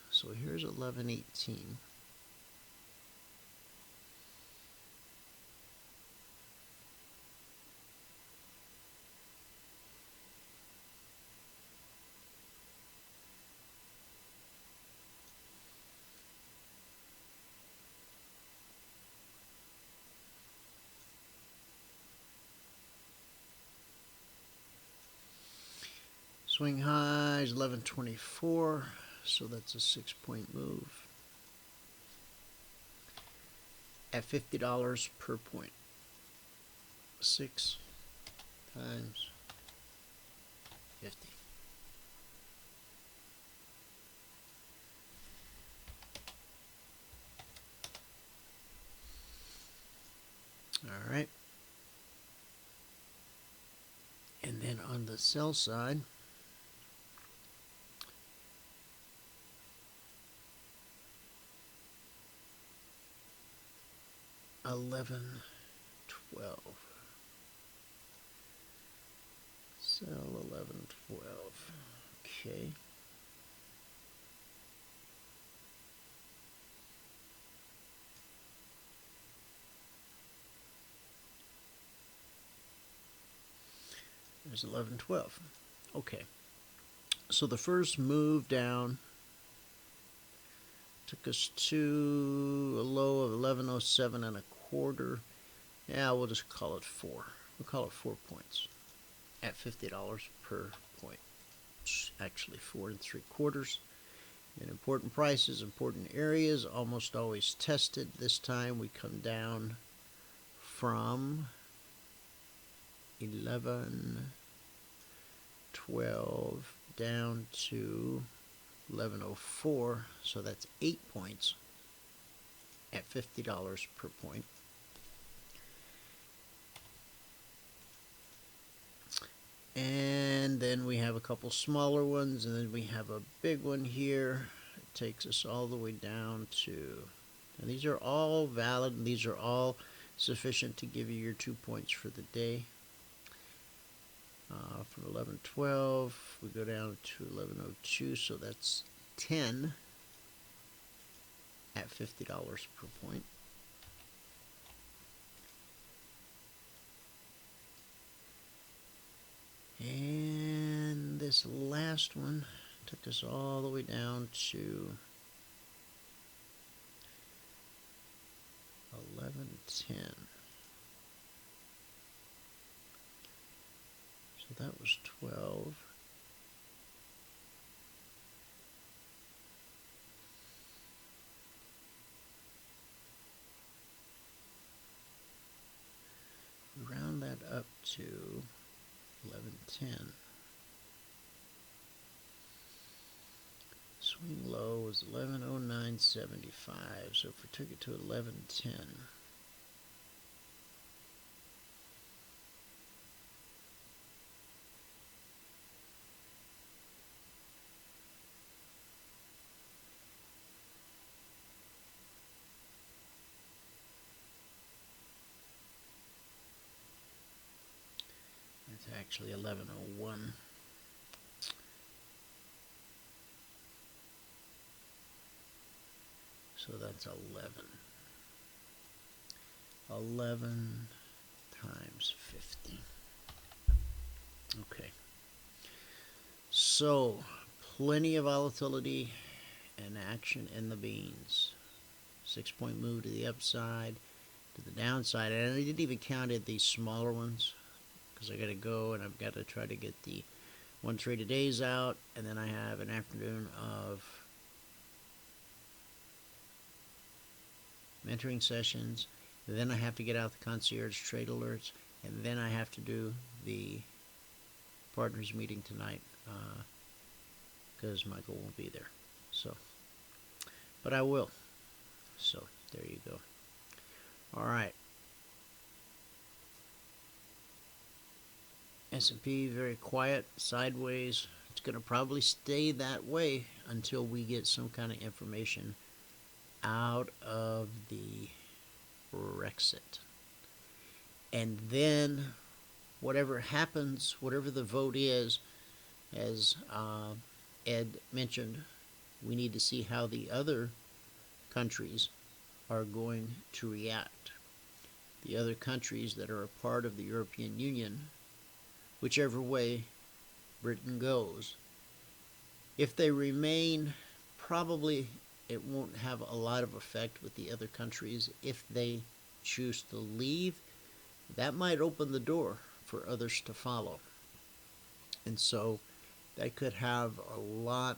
So here's 1118. Swing highs 1124, so that's a 6-point move at $50 per point. 6 times 50. All right. And then on the sell side, $11.12. Sell $11.12. Okay. There's 11.12. Okay. So the first move down took us to a low of 11.07 and a quarter. Yeah, we'll just call it 4. We'll call it 4 points at $50 per point. It's actually 4 3/4. And important prices, important areas, almost always tested. This time we come down from 11.12 down to 11.04, so that's 8 points at $50 per point. And then we have a couple smaller ones, and then we have a big one here. It takes us all the way down to, and these are all valid, and these are all sufficient to give you your 2 points for the day. From 11.12, we go down to 11.02, so that's 10 at $50 per point. And this last one took us all the way down to 11.10. So that was 12. Round that up to 11.10. Swing low was 11.0975. So if we took it to 11.10, it's actually 11.01. So that's 11. 11 times 50. Okay. So, plenty of volatility and action in the beans. 6-point move to the upside, to the downside. And I didn't even count these smaller ones, because I got to go and I've got to try to get the 1 trade a day's out, and then I have an afternoon of mentoring sessions. Then I have to get out the Concierge Trade Alerts, and then I have to do the partners meeting tonight because Michael won't be there. So, but I will. So there you go. All right. S&P very quiet, sideways. It's going to probably stay that way until we get some kind of information out of the Brexit. And then whatever happens, whatever the vote is, as Ed mentioned, we need to see how the other countries are going to react. The other countries that are a part of the European Union, whichever way Britain goes. If they remain, probably it won't have a lot of effect with the other countries. If they choose to leave, that might open the door for others to follow. And so that could have a lot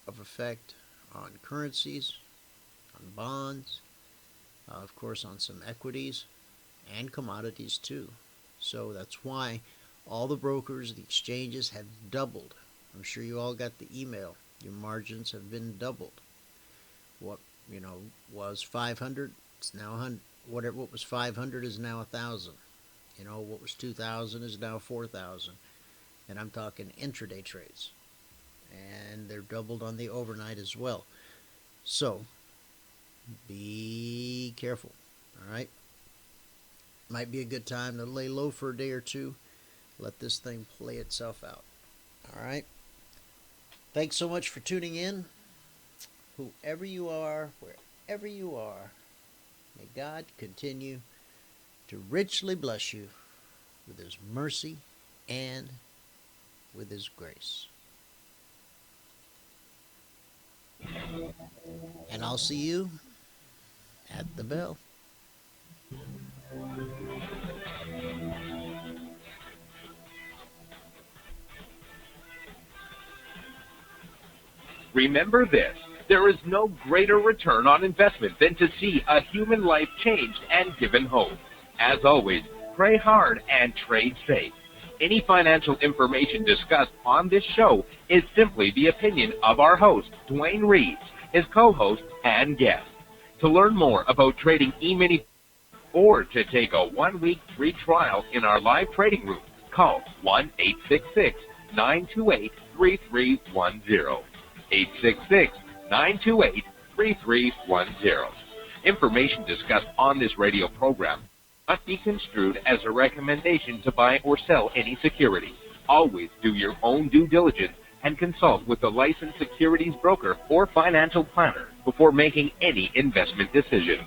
of effect on currencies, on bonds, of course on some equities and commodities too. So that's why all the brokers, the exchanges have doubled. I'm sure you all got the email. Your margins have been doubled. What was 500, it's now 100. What was 500 is now 1,000. What was 2,000 is now 4,000. And I'm talking intraday trades. And they're doubled on the overnight as well. So be careful. All right. Might be a good time to lay low for a day or two. Let this thing play itself out. All right. Thanks so much for tuning in. Whoever you are, wherever you are, may God continue to richly bless you with His mercy and with His grace. And I'll see you at the bell. Remember this, there is no greater return on investment than to see a human life changed and given hope. As always, pray hard and trade safe. Any financial information discussed on this show is simply the opinion of our host, Dwayne Reeves, his co-host and guest. To learn more about trading Emini or to take a 1-week free trial in our live trading room, call 1-866-928-3310. 866-928-3310. Information discussed on this radio program must be construed as a recommendation to buy or sell any security. Always do your own due diligence and consult with a licensed securities broker or financial planner before making any investment decision.